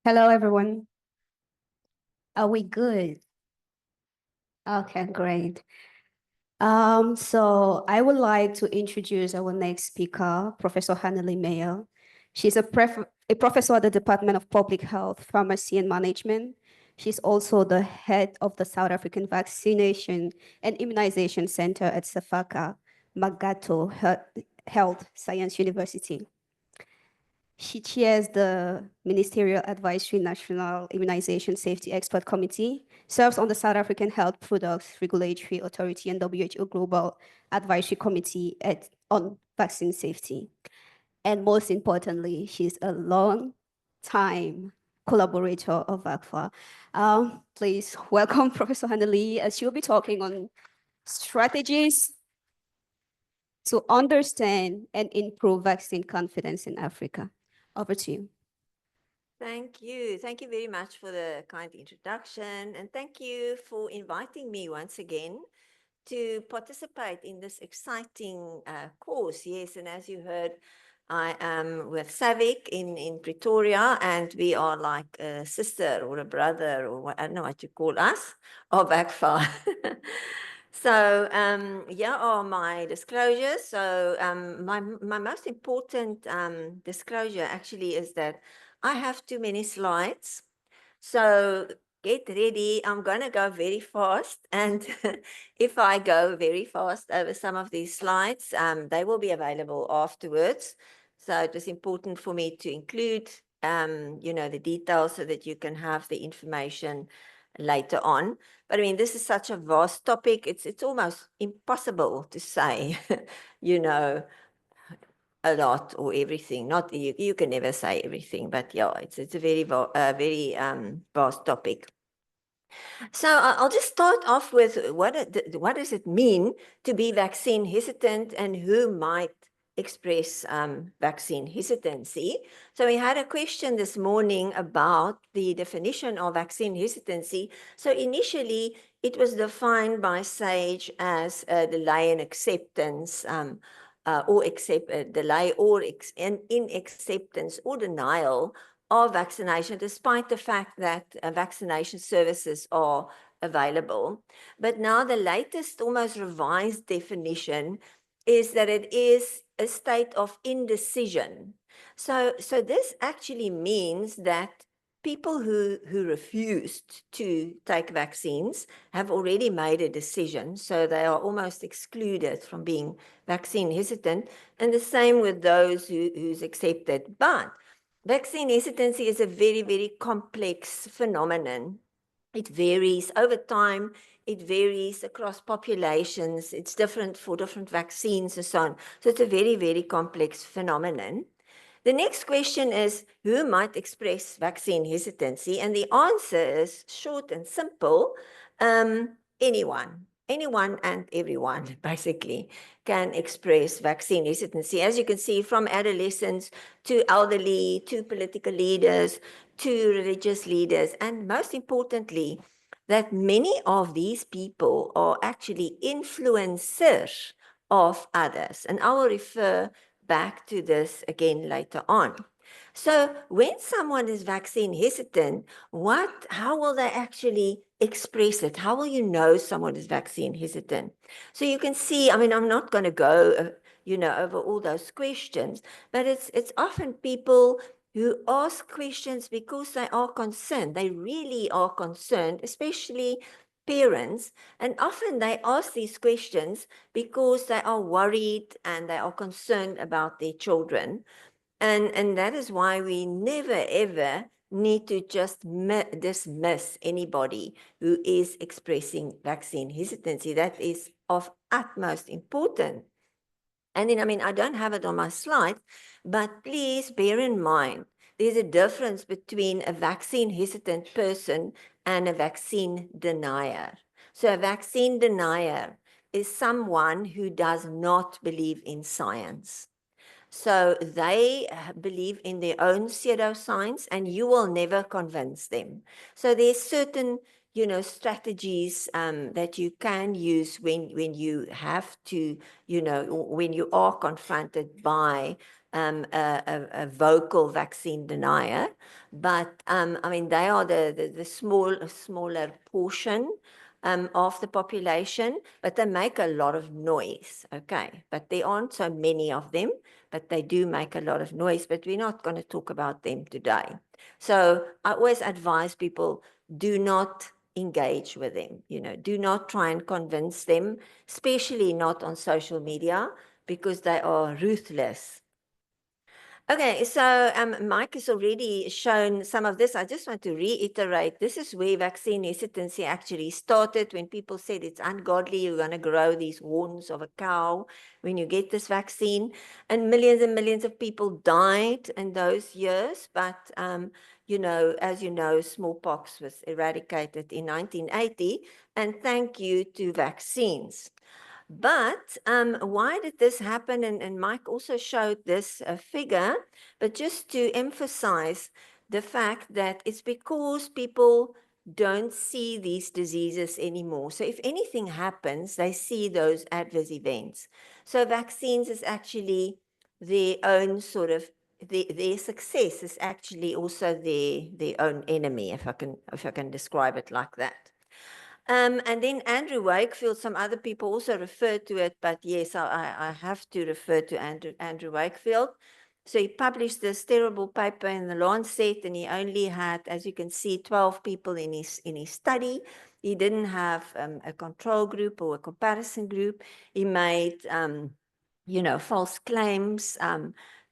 Hello, everyone. Are we good? Okay, great. So I would like to introduce our next speaker, Professor Hanneli Mayer. She's a professor at the Department of Public Health, Pharmacy and Management. She's also the head of the South African Vaccination and Immunization Center at Sefaka Magato Health Science University. She chairs the Ministerial Advisory National Immunization Safety Expert Committee, serves on the South African Health Products Regulatory Authority and WHO Global Advisory Committee on vaccine safety. And most importantly, she's a long-time collaborator of VACFA. Please welcome Professor Hanneli, as she'll be talking on strategies to understand and improve vaccine confidence in Africa. Over to you. Thank you. Thank you very much for the kind introduction. And thank you for inviting me once again to participate in this exciting course. Yes, and as you heard, I am with SAVIC in Pretoria, and we are like a sister or a brother, or what, I don't know what you call us, of VACFA. So here are my disclosures. So my most important disclosure actually is that I have too many slides. So get ready. I'm going to go very fast. And if I go very fast over some of these slides, they will be available afterwards. So it was important for me to include, the details so that you can have the information later on. But I mean, this is such a vast topic. It's almost impossible to say, a lot or everything. Not you can never say everything, but yeah, it's a very vast topic. So I'll just start off with what does it mean to be vaccine hesitant and who might express vaccine hesitancy. So we had a question this morning about the definition of vaccine hesitancy. So initially it was defined by SAGE as delay in acceptance or delay or in acceptance or denial of vaccination, despite the fact that vaccination services are available. But now the latest, almost revised definition is that it is a state of indecision. So this actually means that people who refused to take vaccines have already made a decision, so they are almost excluded from being vaccine hesitant, and the same with those who's accepted. But vaccine hesitancy is a very, very complex phenomenon. It varies over time. It varies across populations. It's different for different vaccines and so on. So it's a very, very complex phenomenon. The next question is, who might express vaccine hesitancy? And the answer is short and simple. Anyone and everyone basically can express vaccine hesitancy. As you can see, from adolescents to elderly, to political leaders, to religious leaders, and most importantly, that many of these people are actually influencers of others. And I will refer back to this again later on. So when someone is vaccine hesitant, how will they actually express it? How will you know someone is vaccine hesitant? So you can see, I mean, I'm not going to go, over all those questions, but it's often people who ask questions because they are concerned. They really are concerned, especially parents. And often they ask these questions because they are worried and they are concerned about their children. And that is why we never, ever need to just dismiss anybody who is expressing vaccine hesitancy. That is of utmost importance. And then, I mean, I don't have it on my slide, but please bear in mind, there's a difference between a vaccine hesitant person and a vaccine denier. So a vaccine denier is someone who does not believe in science. So they believe in their own pseudoscience, and you will never convince them. So there's certain, strategies that you can use when you have to, when you are confronted by a vocal vaccine denier. But I mean, they are the smaller portion of the population, but they make a lot of noise. Okay, but there aren't so many of them, but they do make a lot of noise, but we're not going to talk about them today. So I always advise people, do not engage with them, do not try and convince them, especially not on social media, because they are ruthless. Okay, so Mike has already shown some of this. I just want to reiterate, this is where vaccine hesitancy actually started, when people said it's ungodly, you're going to grow these horns of a cow when you get this vaccine. And millions of people died in those years. But, as you know, smallpox was eradicated in 1980. And thank you to vaccines. But why did this happen? And Mike also showed this figure, but just to emphasize the fact that it's because people don't see these diseases anymore. So if anything happens, they see those adverse events. So vaccines is actually their own sort of, their success is actually also their own enemy, if I can describe it like that. And then Andrew Wakefield, some other people also referred to it, but yes, I have to refer to Andrew Wakefield. So he published this terrible paper in the Lancet, and he only had, as you can see, 12 people in his study. He didn't have a control group or a comparison group. He made, false claims,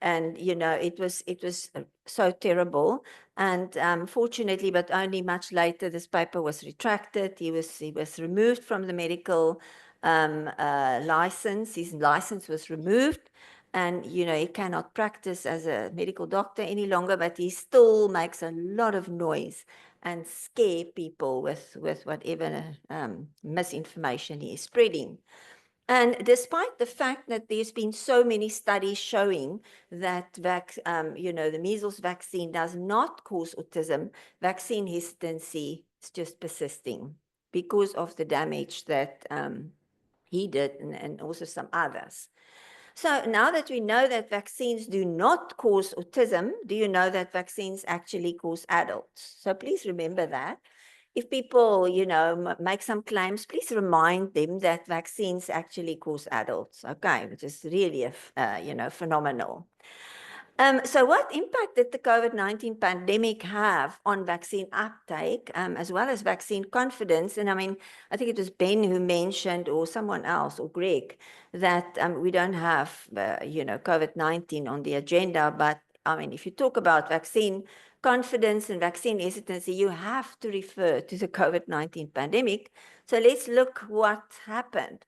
and it was so terrible. And fortunately, but only much later, this paper was retracted. He was removed from the medical license. His license was removed, and he cannot practice as a medical doctor any longer. But he still makes a lot of noise and scare people with whatever misinformation he is spreading. And despite the fact that there's been so many studies showing that the measles vaccine does not cause autism, vaccine hesitancy is just persisting because of the damage that he did, and also some others. So now that we know that vaccines do not cause autism, do you know that vaccines actually cause adults? So please remember that. If people, make some claims, please remind them that vaccines actually cause adults, okay, which is really, phenomenal. So what impact did the COVID-19 pandemic have on vaccine uptake, as well as vaccine confidence? And I mean, I think it was Ben who mentioned, or someone else, or Greg, that we don't have, COVID-19 on the agenda. But I mean, if you talk about vaccine confidence and vaccine hesitancy, you have to refer to the COVID-19 pandemic. So let's look what happened.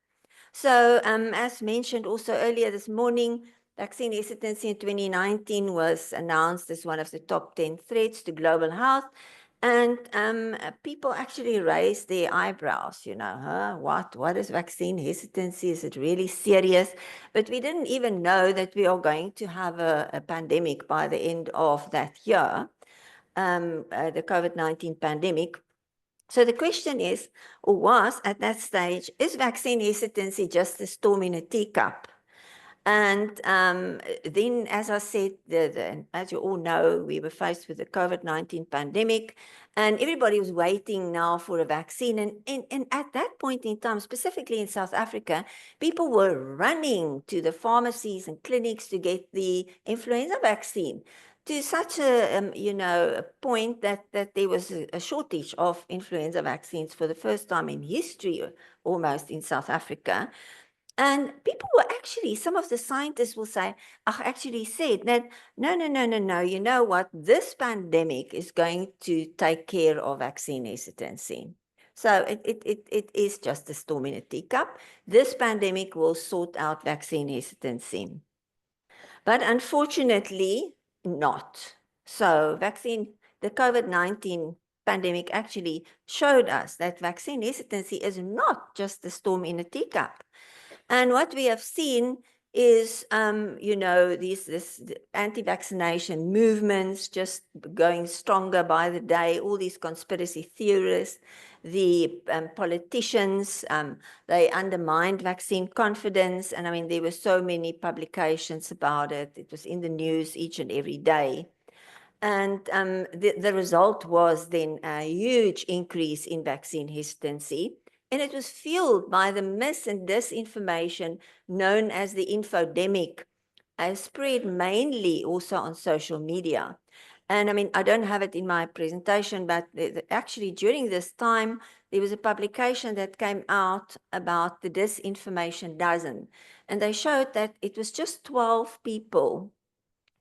So as mentioned also earlier this morning, vaccine hesitancy in 2019 was announced as one of the top 10 threats to global health. And people actually raised their eyebrows, what is vaccine hesitancy? Is it really serious? But we didn't even know that we are going to have a pandemic by the end of that year, the COVID-19 pandemic. So the question is, or was at that stage, is vaccine hesitancy just a storm in a teacup? And then, as I said, as you all know, we were faced with the COVID-19 pandemic, and everybody was waiting now for a vaccine. And at that point in time, specifically in South Africa, people were running to the pharmacies and clinics to get the influenza vaccine, to such a a point that there was a shortage of influenza vaccines for the first time in history, almost in South Africa. And people were actually, some of the scientists will say, actually said that, no, you know what, this pandemic is going to take care of vaccine hesitancy. So it is just a storm in a teacup. This pandemic will sort out vaccine hesitancy. But unfortunately, not. So the COVID-19 pandemic actually showed us that vaccine hesitancy is not just a storm in a teacup. And what we have seen is, this anti-vaccination movements just going stronger by the day, all these conspiracy theorists, the politicians, they undermined vaccine confidence. And I mean, there were so many publications about it. It was in the news each and every day. And the result was then a huge increase in vaccine hesitancy. And it was fueled by the mis and disinformation known as the infodemic, spread mainly also on social media. And I mean, I don't have it in my presentation, but actually during this time, there was a publication that came out about the disinformation dozen. And they showed that it was just 12 people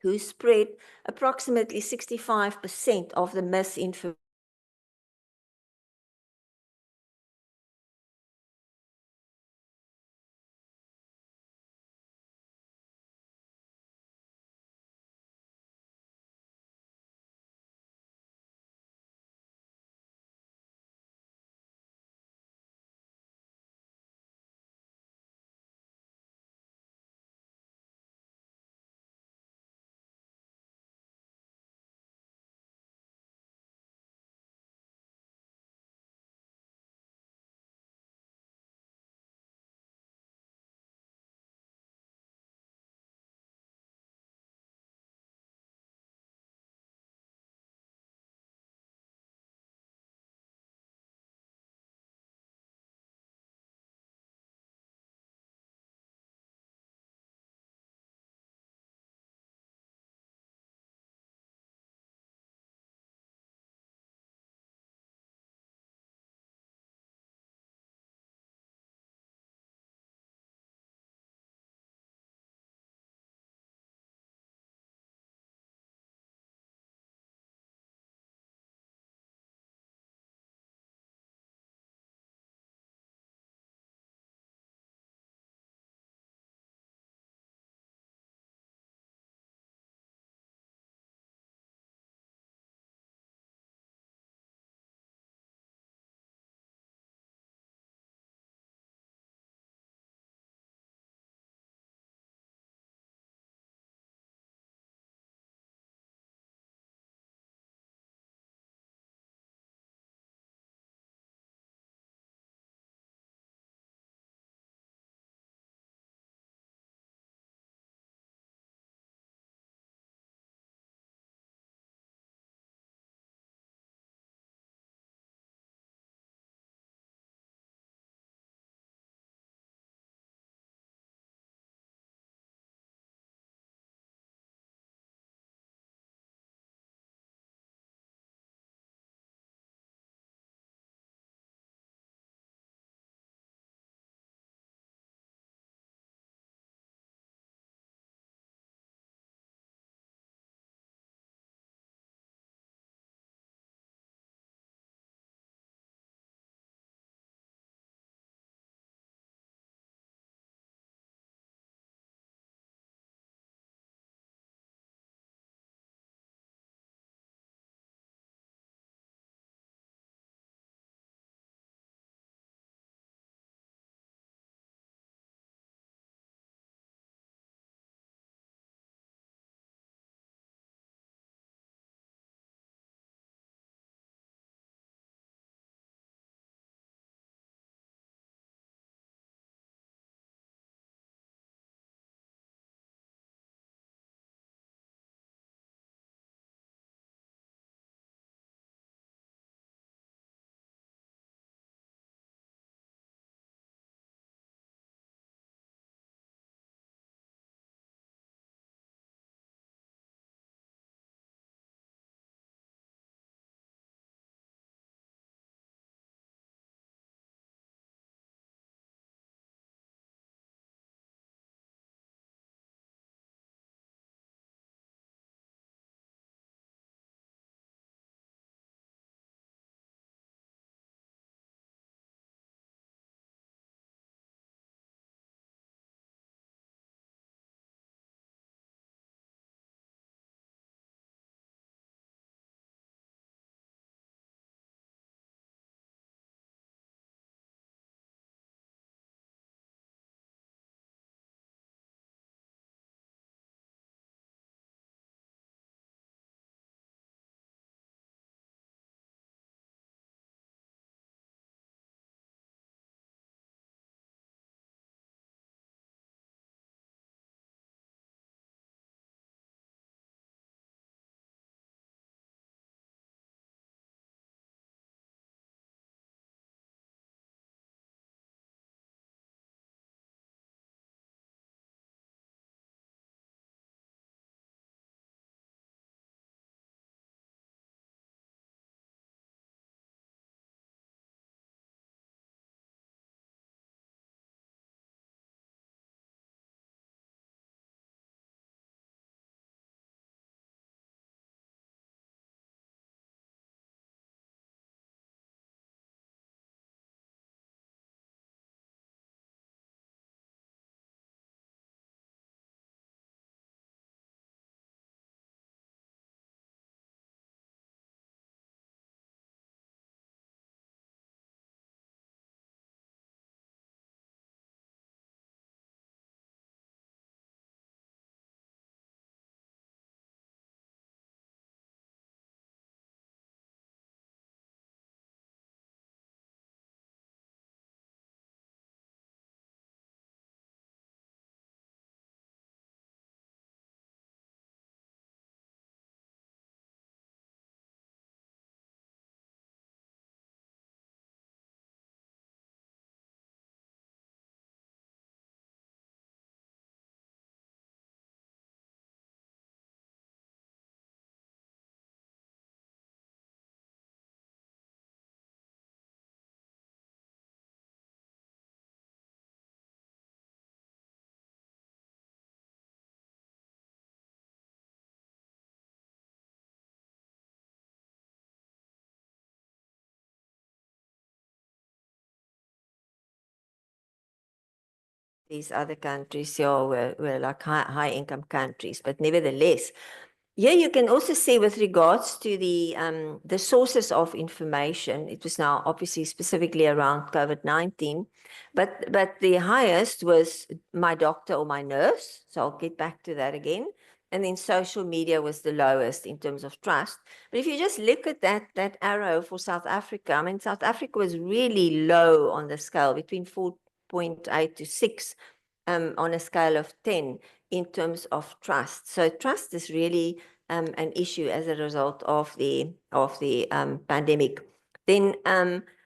who spread approximately 65% of the misinformation these other countries, yeah, were like high income countries, but nevertheless, yeah, you can also see with regards to the sources of information, it was now obviously specifically around COVID-19, but the highest was my doctor or my nurse. So I'll get back to that again. And then social media was the lowest in terms of trust. But if you just look at that arrow for South Africa, I mean, South Africa was really low on the scale, between 4.8 to 6 on a scale of 10 in terms of trust. So trust is really an issue as a result of the pandemic. Then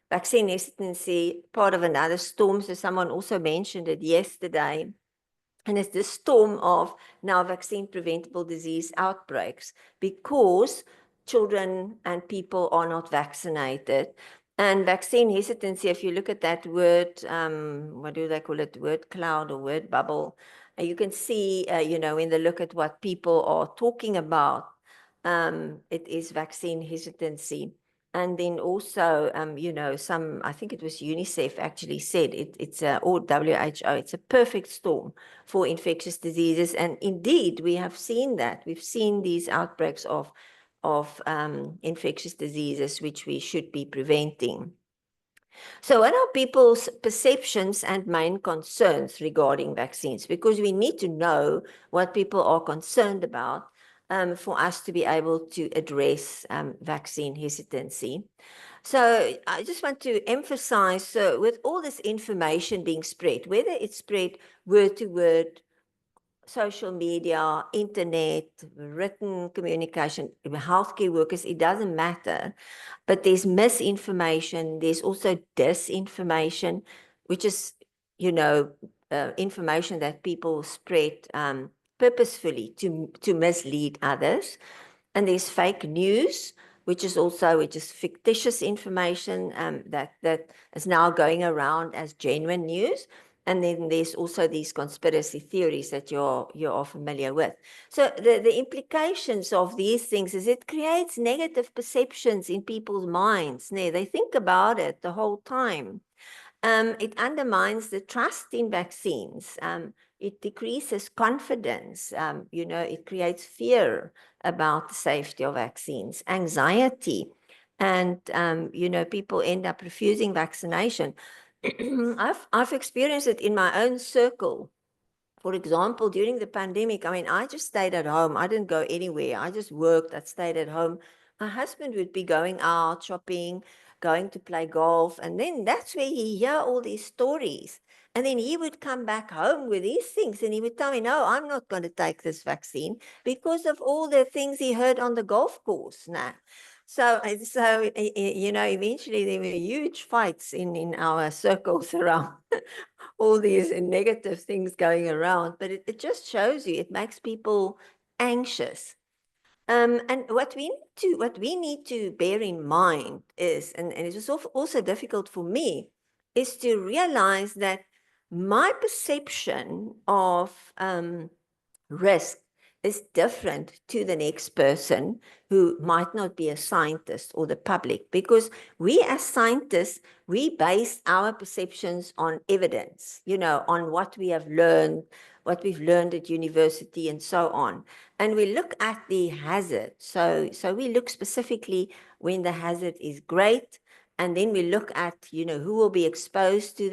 vaccine hesitancy, part of another storm. So someone also mentioned it yesterday. And it's the storm of now vaccine preventable disease outbreaks because children and people are not vaccinated. And vaccine hesitancy, if you look at that word, what do they call it, word cloud or word bubble, you can see, when they look at what people are talking about, it is vaccine hesitancy. And then also, I think it was UNICEF actually said it's or WHO, it's a perfect storm for infectious diseases. And indeed, we have seen that. We've seen these outbreaks of infectious diseases, which we should be preventing. So what are people's perceptions and main concerns regarding vaccines? Because we need to know what people are concerned about for us to be able to address vaccine hesitancy. So I just want to emphasize, so with all this information being spread, whether it's spread word to word, social media, internet, written communication, healthcare workers, it doesn't matter. But there's misinformation. There's also disinformation, which is, information that people spread purposefully to mislead others. And there's fake news, which is fictitious information that is now going around as genuine news. And then there's also these conspiracy theories that you're familiar with. So the implications of these things is it creates negative perceptions in people's minds. They think about it the whole time. It undermines the trust in vaccines. It decreases confidence. It creates fear about the safety of vaccines, anxiety, and people end up refusing vaccination. I've experienced it in my own circle. For example, during the pandemic, I mean, I just stayed at home. I didn't go anywhere. I just worked. I stayed at home. My husband would be going out shopping, going to play golf. And then that's where he hear all these stories. And then he would come back home with these things and he would tell me, no, I'm not going to take this vaccine because of all the things he heard on the golf course now. So, eventually there were huge fights in our circles around all these negative things going around, but it just shows you, it makes people anxious. And what we need to bear in mind is, and it was also difficult for me, is to realize that my perception of risk is different to the next person who might not be a scientist or the public, because we as scientists, we base our perceptions on evidence, on what we have learned, what we've learned at university and so on. And we look at the hazard. So we look specifically when the hazard is great, and then we look at, who will be exposed to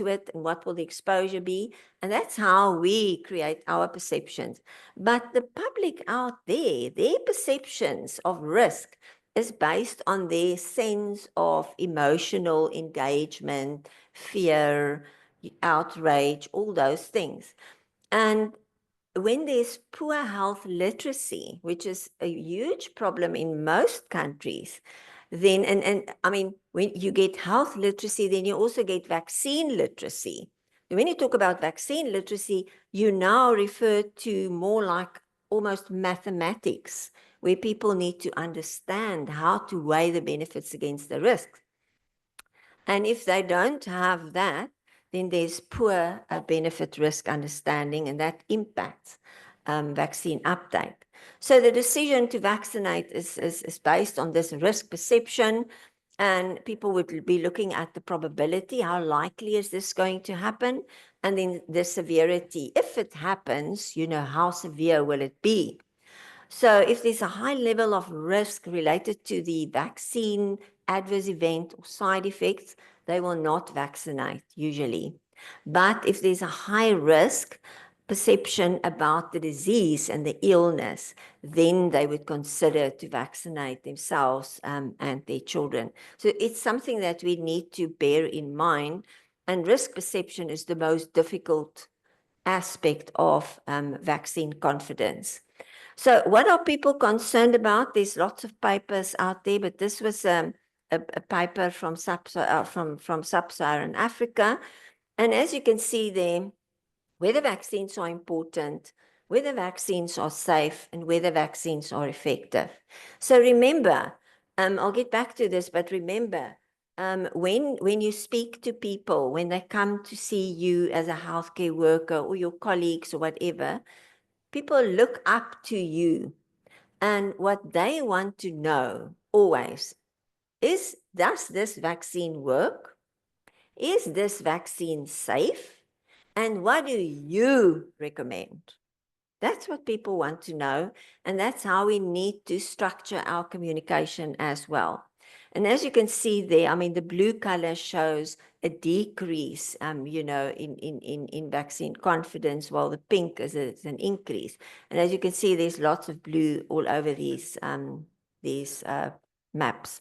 it and what will the exposure be. And that's how we create our perceptions. But the public out there, their perceptions of risk is based on their sense of emotional engagement, fear, outrage, all those things. And when there's poor health literacy, which is a huge problem in most countries, then, and I mean, when you get health literacy, then you also get vaccine literacy. And when you talk about vaccine literacy, you now refer to more like almost mathematics, where people need to understand how to weigh the benefits against the risks. And if they don't have that, then there's poor benefit risk understanding, and that impacts vaccine uptake. So the decision to vaccinate is based on this risk perception, and people would be looking at the probability, how likely is this going to happen? and then the severity. If it happens, how severe will it be? So if there's a high level of risk related to the vaccine adverse event or side effects, they will not vaccinate usually. But if there's a high risk perception about the disease and the illness, then they would consider to vaccinate themselves and their children. So it's something that we need to bear in mind, and risk perception is the most difficult aspect of vaccine confidence. So what are people concerned about? There's lots of papers out there, but this was a paper from sub-Saharan Africa. And as you can see there, whether vaccines are important, whether vaccines are safe, and whether vaccines are effective. So remember, I'll get back to this, but remember, when you speak to people, when they come to see you as a healthcare worker or your colleagues or whatever, people look up to you, and what they want to know always is, does this vaccine work? Is this vaccine safe? And what do you recommend? That's what people want to know, and that's how we need to structure our communication as well. And as you can see there, I mean, the blue color shows a decrease, in vaccine confidence, while the pink is an increase. And as you can see, there's lots of blue all over these maps.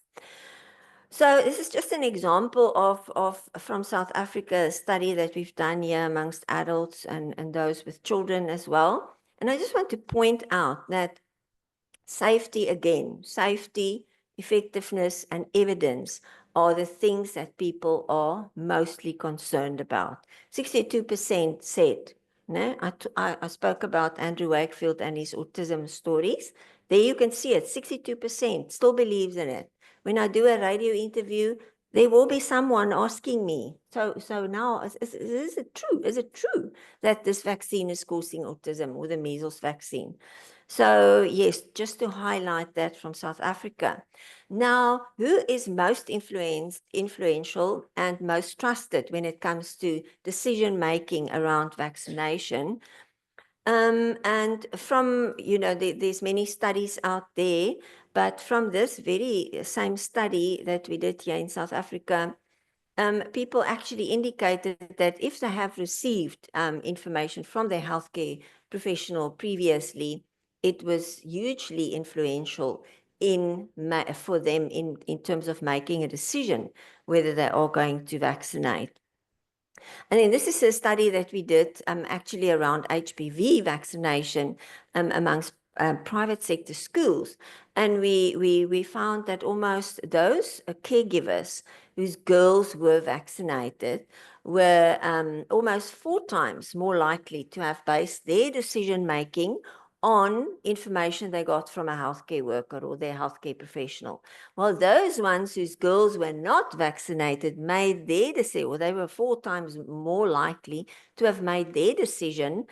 So this is just an example of from South Africa, a study that we've done here amongst adults and those with children as well. And I just want to point out that safety, effectiveness, and evidence are the things that people are mostly concerned about. 62% said, no, I spoke about Andrew Wakefield and his autism stories. There you can see it, 62% still believes in it. When I do a radio interview, there will be someone asking me, so now, is it true? Is it true that this vaccine is causing autism, or the measles vaccine? So yes, just to highlight that from South Africa. Now, who is most influential and most trusted when it comes to decision-making around vaccination? And from, there's many studies out there, but from this very same study that we did here in South Africa, people actually indicated that if they have received information from their healthcare professional previously, it was hugely influential for them in terms of making a decision whether they are going to vaccinate. And then this is a study that we did actually around HPV vaccination amongst private sector schools. And we found that almost those caregivers whose girls were vaccinated were almost 4 times more likely to have based their decision-making on information they got from a healthcare worker or their healthcare professional. Well, those ones whose girls were not vaccinated made their decision, or they were 4 times more likely to have made their decision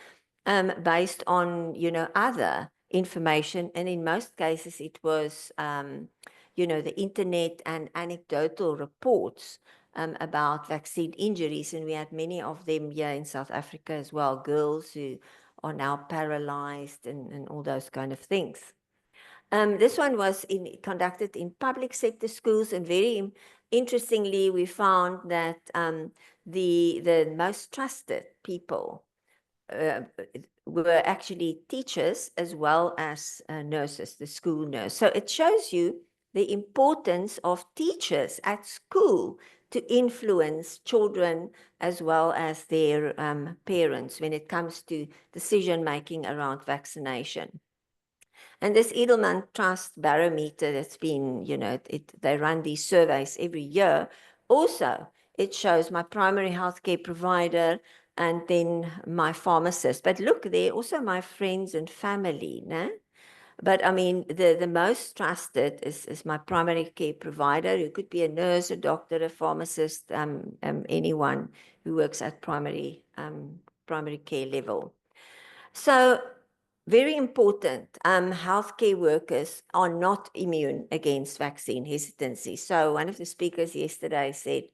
based on, other information. And in most cases, it was, the internet and anecdotal reports about vaccine injuries. And we had many of them here in South Africa as well, girls who are now paralyzed and all those kind of things. This one was conducted in public sector schools, and very interestingly, we found that the most trusted people were actually teachers as well as nurses, the school nurse. So it shows you the importance of teachers at school to influence children as well as their parents when it comes to decision-making around vaccination. And this Edelman Trust Barometer that's been, they run these surveys every year. Also, it shows my primary healthcare provider and then my pharmacist. But look, they're also my friends and family, no? But I mean, the most trusted is my primary care provider, who could be a nurse, a doctor, a pharmacist, anyone who works at primary care level. So very important, healthcare workers are not immune against vaccine hesitancy. So one of the speakers yesterday said,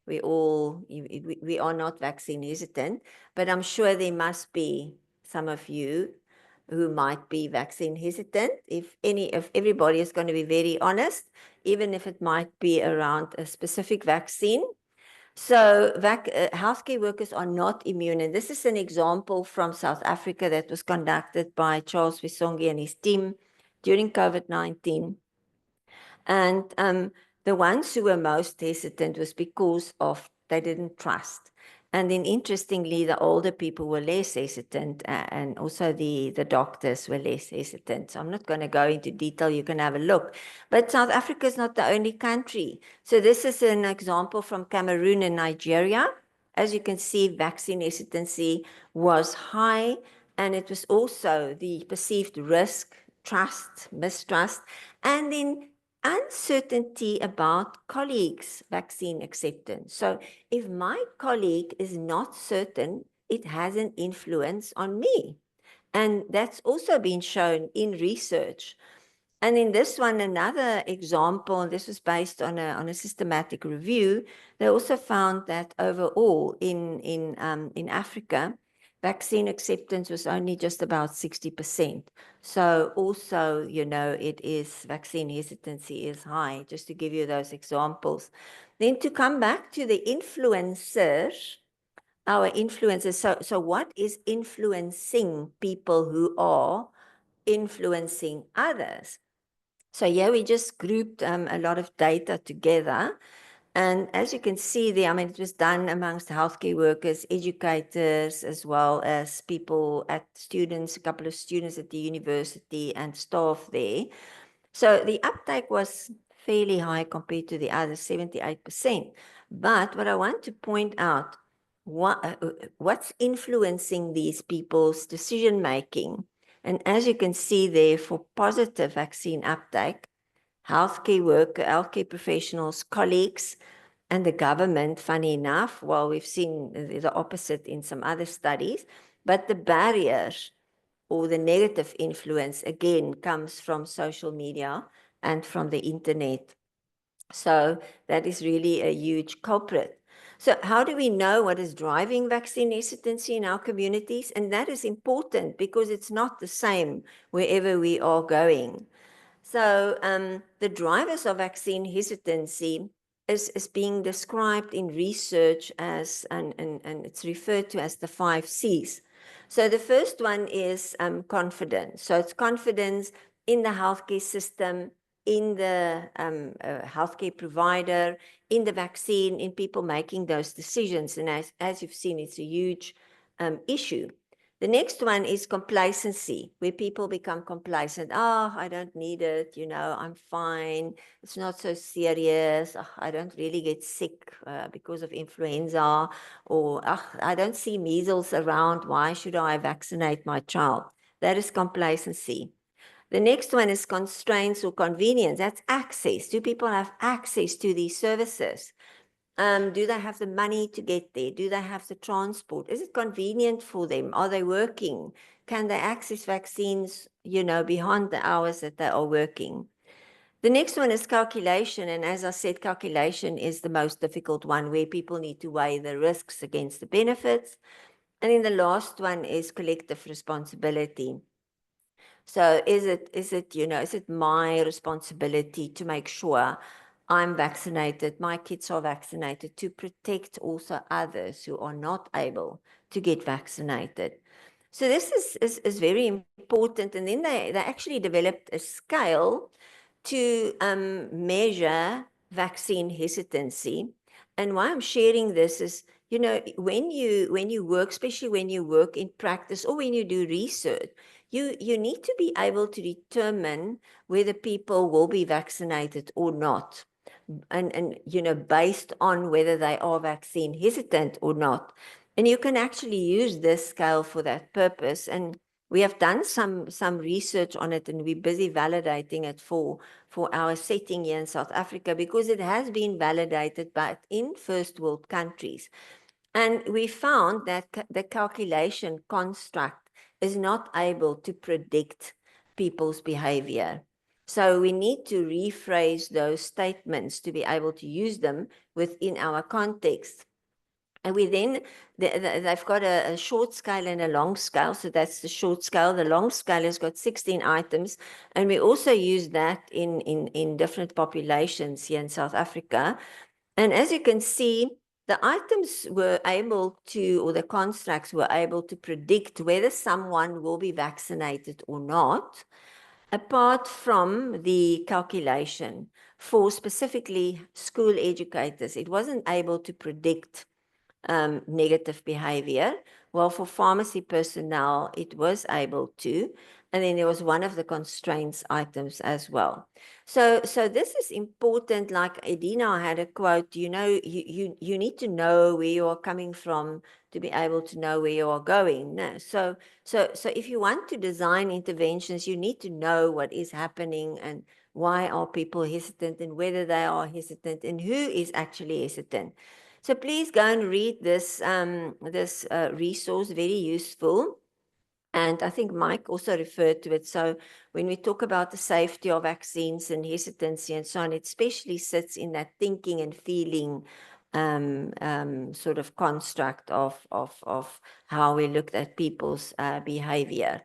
we are not vaccine hesitant, but I'm sure there must be some of you who might be vaccine hesitant. If everybody is going to be very honest, even if it might be around a specific vaccine. So healthcare workers are not immune. And this is an example from South Africa that was conducted by Charles Wisongi and his team during COVID-19. And the ones who were most hesitant was because of they didn't trust. And then interestingly, the older people were less hesitant, and also the doctors were less hesitant. So I'm not going to go into detail, you can have a look. But South Africa is not the only country. So this is an example from Cameroon and Nigeria. As you can see, vaccine hesitancy was high, and it was also the perceived risk, trust, mistrust, and then uncertainty about colleagues' vaccine acceptance. So if my colleague is not certain, it has an influence on me. And that's also been shown in research. And in this one, another example, this was based on a systematic review. They also found that overall in Africa, vaccine acceptance was only just about 60%. So also, it is vaccine hesitancy is high, just to give you those examples. Then to come back to the influencers, our influencers. So what is influencing people who are influencing others? So here we just grouped a lot of data together. And as you can see there, I mean, it was done amongst healthcare workers, educators, as well as people students, a couple of students at the university and staff there. So the uptake was fairly high compared to the other 78%. But what I want to point out, what's influencing these people's decision making? And as you can see there, for positive vaccine uptake, healthcare professionals, colleagues, and the government, funny enough, well, we've seen the opposite in some other studies, but the barriers or the negative influence, again, comes from social media and from the internet. So that is really a huge culprit. So how do we know what is driving vaccine hesitancy in our communities? And that is important because it's not the same wherever we are going. So the drivers of vaccine hesitancy is being described in research as, and it's referred to as the 5 C's. So the first one is confidence. So it's confidence in the healthcare system, in the healthcare provider, in the vaccine, in people making those decisions. And as you've seen, it's a huge issue. The next one is complacency, where people become complacent. Oh, I don't need it. I'm fine. It's not so serious. Oh, I don't really get sick because of influenza, or I don't see measles around. Why should I vaccinate my child? That is complacency. The next one is constraints or convenience. That's access. Do people have access to these services? Do they have the money to get there? Do they have the transport? Is it convenient for them? Are they working? Can they access vaccines, beyond the hours that they are working? The next one is calculation. And as I said, calculation is the most difficult one, where people need to weigh the risks against the benefits. And then the last one is collective responsibility. So is it my responsibility to make sure I'm vaccinated, my kids are vaccinated, to protect also others who are not able to get vaccinated? So this is very important. And then they actually developed a scale to measure vaccine hesitancy. And why I'm sharing this is, when you work, especially when you work in practice or when you do research, you need to be able to determine whether people will be vaccinated or not. And based on whether they are vaccine hesitant or not. And you can actually use this scale for that purpose. And we have done some research on it, and we're busy validating it for our setting here in South Africa, because it has been validated but in first world countries. And we found that the calculation construct is not able to predict people's behavior. So we need to rephrase those statements to be able to use them within our context. And we then, they've got a short scale and a long scale. So that's the short scale. The long scale has got 16 items. And we also use that in different populations here in South Africa. And as you can see, the items were able to, or the constructs were able to predict whether someone will be vaccinated or not, apart from the calculation for specifically school educators. It wasn't able to predict negative behavior. Well, for pharmacy personnel, it was able to. And then there was one of the constraints items as well. So this is important. Like Edina had a quote, you need to know where you are coming from to be able to know where you are going. No. So if you want to design interventions, you need to know what is happening and why are people hesitant and whether they are hesitant and who is actually hesitant. So please go and read this, resource, very useful. And I think Mike also referred to it. So when we talk about the safety of vaccines and hesitancy and so on, it especially sits in that thinking and feeling sort of construct of how we looked at people's behavior.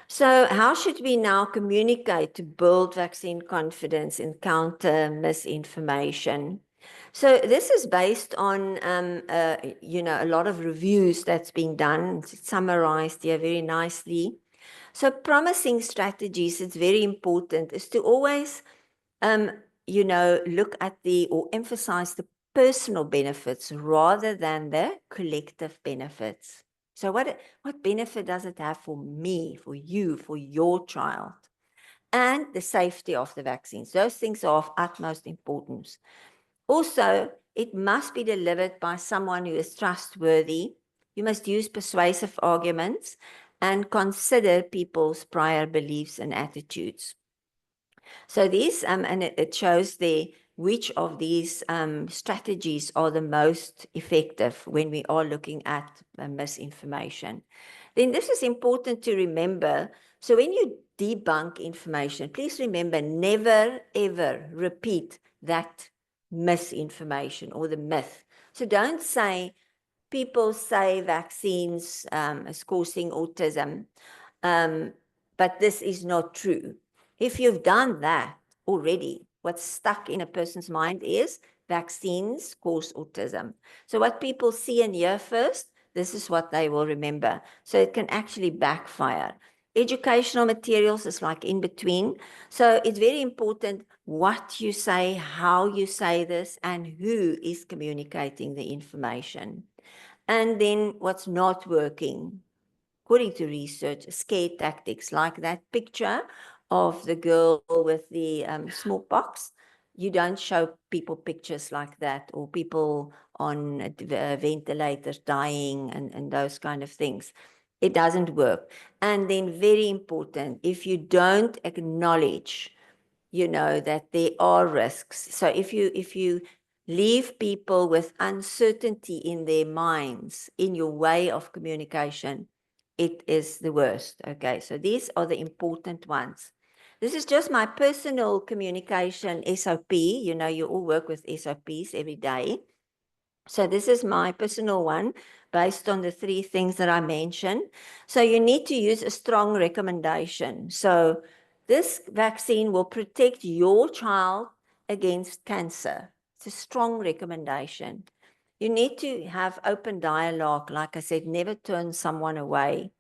So how should we now communicate to build vaccine confidence and counter misinformation? So this is based on, a lot of reviews that's been done. It's summarized here very nicely. So promising strategies, it's very important, is to always, look at or emphasize the personal benefits rather than the collective benefits. So what benefit does it have for me, for you, for your child? And the safety of the vaccines. Those things are of utmost importance. Also, it must be delivered by someone who is trustworthy. You must use persuasive arguments and consider people's prior beliefs and attitudes. So these, and it shows there which of these strategies are the most effective when we are looking at misinformation. Then this is important to remember. So when you debunk information, please remember, never ever repeat that misinformation or the myth. So don't say, people say vaccines is causing autism, but this is not true. If you've done that already, what's stuck in a person's mind is vaccines cause autism. So what people see and hear first, this is what they will remember. So it can actually backfire. Educational materials is like in between. So it's very important what you say, how you say this, and who is communicating the information. And then what's not working, according to research, scare tactics, like that picture of the girl with the smallpox. You don't show people pictures like that, or people on ventilators dying and those kind of things. It doesn't work. And then very important, if you don't acknowledge, that there are risks. So if you leave people with uncertainty in their minds, in your way of communication, it is the worst. Okay, so these are the important ones. This is just my personal communication SOP. You all work with SOPs every day. So this is my personal one based on the 3 things that I mentioned. So you need to use a strong recommendation. So this vaccine will protect your child against cancer. It's a strong recommendation. You need to have open dialogue. Like I said, never turn someone away.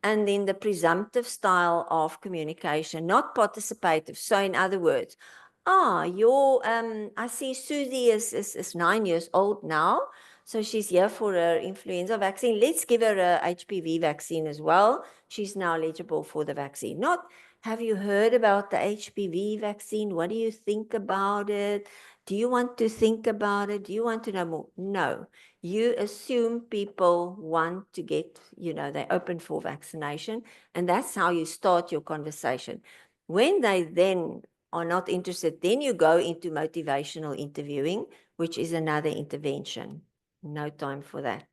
And then the presumptive style of communication, not participative. So in other words, I see Susie is 9 years old now, so she's here for her influenza vaccine. Let's give her a HPV vaccine as well. She's now eligible for the vaccine. Not, have you heard about the HPV vaccine? What do you think about it? Do you want to think about it? Do you want to know more? No. You assume people want to get, they're open for vaccination, and that's how you start your conversation. When they then are not interested, then you go into motivational interviewing, which is another intervention. No time for that.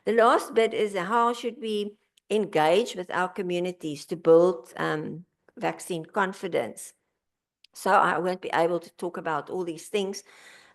The last bit is, how should we engage with our communities to build vaccine confidence? So I won't be able to talk about all these things,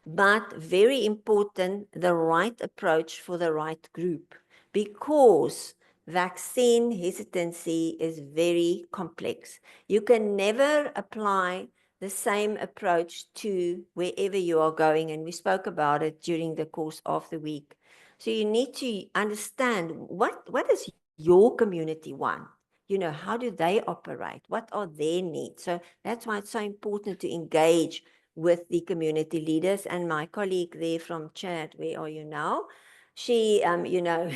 but very important, the right approach for the right group, because vaccine hesitancy is very complex. You can never apply the same approach to wherever you are going, and we spoke about it during the course of the week. So you need to understand what does your community want? You know, how do they operate? What are their needs? So that's why it's so important to engage with the community leaders. And my colleague there from Chad, where are you now? She, you know,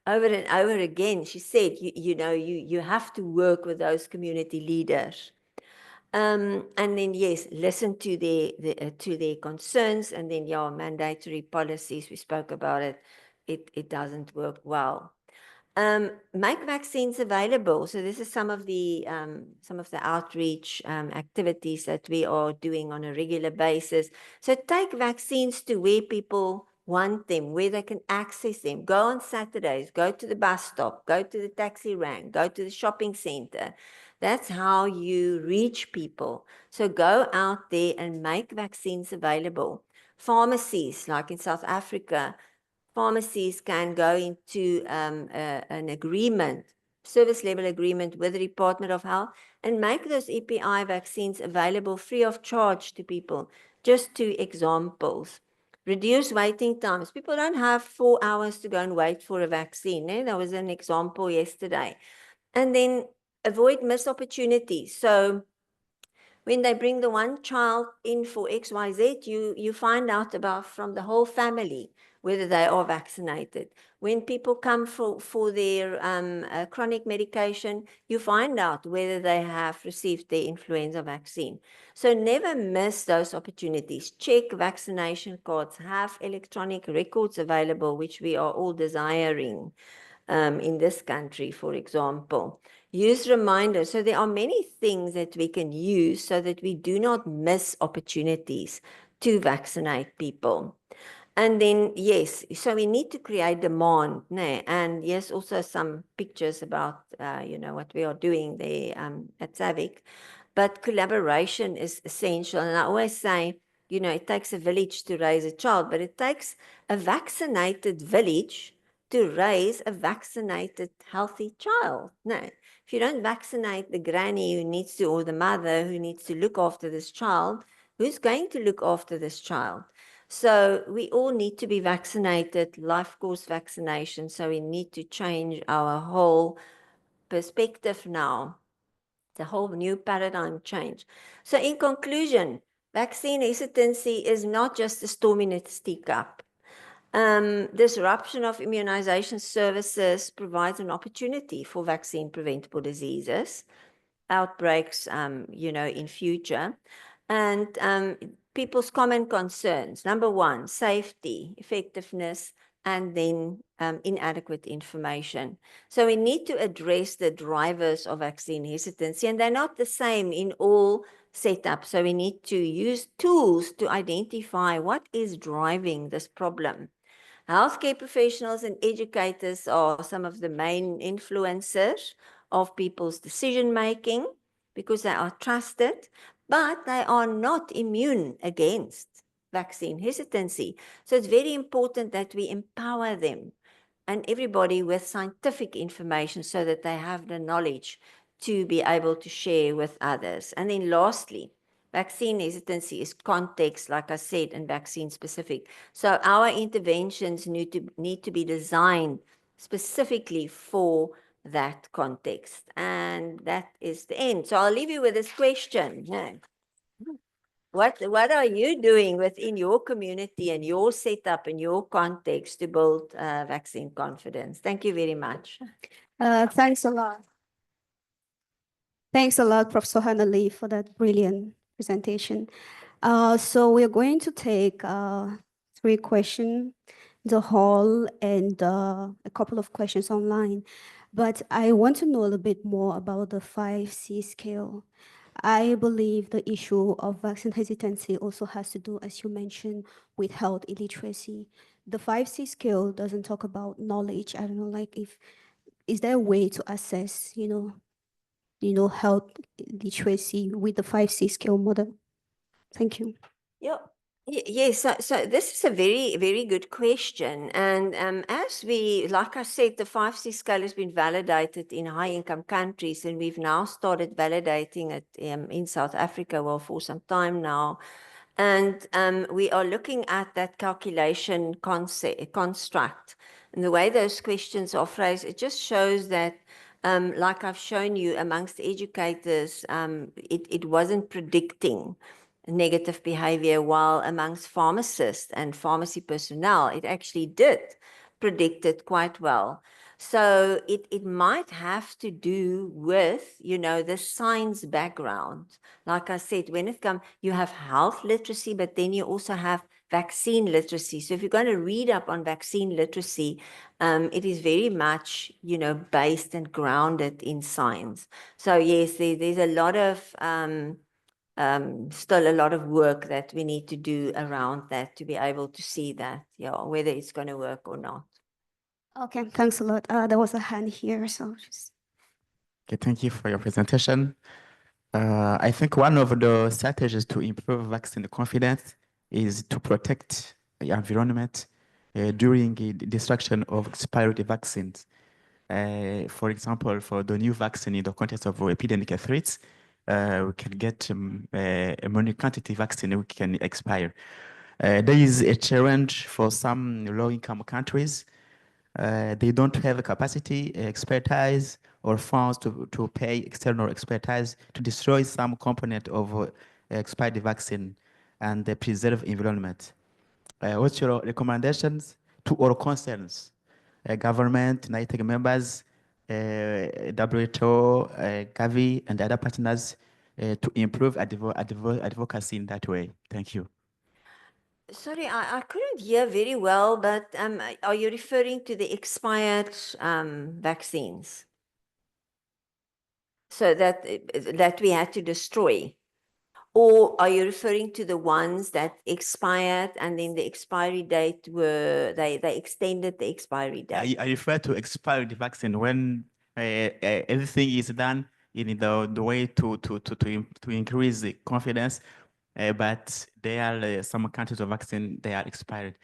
over and over again, she said, you have to work with those community leaders. And then, yes, listen to their concerns, and then, yeah, mandatory policies, we spoke about it. It doesn't work well. Make vaccines available. So this is some of the outreach activities that we are doing on a regular basis. So take vaccines to where people want them, where they can access them. Go on Saturdays, go to the bus stop, go to the taxi rank, go to the shopping center. That's how you reach people. So go out there and make vaccines available. Pharmacies, like in South Africa, pharmacies can go into an agreement, service level agreement with the Department of Health, and make those EPI vaccines available free of charge to people. Just two examples. Reduce waiting times. People don't have 4 hours to go and wait for a vaccine. Eh? That was an example yesterday. And then avoid missed opportunities. So when they bring the one child in for XYZ, you find out about from the whole family whether they are vaccinated. When people come for their chronic medication, you find out whether they have received the influenza vaccine. So never miss those opportunities. Check vaccination cards, have electronic records available, which we are all desiring in this country, for example. Use reminders. So there are many things that we can use so that we do not miss opportunities to vaccinate people. And then, yes, so we need to create demand. Né? And yes, also some pictures about, what we are doing there at SAVIC. But collaboration is essential. And I always say, it takes a village to raise a child, but it takes a vaccinated village to raise a vaccinated, healthy child. No, if you don't vaccinate the granny who needs to, or the mother who needs to look after this child, who's going to look after this child? So we all need to be vaccinated, life course vaccination. So we need to change our whole perspective now. The whole new paradigm change. So in conclusion, vaccine hesitancy is not just a storm in a teacup. Disruption of immunization services provides an opportunity for vaccine preventable diseases, outbreaks, in future. And people's common concerns, number one, safety, effectiveness, and then inadequate information. So we need to address the drivers of vaccine hesitancy, and they're not the same in all setups. So we need to use tools to identify what is driving this problem. Healthcare professionals and educators are some of the main influencers of people's decision making because they are trusted, but they are not immune against vaccine hesitancy. So it's very important that we empower them and everybody with scientific information so that they have the knowledge to be able to share with others. And then lastly, vaccine hesitancy is context, like I said, and vaccine specific. So our interventions need to be designed specifically for that context. And that is the end. So I'll leave you with this question. What are you doing within your community and your setup and your context to build vaccine confidence? Thank you very much. Thanks a lot. Thanks a lot, Professor Hanali, for that brilliant presentation. So we're going to take 3 questions in the hall and a couple of questions online. But I want to know a little bit more about the 5C scale. I believe the issue of vaccine hesitancy also has to do, as you mentioned, with health illiteracy. The 5C scale doesn't talk about knowledge. I don't know, like is there a way to assess, health literacy with the 5C scale model? Thank you. Yeah. Yes, so this is a very, very good question. And as we, like I said, the 5C scale has been validated in high-income countries, and we've now started validating it in South Africa, well, for some time now. And we are looking at that calculation construct. And the way those questions are phrased, it just shows that, like I've shown you, amongst educators, it wasn't predicting negative behavior, while amongst pharmacists and pharmacy personnel, it actually did predict it quite well. So it might have to do with, the science background. Like I said, when it comes, you have health literacy, but then you also have vaccine literacy. So if you're going to read up on vaccine literacy, it is very much, based and grounded in science. So yes, there's a lot of, still a lot of work that we need to do around that to be able to see that, whether it's going to work or not. Okay, thanks a lot. There was a hand here, so just. Okay, thank you for your presentation. I think one of the strategies to improve vaccine confidence is to protect the environment during the destruction of expired vaccines. For example, for the new vaccine in the context of epidemic threats, we can get a money quantity vaccine which can expire. There is a challenge for some low-income countries. They don't have a capacity, expertise, or funds to pay external expertise to destroy some component of expired vaccine and preserve environment. What's your recommendations to all concerns? Government, NITEC members, WHO, Gavi, and other partners to improve advocacy in that way. Thank you. Sorry, I couldn't hear very well, but are you referring to the expired vaccines? So that we had to destroy? Or are you referring to the ones that expired and then the expiry date they extended the expiry date? I refer to expired vaccine when everything is done in the way to increase the confidence, but there are some countries of vaccine, they are expired.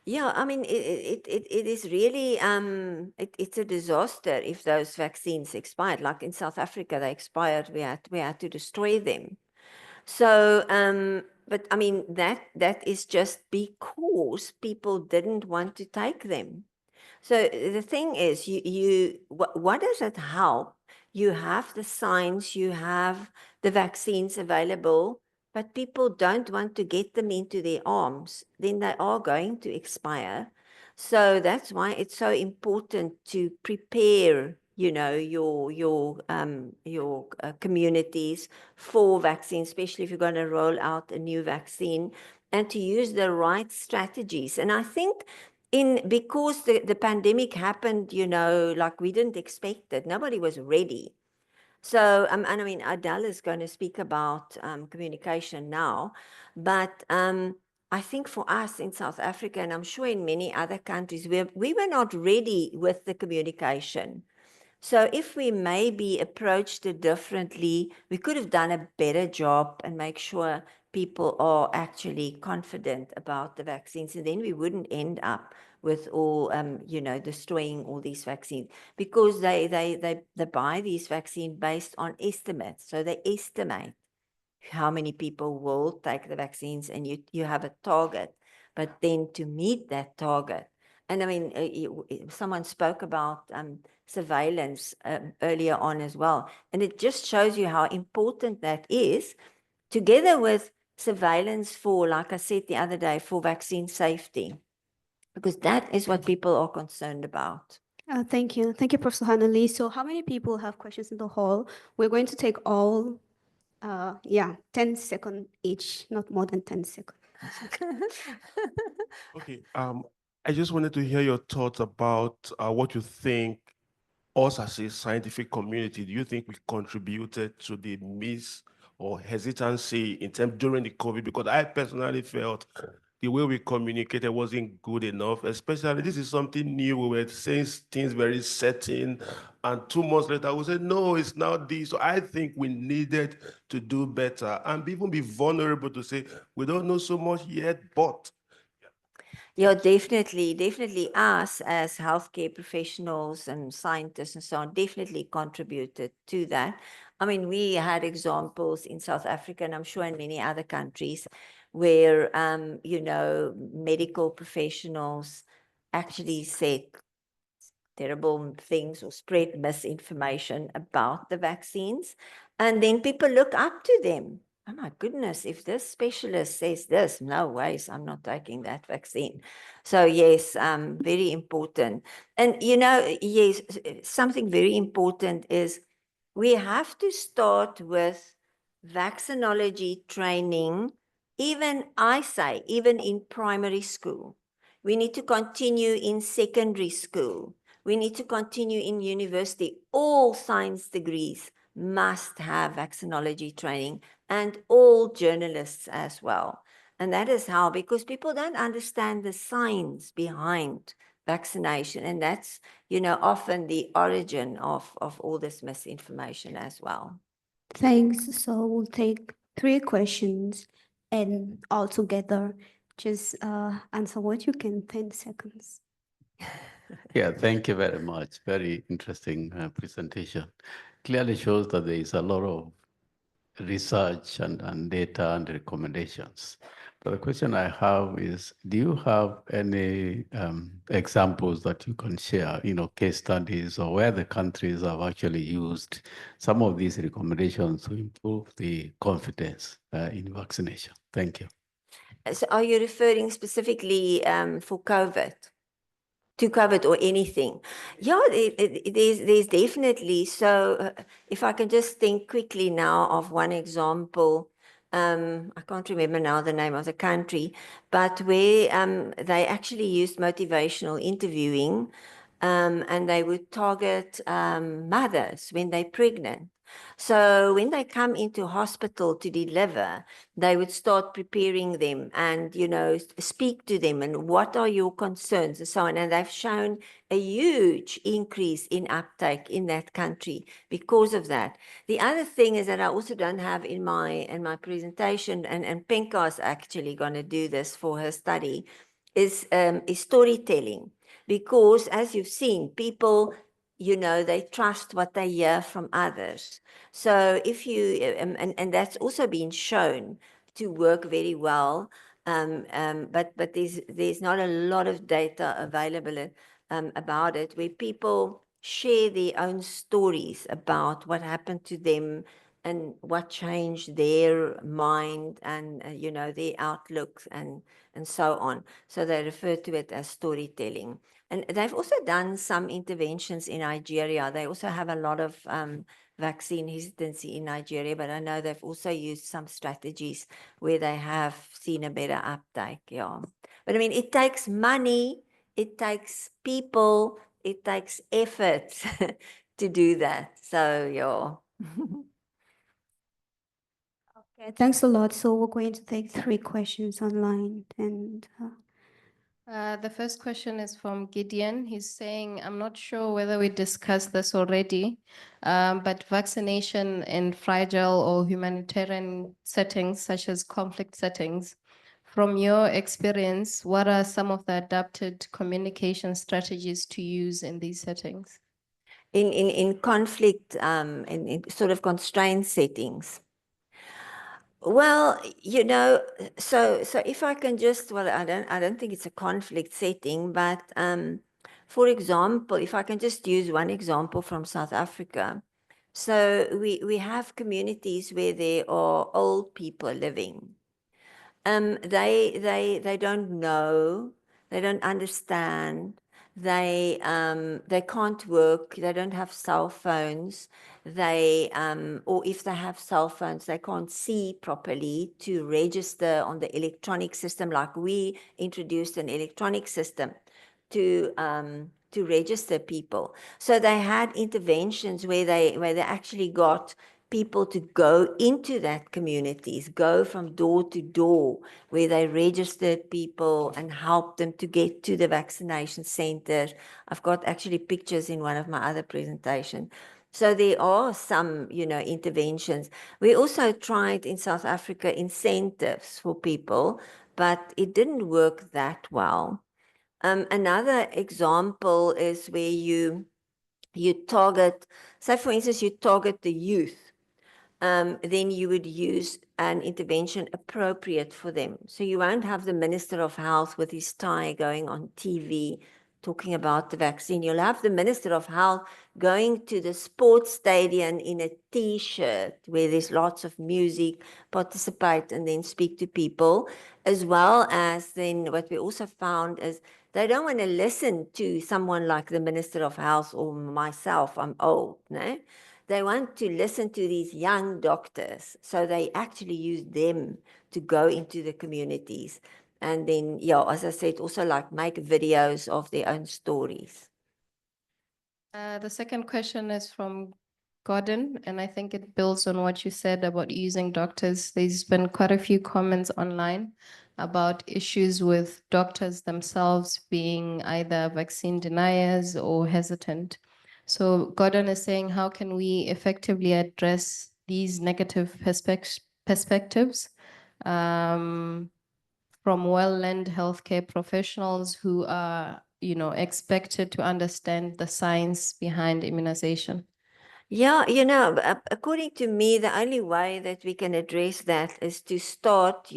Yeah, I mean, it is really, it's a disaster if those vaccines expired. Like in South Africa, they expired, we had to destroy them. So, but I mean, that is just because people didn't want to take them. So the thing is, what does it help? You have the science, you have the vaccines available, but people don't want to get them into their arms, then they are going to expire. So that's why it's so important to prepare, your communities for vaccines, especially if you're going to roll out a new vaccine, and to use the right strategies. And I think because the pandemic happened, like we didn't expect it. Nobody was ready. So, and I mean, Adele is going to speak about communication now, but I think for us in South Africa, and I'm sure in many other countries, we were not ready with the communication. So if we maybe approached it differently, we could have done a better job and make sure people are actually confident about the vaccines, and then we wouldn't end up with all, destroying all these vaccines, because they buy these vaccines based on estimates. So they estimate how many people will take the vaccines, and you have a target, but then to meet that target. And I mean, someone spoke about surveillance earlier on as well. And it just shows you how important that is, together with surveillance for, like I said the other day, for vaccine safety, because that is what people are concerned about. Thank you. Thank you, Professor Hanali. So how many people have questions in the hall? We're going to take all, 10 seconds each, not more than 10 seconds. Okay, I just wanted to hear your thoughts about what you think us as a scientific community, do you think we contributed to the miss or hesitancy in terms during the COVID? Because I personally felt the way we communicated wasn't good enough, especially this is something new. We were saying things very certain, and 2 months later we said, no, it's not this. So I think we needed to do better and even be vulnerable to say, we don't know so much yet, but. Yeah, definitely us as healthcare professionals and scientists and so on definitely contributed to that. I mean, we had examples in South Africa, and I'm sure in many other countries, where, medical professionals actually said terrible things or spread misinformation about the vaccines. And then people look up to them. Oh my goodness, if this specialist says this, no ways, I'm not taking that vaccine. So yes, very important. And yes, something very important is we have to start with vaccinology training, even I say, even in primary school. We need to continue in secondary school. We need to continue in university. All science degrees must have vaccinology training, and all journalists as well. And that is how, because people don't understand the science behind vaccination. And that's, often the origin of all this misinformation as well. Thanks. So we'll take 3 questions and all together just answer what you can 10 seconds. Yeah, thank you very much. Very interesting presentation. Clearly shows that there is a lot of research and data and recommendations. But the question I have is, do you have any examples that you can share, case studies or where the countries have actually used some of these recommendations to improve the confidence in vaccination? Thank you. So are you referring specifically for COVID? To COVID or anything? Yeah, there's definitely. So if I can just think quickly now of one example, I can't remember now the name of the country, but where they actually used motivational interviewing, and they would target mothers when they're pregnant. So when they come into hospital to deliver, they would start preparing them and, speak to them and what are your concerns and so on. And they've shown a huge increase in uptake in that country because of that. The other thing is that I also don't have in my presentation, and Penka's actually going to do this for her study, is storytelling. Because as you've seen, people, they trust what they hear from others. So if you, and that's also been shown to work very well, but there's not a lot of data available about it, where people share their own stories about what happened to them and what changed their mind and their outlooks and so on. So they refer to it as storytelling. And they've also done some interventions in Nigeria. They also have a lot of vaccine hesitancy in Nigeria, but I know they've also used some strategies where they have seen a better uptake. Yeah. But I mean, it takes money, it takes people, it takes effort to do that. So, yeah. Okay, thanks a lot. So we're going to take 3 questions online and The first question is from Gideon. He's saying, I'm not sure whether we discussed this already, but vaccination in fragile or humanitarian settings, such as conflict settings, from your experience, what are some of the adapted communication strategies to use in these settings? In conflict, in sort of constrained settings. Well, so if I can just, well, I don't think it's a conflict setting, but for example, if I can just use one example from South Africa. So we have communities where there are old people living. They don't know, they don't understand, they can't work, they don't have cell phones, or if they have cell phones, they can't see properly to register on the electronic system. Like we introduced an electronic system to register people. So they had interventions where they actually got people to go into that communities, go from door to door where they registered people and help them to get to the vaccination centers. I've got actually pictures in one of my other presentations. So there are some, interventions. We also tried in South Africa incentives for people, but it didn't work that well. Another example is where you target, say for instance, you target the youth, then you would use an intervention appropriate for them. So you won't have the Minister of Health with his tie going on TV talking about the vaccine. You'll have the Minister of Health going to the sports stadium in a T-shirt where there's lots of music, participate and then speak to people, as well as then what we also found is they don't want to listen to someone like the Minister of Health or myself. I'm old, no? They want to listen to these young doctors. So they actually use them to go into the communities. And then, yeah, as I said, also like make videos of their own stories. The second question is from Gordon, and I think it builds on what you said about using doctors. There's been quite a few comments online about issues with doctors themselves being either vaccine deniers or hesitant. So Gordon is saying, how can we effectively address these negative perspectives from well-learned healthcare professionals who are, expected to understand the science behind immunization? Yeah, according to me, the only way that we can address that is to start,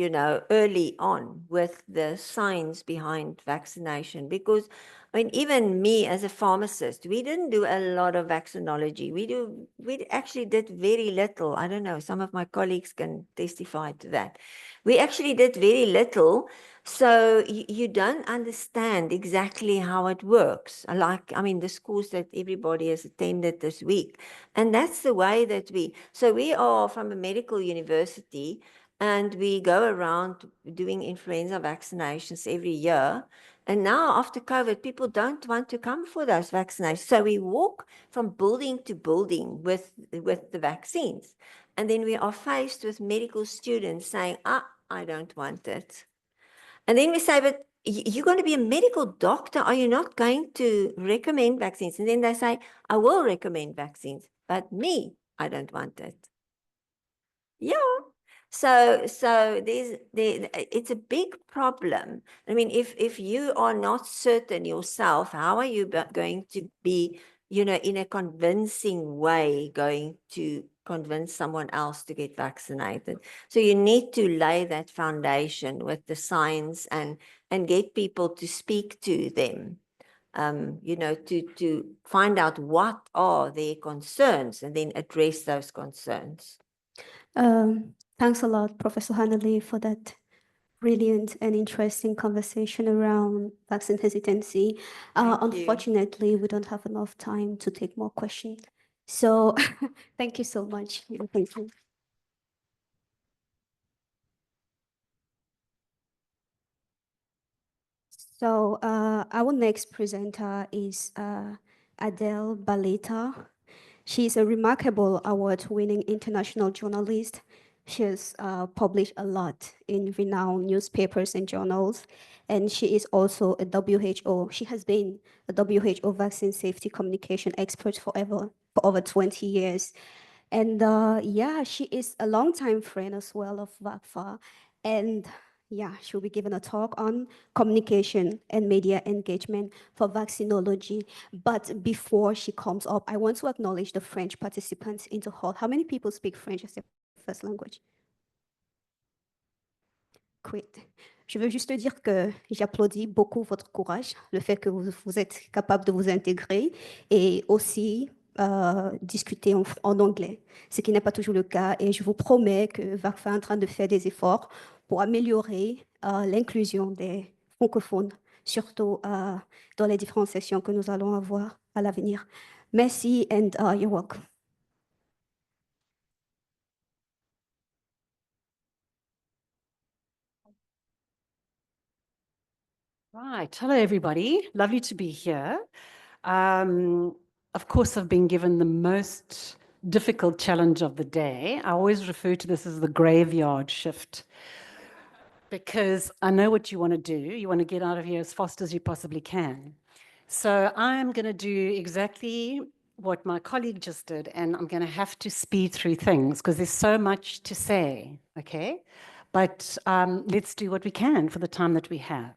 early on with the science behind vaccination. Because, I mean, even me as a pharmacist, we didn't do a lot of vaccinology. We actually did very little. I don't know, some of my colleagues can testify to that. We actually did very little. So you don't understand exactly how it works. The schools that everybody has attended this week. And that's the way that so we are from a medical university and we go around doing influenza vaccinations every year. And now after COVID, people don't want to come for those vaccinations. So we walk from building to building with the vaccines. And then we are faced with medical students saying, I don't want it. And then we say, but you're going to be a medical doctor. Are you not going to recommend vaccines? And then they say, I will recommend vaccines, but me, I don't want it. Yeah. So it's a big problem. I mean, if you are not certain yourself, how are you going to be, in a convincing way going to convince someone else to get vaccinated? So you need to lay that foundation with the science and get people to speak to them, to find out what are their concerns and then address those concerns. Thanks a lot, Professor Hanley, for that brilliant and interesting conversation around vaccine hesitancy. Thank you. Unfortunately, we don't have enough time to take more questions. So thank you so much. Thank you. So our next presenter is Adele Baleta. She's a remarkable award-winning international journalist. She has published a lot in renowned newspapers and journals, and she is also a WHO. She has been a WHO vaccine safety communication expert for over 20 years. And yeah, she is a longtime friend as well of VACFA. And yeah, she'll be giving a talk on communication and media engagement for vaccinology. But before she comes up, I want to acknowledge the French participants in the hall. How many people speak French as their first language? Great. Je veux juste dire que j'applaudis beaucoup votre courage, le fait que vous êtes capable de vous intégrer et aussi discuter en anglais, ce qui n'est pas toujours le cas. Et je vous promets que VACFA est en train de faire des efforts pour améliorer l'inclusion des francophones, surtout dans les différentes sessions que nous allons avoir à l'avenir. Merci and you're welcome. Right. Hello, everybody. Lovely to be here. Of course, I've been given the most difficult challenge of the day. I always refer to this as the graveyard shift, because I know what you want to do. You want to get out of here as fast as you possibly can. So I'm going to do exactly what my colleague just did, and I'm going to have to speed through things because there's so much to say, okay? But let's do what we can for the time that we have.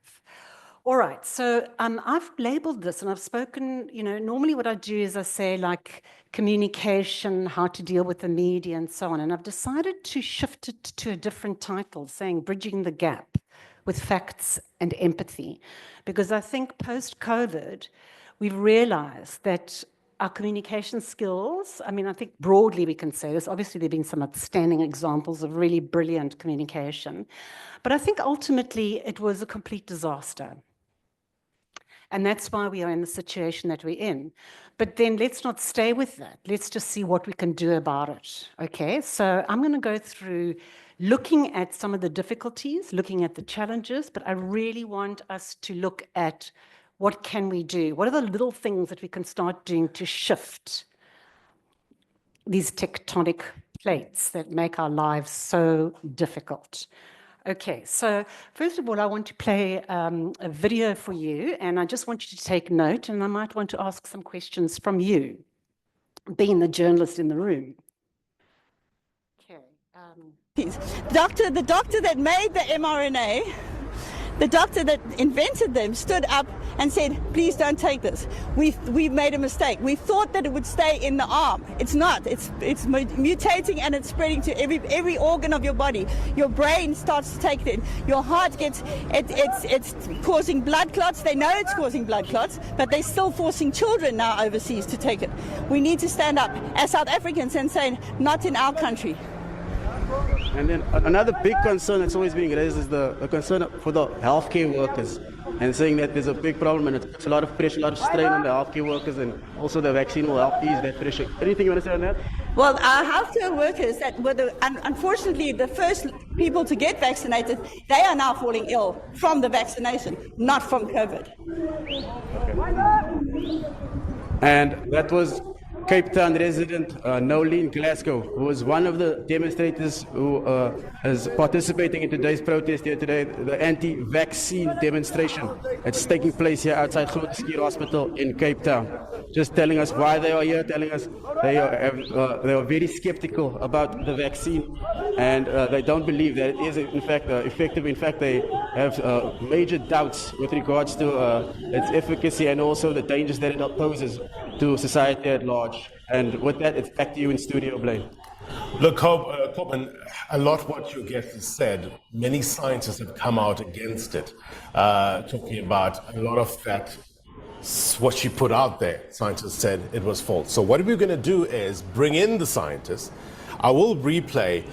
All right, so I've labeled this and I've spoken, normally what I do is I say like communication, how to deal with the media and so on. And I've decided to shift it to a different title, saying bridging the gap with facts and empathy. Because I think post-COVID, we've realized that our communication skills, I think broadly we can say this, obviously there have been some outstanding examples of really brilliant communication, but I think ultimately it was a complete disaster. And that's why we are in the situation that we're in. But then let's not stay with that. Let's just see what we can do about it. Okay, so I'm going to go through looking at some of the difficulties, looking at the challenges, but I really want us to look at what can we do? What are the little things that we can start doing to shift these tectonic plates that make our lives so difficult? Okay, so first of all, I want to play a video for you, and I just want you to take note, and I might want to ask some questions from you, being the journalist in the room. Okay. The doctor that made the mRNA, the doctor that invented them stood up and said, please don't take this. We made a mistake. We thought that it would stay in the arm. It's not. It's mutating and it's spreading to every organ of your body. Your brain starts to take it. Your heart gets, it's causing blood clots. They know it's causing blood clots, but they're still forcing children now overseas to take it. We need to stand up as South Africans and say, not in our country. And then another big concern that's always being raised is the concern for the healthcare workers, and saying that there's a big problem and it's a lot of pressure, a lot of strain on the healthcare workers, and also the vaccine will help ease that pressure. Anything you want to say on that? Well, our healthcare workers that were unfortunately the first people to get vaccinated, they are now falling ill from the vaccination, not from COVID. Okay. And that was Cape Town resident Nolene Glasgow, who was one of the demonstrators who is participating in today's protest here today, the anti-vaccine demonstration. It's taking place here outside Grooteskier Hospital in Cape Town. Just telling us why they are here, telling us they are very skeptical about the vaccine, and they don't believe that it is in fact effective. In fact, they have major doubts with regards to its efficacy and also the dangers that it poses to society at large. And with that, it's back to you in studio, Blaine. Look, Coben, a lot what your guest has said, many scientists have come out against it, talking about a lot of that, what she put out there. Scientists said it was false. So what we're going to do is bring in the scientists. I will replay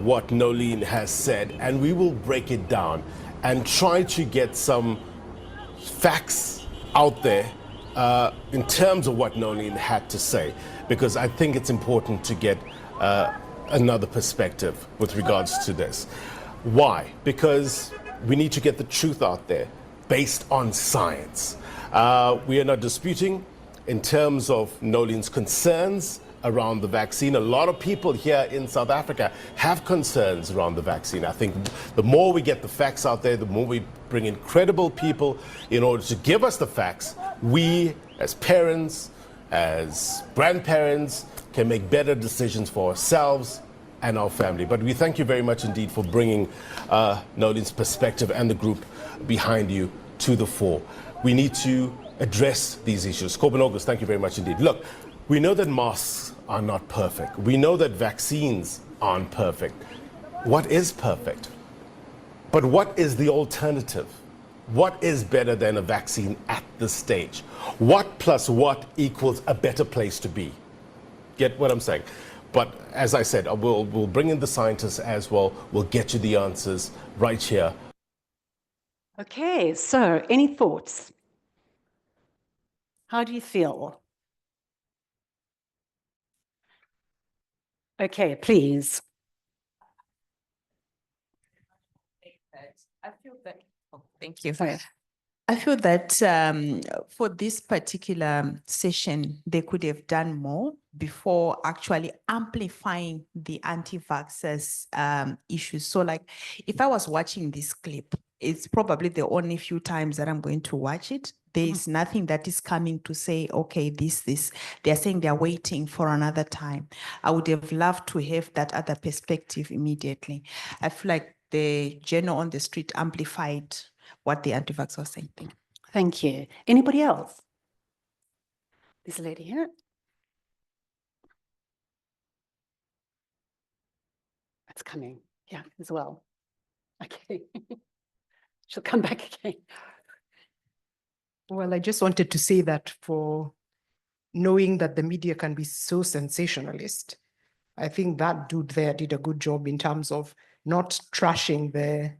what Nolene has said, and we will break it down and try to get some facts out there in terms of what Nolene had to say, because I think it's important to get another perspective with regards to this. Why? Because we need to get the truth out there based on science. We are not disputing in terms of Nolene's concerns around the vaccine. A lot of people here in South Africa have concerns around the vaccine. I think the more we get the facts out there, the more we bring in credible people in order to give us the facts, we as parents, as grandparents, can make better decisions for ourselves and our family. But we thank you very much indeed for bringing Nolene's perspective and the group behind you to the fore. We need to address these issues. Coben August, thank you very much indeed. Look, we know that masks are not perfect. We know that vaccines aren't perfect. What is perfect? But what is the alternative? What is better than a vaccine at this stage? What plus what equals a better place to be? Get what I'm saying? But as I said, we'll bring in the scientists as well. We'll get you the answers right here. Okay, so any thoughts? How do you feel? Okay, please. I feel that, oh, thank you. Sorry. I feel that for this particular session, they could have done more before actually amplifying the anti-vaxxers issues. So like if I was watching this clip, it's probably the only few times that I'm going to watch it. There's nothing that is coming to say, okay, this, they're saying they're waiting for another time. I would have loved to have that other perspective immediately. I feel like the journal on the street amplified what the anti-vax was saying. Thank you. Thank you. Anybody else? There's a lady here. That's coming. Yeah, as well. Okay. She'll come back again. Well, I just wanted to say that for knowing that the media can be so sensationalist, I think that dude there did a good job in terms of not trashing the,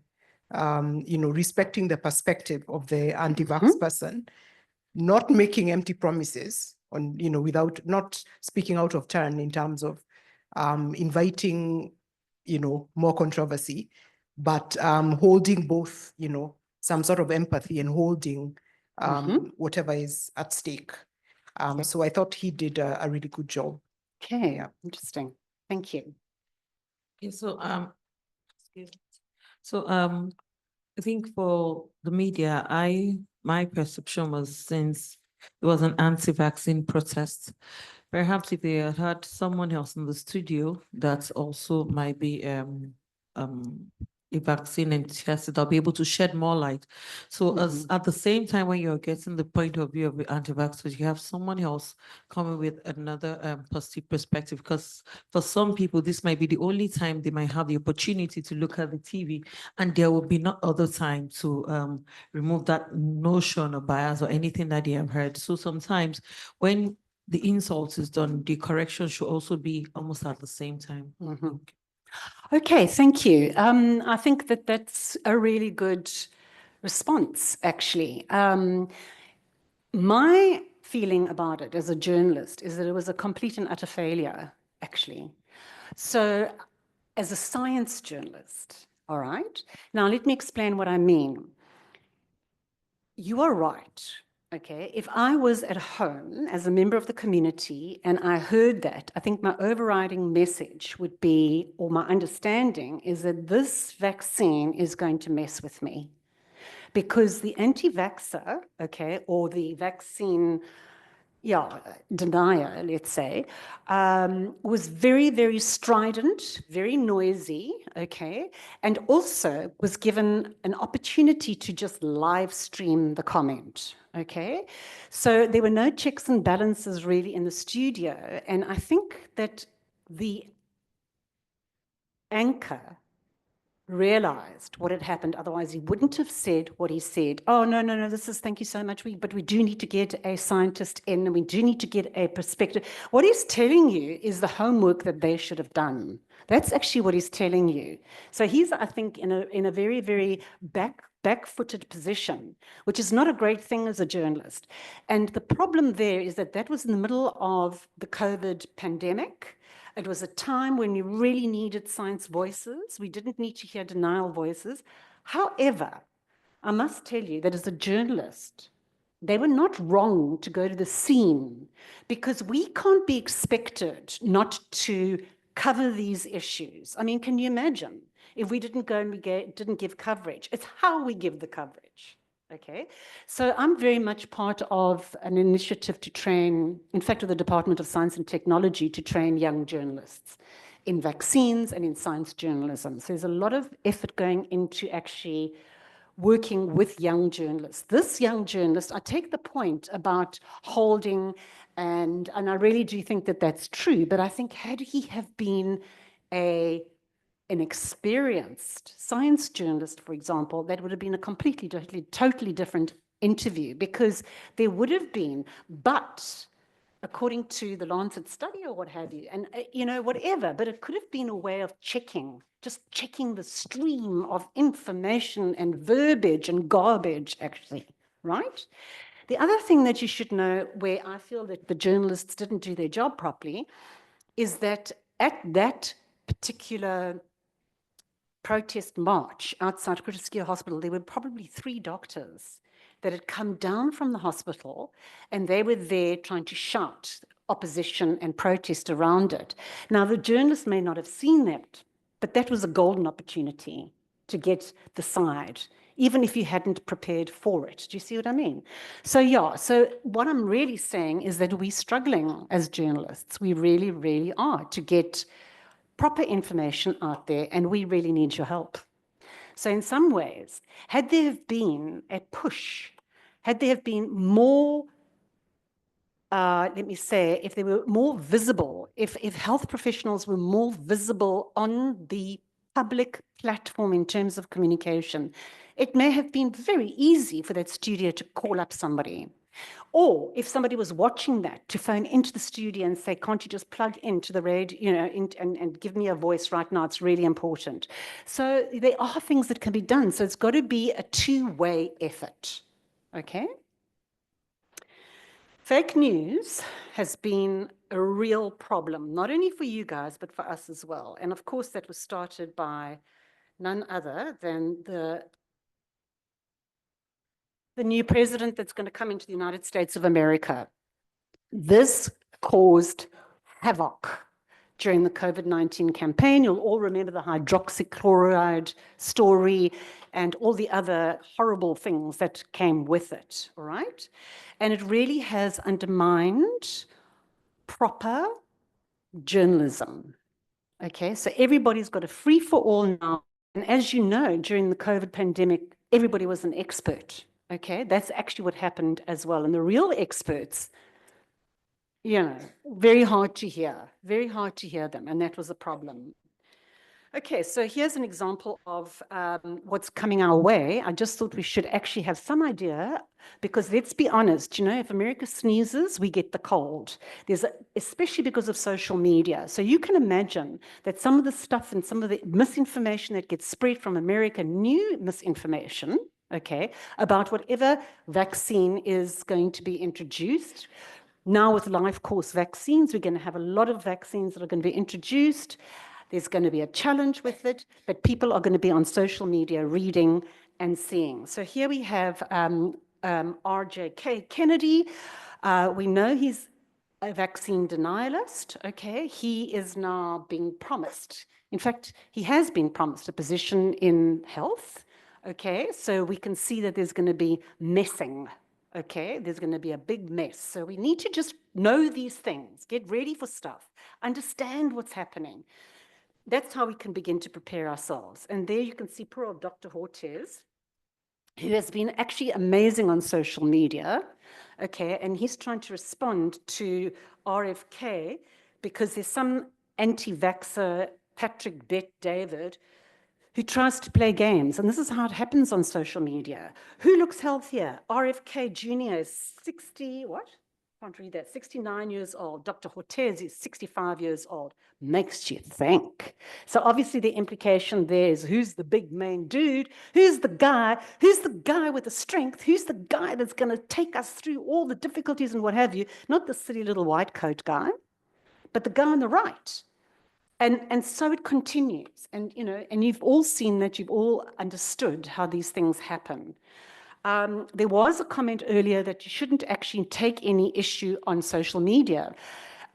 respecting the perspective of the anti-vax person, not making empty promises on, without not speaking out of turn in terms of inviting, more controversy, but holding both, some sort of empathy and holding whatever is at stake. So I thought he did a really good job. Okay, Yeah. interesting. Thank you. Okay, so excuse me. So I think for the media, my perception was, since it was an anti-vaccine protest, perhaps if they had someone else in the studio that also might be a vaccine enthusiast, they'll be able to shed more light. So as at the same time, when you're getting the point of view of the anti-vaxxers, you have someone else coming with another positive perspective, because for some people, this might be the only time they might have the opportunity to look at the TV, and there will be no other time to remove that notion of bias or anything that they have heard. So sometimes when the insult is done, the correction should also be almost at the same time. Okay, thank you. I think that that's a really good response, actually. My feeling about it as a journalist is that it was a complete and utter failure, actually. So as a science journalist, all right? Now, let me explain what I mean. You are right, okay? If I was at home as a member of the community and I heard that, I think my overriding message would be, or my understanding is that this vaccine is going to mess with me. Because the anti-vaxxer, okay, or the vaccine denier, let's say, was very, very strident, very noisy, okay, and also was given an opportunity to just live stream the comment, okay? So there were no checks and balances really in the studio, and I think that the anchor realized what had happened. Otherwise, he wouldn't have said what he said. Oh, no, this is, thank you so much. But we do need to get a scientist in, and we do need to get a perspective. What he's telling you is the homework that they should have done. That's actually what he's telling you. So he's, I think, in a very, very back-footed position, which is not a great thing as a journalist. And the problem there is that that was in the middle of the COVID pandemic. It was a time when we really needed science voices. We didn't need to hear denial voices. However, I must tell you that as a journalist, they were not wrong to go to the scene, because we can't be expected not to cover these issues. I mean, can you imagine if we didn't go and we didn't give coverage? It's how we give the coverage. Okay, so I'm very much part of an initiative to train, in fact, with the Department of Science and Technology, to train young journalists in vaccines and in science journalism. So there's a lot of effort going into actually working with young journalists. This young journalist, I take the point about holding, and I really do think that that's true, but I think had he have been an experienced science journalist, for example, that would have been a completely, totally different interview, because there would have been, but according to the Lancet study or what have you, and whatever, but it could have been a way of just checking the stream of information and verbiage and garbage, actually, right? The other thing that you should know, where I feel that the journalists didn't do their job properly, is that at that particular protest march outside Groote Schuur Hospital, there were probably 3 doctors that had come down from the hospital, and they were there trying to shout opposition and protest around it. Now, the journalists may not have seen that, but that was a golden opportunity to get the side, even if you hadn't prepared for it. Do you see what I mean? So yeah, so what I'm really saying is that we're struggling as journalists. We really, really are to get proper information out there, and we really need your help. So in some ways, had there have been a push, had there have been more, let me say, if they were more visible, if health professionals were more visible on the public platform in terms of communication, it may have been very easy for that studio to call up somebody. Or if somebody was watching that, to phone into the studio and say, can't you just plug into the radio, you know, and give me a voice right now? It's really important. So there are things that can be done. So it's got to be a two-way effort, okay? Fake news has been a real problem, not only for you guys, but for us as well. And of course, that was started by none other than the new president that's going to come into the United States of America. This caused havoc during the COVID-19 campaign. You'll all remember the hydroxychloroquine story and all the other horrible things that came with it, all right? And it really has undermined proper journalism, okay? So everybody's got a free-for-all now. And as you know, during the COVID pandemic, everybody was an expert, okay? That's actually what happened as well. And the real experts, you know, very hard to hear them, and that was a problem. Okay, so here's an example of what's coming our way. I just thought we should actually have some idea, because let's be honest, you know, if America sneezes, we get the cold. Especially because of social media. So you can imagine that some of the stuff and some of the misinformation that gets spread from America, new misinformation, okay, about whatever vaccine is going to be introduced. Now with life course vaccines, we're going to have a lot of vaccines that are going to be introduced. There's going to be a challenge with it, but people are going to be on social media reading and seeing. So here we have RJK Kennedy. We know he's a vaccine denialist, okay? He is now being promised. In fact, he has been promised a position in health, okay? So we can see that there's going to be messing. Okay, there's going to be a big mess. So we need to just know these things, get ready for stuff, understand what's happening. That's how we can begin to prepare ourselves. And there you can see poor old Dr. Hortez, who has been actually amazing on social media, okay, and he's trying to respond to RFK because there's some anti-vaxxer, Patrick Bet-David, who tries to play games. And this is how it happens on social media. Who looks healthier? RFK Jr. is 60, what? Can't read that, 69 years old. Dr. Hortez is 65 years old. Makes you think. So obviously the implication there is who's the big main dude? Who's the guy? Who's the guy with the strength? Who's the guy that's going to take us through all the difficulties and what have you? Not the silly little white coat guy, but the guy on the right. And so it continues. And, you know, and you've all seen that, you've all understood how these things happen. There was a comment earlier that you shouldn't actually take any issue on social media.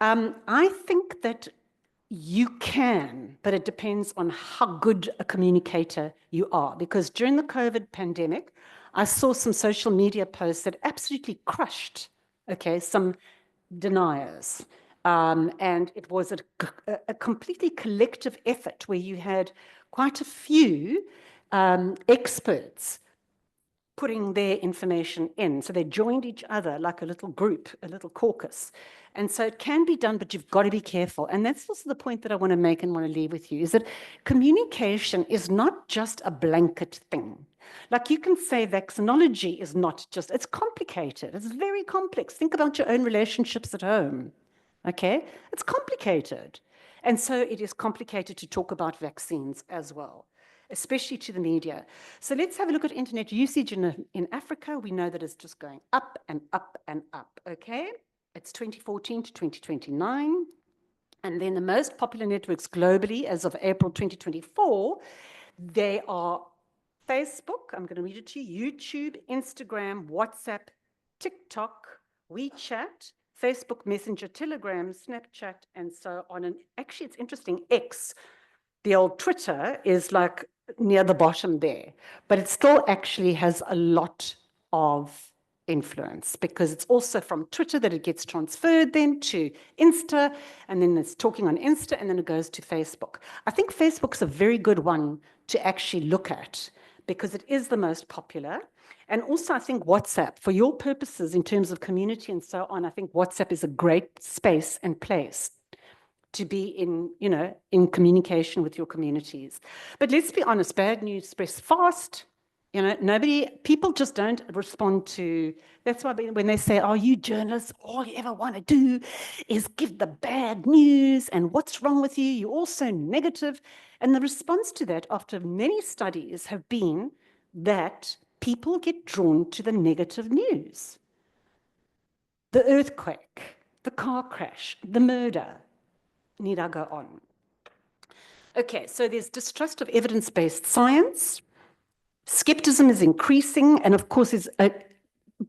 I think that you can, but it depends on how good a communicator you are. Because during the COVID pandemic, I saw some social media posts that absolutely crushed, okay, some deniers. And it was a completely collective effort where you had quite a few experts putting their information in. So they joined each other like a little group, a little caucus. And so it can be done, but you've got to be careful. And that's also the point that I want to make and want to leave with you, is that communication is not just a blanket thing. Like you can say vaccinology is not just, it's complicated. It's very complex. Think about your own relationships at home, okay? It's complicated. And so it is complicated to talk about vaccines as well, especially to the media. So let's have a look at internet usage in Africa. We know that it's just going up and up and up, okay? It's 2014 to 2029. And then the most popular networks globally as of April 2024, they are Facebook, I'm going to read it to you, YouTube, Instagram, WhatsApp, TikTok, WeChat, Facebook Messenger, Telegram, Snapchat, and so on. And actually, it's interesting, X, the old Twitter, is like near the bottom there, but it still actually has a lot of influence because it's also from Twitter that it gets transferred then to Insta, and then it's talking on Insta, and then it goes to Facebook. I think Facebook's a very good one to actually look at because it is the most popular. And also, I think WhatsApp, for your purposes in terms of community and so on, I think WhatsApp is a great space and place to be in, you know, in communication with your communities. But let's be honest, bad news spreads fast. You know, people just don't respond to, that's why when they say, oh, you journalists, all you ever want to do is give the bad news and what's wrong with you? You're all so negative. And the response to that after many studies have been that people get drawn to the negative news. The earthquake, the car crash, the murder. Need I go on? Okay, so there's distrust of evidence-based science. Skepticism is increasing, and of course, there's a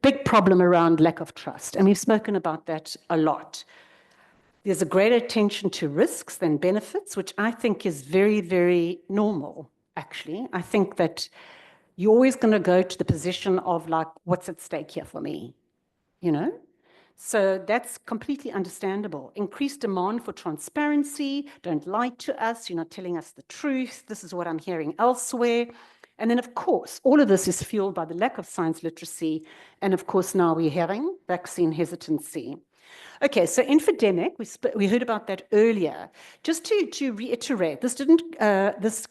big problem around lack of trust, and we've spoken about that a lot. There's a greater attention to risks than benefits, which I think is very, very normal, actually. I think that you're always going to go to the position of like, what's at stake here for me, you know? So that's completely understandable. Increased demand for transparency. Don't lie to us. You're not telling us the truth. This is what I'm hearing elsewhere. And then, of course, all of this is fueled by the lack of science literacy. And of course, now we're hearing vaccine hesitancy. Okay, so infodemic, we heard about that earlier. Just to reiterate, this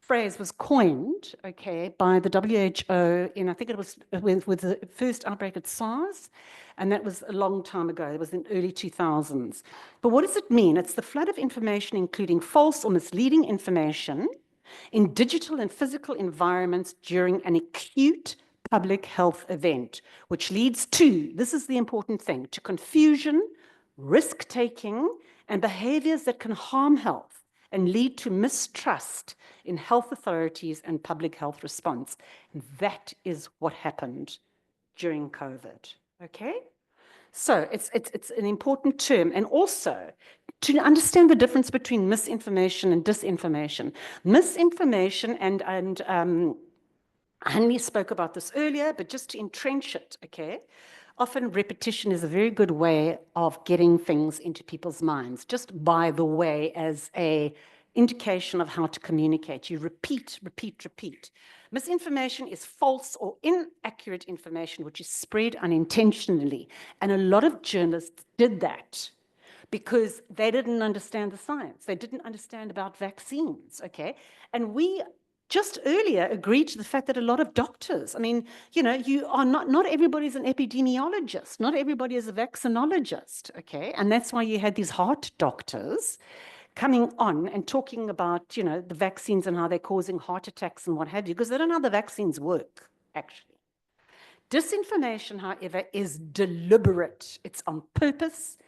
phrase was coined, okay, by the WHO in, I think it was with the first outbreak at SARS, and that was a long time ago. It was in early 2000s. But what does it mean? It's the flood of information, including false or misleading information in digital and physical environments during an acute public health event, which leads to, this is the important thing, to confusion, risk-taking, and behaviors that can harm health and lead to mistrust in health authorities and public health response. And that is what happened during COVID, okay? So it's an important term. And also, to understand the difference between misinformation and disinformation. Misinformation, and Hanley spoke about this earlier, but just to entrench it, okay? Often repetition is a very good way of getting things into people's minds, just by the way, as a indication of how to communicate. You repeat, repeat, repeat. Misinformation is false or inaccurate information which is spread unintentionally. And a lot of journalists did that because they didn't understand the science. They didn't understand about vaccines, okay? And we just earlier agreed to the fact that a lot of doctors, I mean, you know, you are not everybody's an epidemiologist, not everybody is a vaccinologist, okay? And that's why you had these heart doctors coming on and talking about, you know, the vaccines and how they're causing heart attacks and what have you, because they don't know how the vaccines work, actually. Disinformation, however, is deliberate. It's on purpose.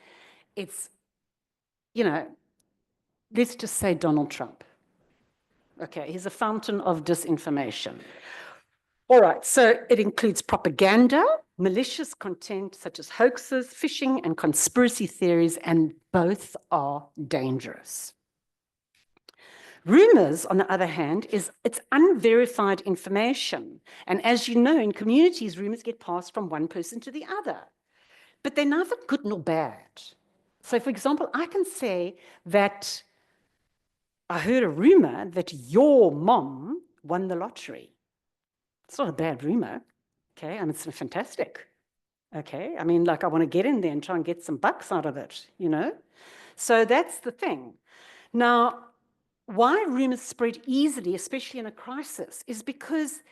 It's, you know, let's just say Donald Trump. Okay, he's a fountain of disinformation. All right, so it includes propaganda, malicious content such as hoaxes, phishing, and conspiracy theories, and both are dangerous. Rumors, on the other hand, it's unverified information. And as you know, in communities, rumors get passed from one person to the other. But they're neither good nor bad. So, for example, I can say that I heard a rumor that your mom won the lottery. It's not a bad rumor, okay? I mean, it's fantastic, okay? I mean, like, I want to get in there and try and get some bucks out of it, you know? So that's the thing. Now, why rumors spread easily, especially in a crisis, is because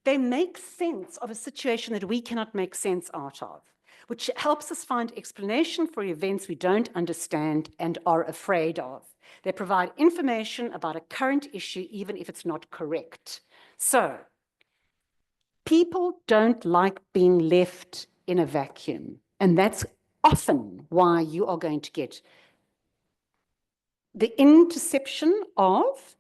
they make sense of a situation that we cannot make sense out of, which helps us find explanation for events we don't understand and are afraid of. They provide information about a current issue, even if it's not correct. So, people don't like being left in a vacuum, and that's often why you are going to get the interception of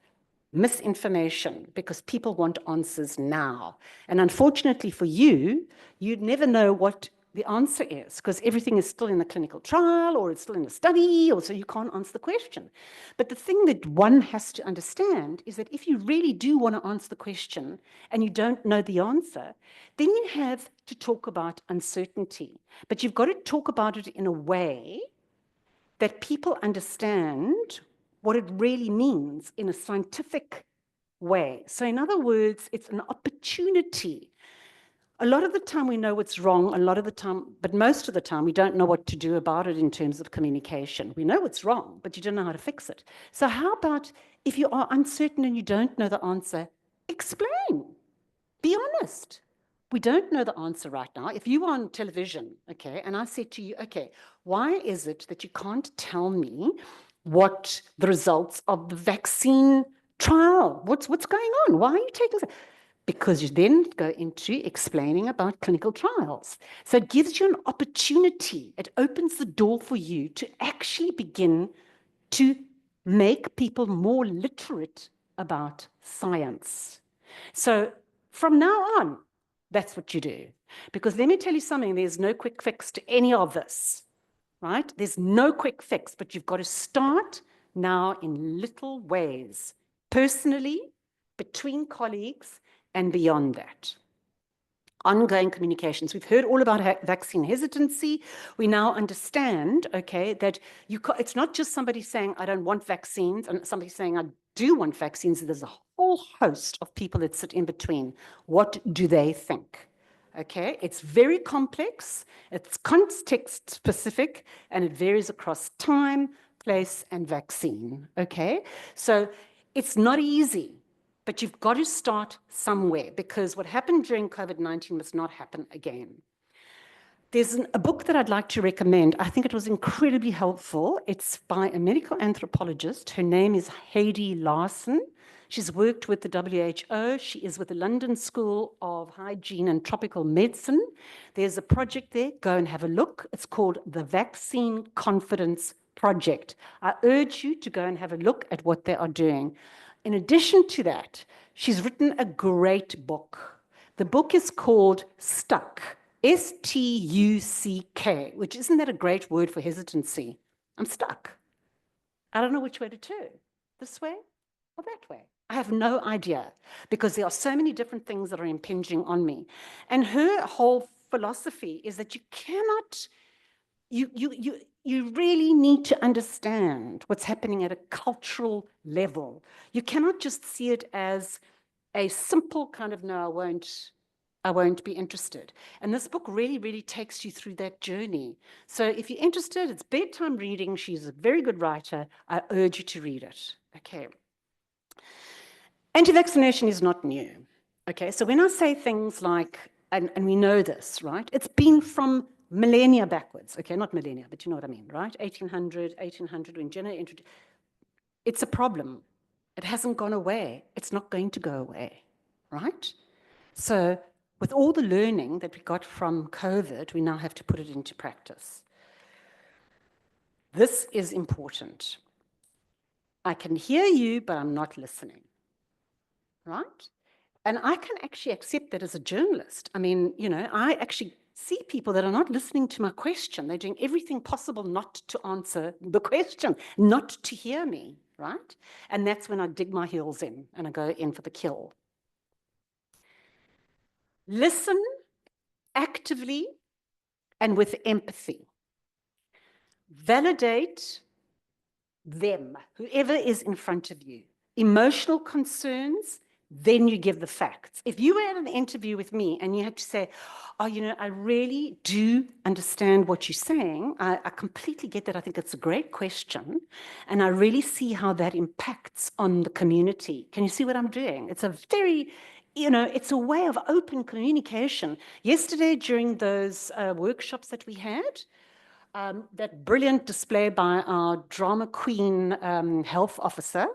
misinformation, because people want answers now. And unfortunately for you, you'd never know what the answer is, because everything is still in a clinical trial or it's still in a study, or so you can't answer the question. But the thing that one has to understand is that if you really do want to answer the question and you don't know the answer, then you have to talk about uncertainty. But you've got to talk about it in a way that people understand what it really means in a scientific way. So in other words, it's an opportunity. A lot of the time we know what's wrong, a lot of the time, but most of the time we don't know what to do about it in terms of communication. We know what's wrong, but you don't know how to fix it. So how about if you are uncertain and you don't know the answer, explain, be honest. We don't know the answer right now. If you were on television, okay, and I said to you, okay, why is it that you can't tell me what the results of the vaccine trial, what's going on? Why are you taking that? Because you then go into explaining about clinical trials. So it gives you an opportunity. It opens the door for you to actually begin to make people more literate about science. So from now on, that's what you do. Because let me tell you something, there's no quick fix to any of this, right? There's no quick fix, but you've got to start now in little ways, personally, between colleagues, and beyond that. Ongoing communications. We've heard all about vaccine hesitancy. We now understand, okay, that it's not just somebody saying, I don't want vaccines, and somebody saying, I do want vaccines. There's a whole host of people that sit in between. What do they think? Okay, it's very complex, it's context specific, and it varies across time, place, and vaccine. Okay, so it's not easy. But you've got to start somewhere, because what happened during COVID-19 must not happen again. There's a book that I'd like to recommend. I think it was incredibly helpful. It's by a medical anthropologist. Her name is Heidi Larson. She's worked with the WHO. She is with the London School of Hygiene and Tropical Medicine. There's a project there. Go and have a look. It's called the Vaccine Confidence Project. I urge you to go and have a look at what they are doing. In addition to that, she's written a great book. The book is called Stuck, S-T-U-C-K, which isn't that a great word for hesitancy? I'm stuck. I don't know which way to turn, this way or that way. I have no idea, because there are so many different things that are impinging on me. And her whole philosophy is that you cannot, you really need to understand what's happening at a cultural level. You cannot just see it as a simple kind of, no, I won't be interested. And this book really, really takes you through that journey. So if you're interested, it's bedtime reading. She's a very good writer. I urge you to read it. Okay. Anti-vaccination is not new. Okay, so when I say things like, and we know this, right? It's been from millennia backwards. Okay, not millennia, but you know what I mean, right? 1800, when Jenner introduced, it's a problem. It hasn't gone away. It's not going to go away, right? So with all the learning that we got from COVID, we now have to put it into practice. This is important. I can hear you, but I'm not listening, right? And I can actually accept that as a journalist. I mean, you know, I actually see people that are not listening to my question. They're doing everything possible not to answer the question, not to hear me, right? And that's when I dig my heels in and I go in for the kill. Listen actively and with empathy. Validate them, whoever is in front of you. Emotional concerns, then you give the facts. If you were at an interview with me and you had to say, oh, you know, I really do understand what you're saying. I completely get that. I think it's a great question. And I really see how that impacts on the community. Can you see what I'm doing? It's a very, you know, it's a way of open communication. Yesterday, during those workshops that we had, that brilliant display by our drama queen health officer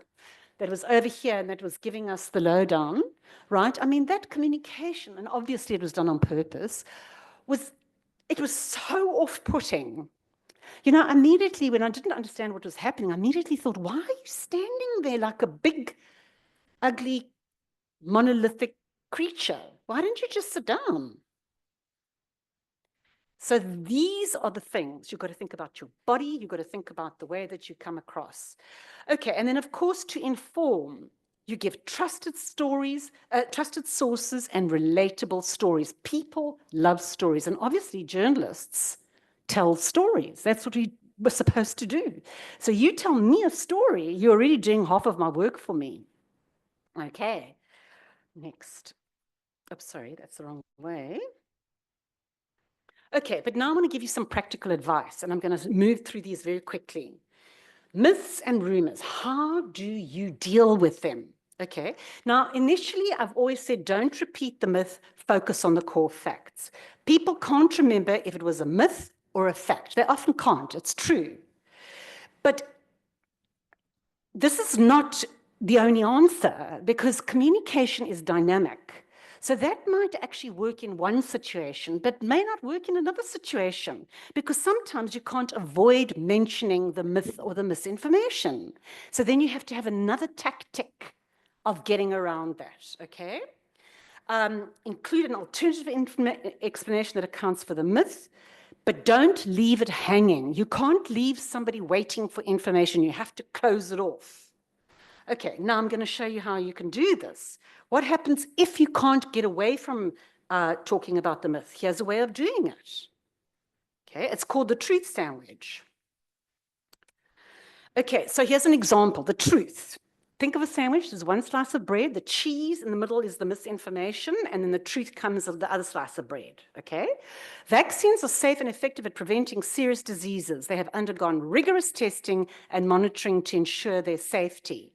that was over here and that was giving us the lowdown, right? I mean, that communication, and obviously it was done on purpose, it was so off-putting. You know, immediately when I didn't understand what was happening, I immediately thought, why are you standing there like a big ugly, monolithic creature. Why don't you just sit down? So these are the things you've got to think about your body, you've got to think about the way that you come across. Okay, and then of course to inform, you give trusted stories, trusted sources and relatable stories. People love stories, and obviously journalists tell stories. That's what we were supposed to do. So you tell me a story, you're already doing half of my work for me. Okay, next. Oops, sorry, that's the wrong way. Okay, but now I want to give you some practical advice, and I'm going to move through these very quickly. Myths and rumors, how do you deal with them? Okay, now initially I've always said don't repeat the myth, focus on the core facts. People can't remember if it was a myth or a fact. They often can't, it's true. But this is not the only answer, because communication is dynamic. So that might actually work in one situation, but may not work in another situation, because sometimes you can't avoid mentioning the myth or the misinformation. So then you have to have another tactic of getting around that, okay? Include an alternative explanation that accounts for the myth, but don't leave it hanging. You can't leave somebody waiting for information. You have to close it off. Okay, now I'm going to show you how you can do this. What happens if you can't get away from talking about the myth? Here's a way of doing it. Okay, it's called the truth sandwich. Okay, so here's an example, the truth. Think of a sandwich, there's one slice of bread, the cheese in the middle is the misinformation, and then the truth comes of the other slice of bread, okay? Vaccines are safe and effective at preventing serious diseases. They have undergone rigorous testing and monitoring to ensure their safety.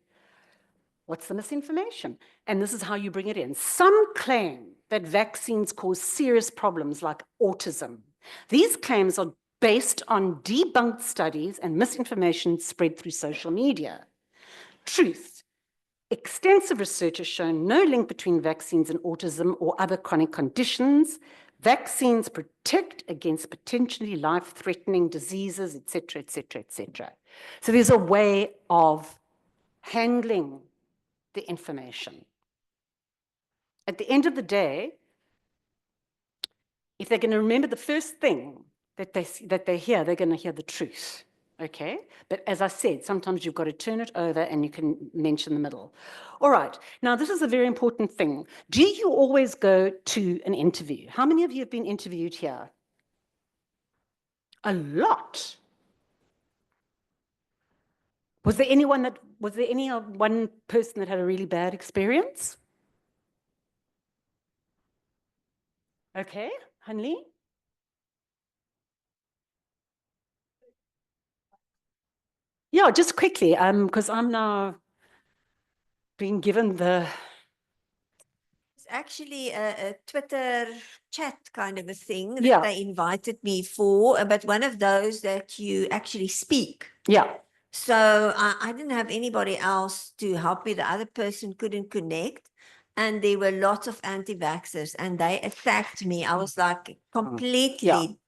What's the misinformation? And this is how you bring it in. Some claim that vaccines cause serious problems like autism. These claims are based on debunked studies and misinformation spread through social media. Truth. Extensive research has shown no link between vaccines and autism or other chronic conditions. Vaccines protect against potentially life-threatening diseases, etc., etc., etc. So there's a way of handling the information. At the end of the day, if they're going to remember the first thing that they hear, they're going to hear the truth, okay? But as I said, sometimes you've got to turn it over and you can mention the middle. All right, now this is a very important thing. Do you always go to an interview? How many of you have been interviewed here? A lot. Was there any one person that had a really bad experience? Okay, Hanli? Yeah, just quickly, because I'm now being given the... It's actually a Twitter chat kind of a thing that Yeah. they invited me for, but one of those that you actually speak. Yeah. So I didn't have anybody else to help me. The other person couldn't connect. And there were lots of anti-vaxxers and they attacked me. I was like completely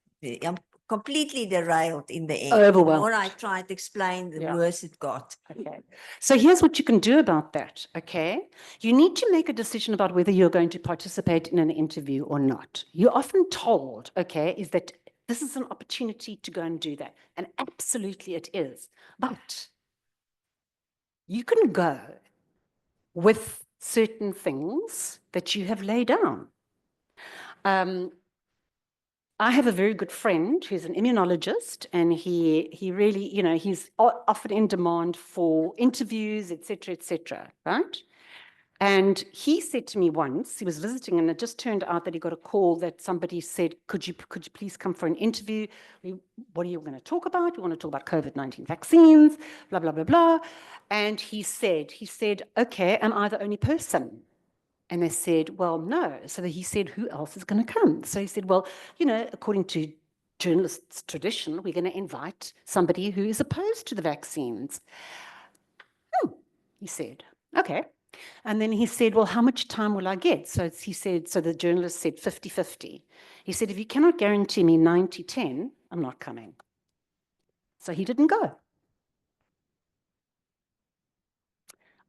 derailed in the end. The Overwhelmed. more I tried to explain, the worse it got. Okay. So here's what you can do about that, okay? You need to make a decision about whether you're going to participate in an interview or not. You're often told, okay, is that this is an opportunity to go and do that. And absolutely it is. But you can go with certain things that you have laid down. I have a very good friend who's an immunologist, and he really, you know, he's often in demand for interviews, et cetera, right? And he said to me once, he was visiting, and it just turned out that he got a call that somebody said, could you please come for an interview? What are you going to talk about? We want to talk about COVID-19 vaccines, blah, blah, blah, blah. And he said, okay, am I the only person? And they said, well, no. So he said, who else is going to come? So he said, well, you know, according to journalists' tradition, we're going to invite somebody who is opposed to the vaccines. He said, okay. And then he said, well, how much time will I get? So he said, so the journalist said 50-50. He said, if you cannot guarantee me 90-10, I'm not coming. So he didn't go.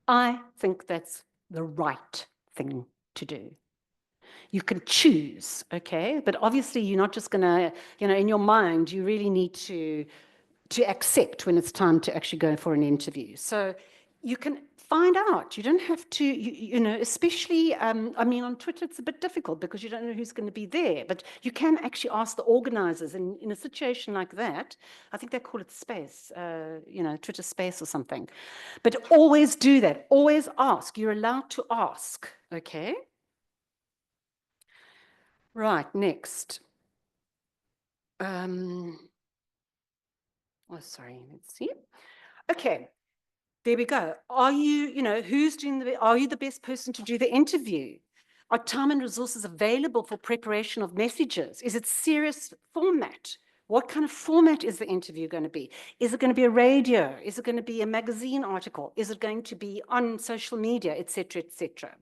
I think that's the right thing to do. You can choose, okay? But obviously you're not just gonna, in your mind, you really need to accept when it's time to actually go for an interview. So you can find out. You don't have to, especially, I mean, on Twitter, it's a bit difficult because you don't know who's going to be there, but you can actually ask the organizers. And in a situation like that, I think they call it space, Twitter space or something. But always do that. Always ask. You're allowed to ask, okay? Right, next. Oh, sorry, let's see. Okay, there we go. Are you, who's doing are you the best person to do the interview? Are time and resources available for preparation of messages? Is it serious format? What kind of format is the interview going to be? Is it going to be a radio? Is it going to be a magazine article? Is it going to be on social media, et cetera, et cetera?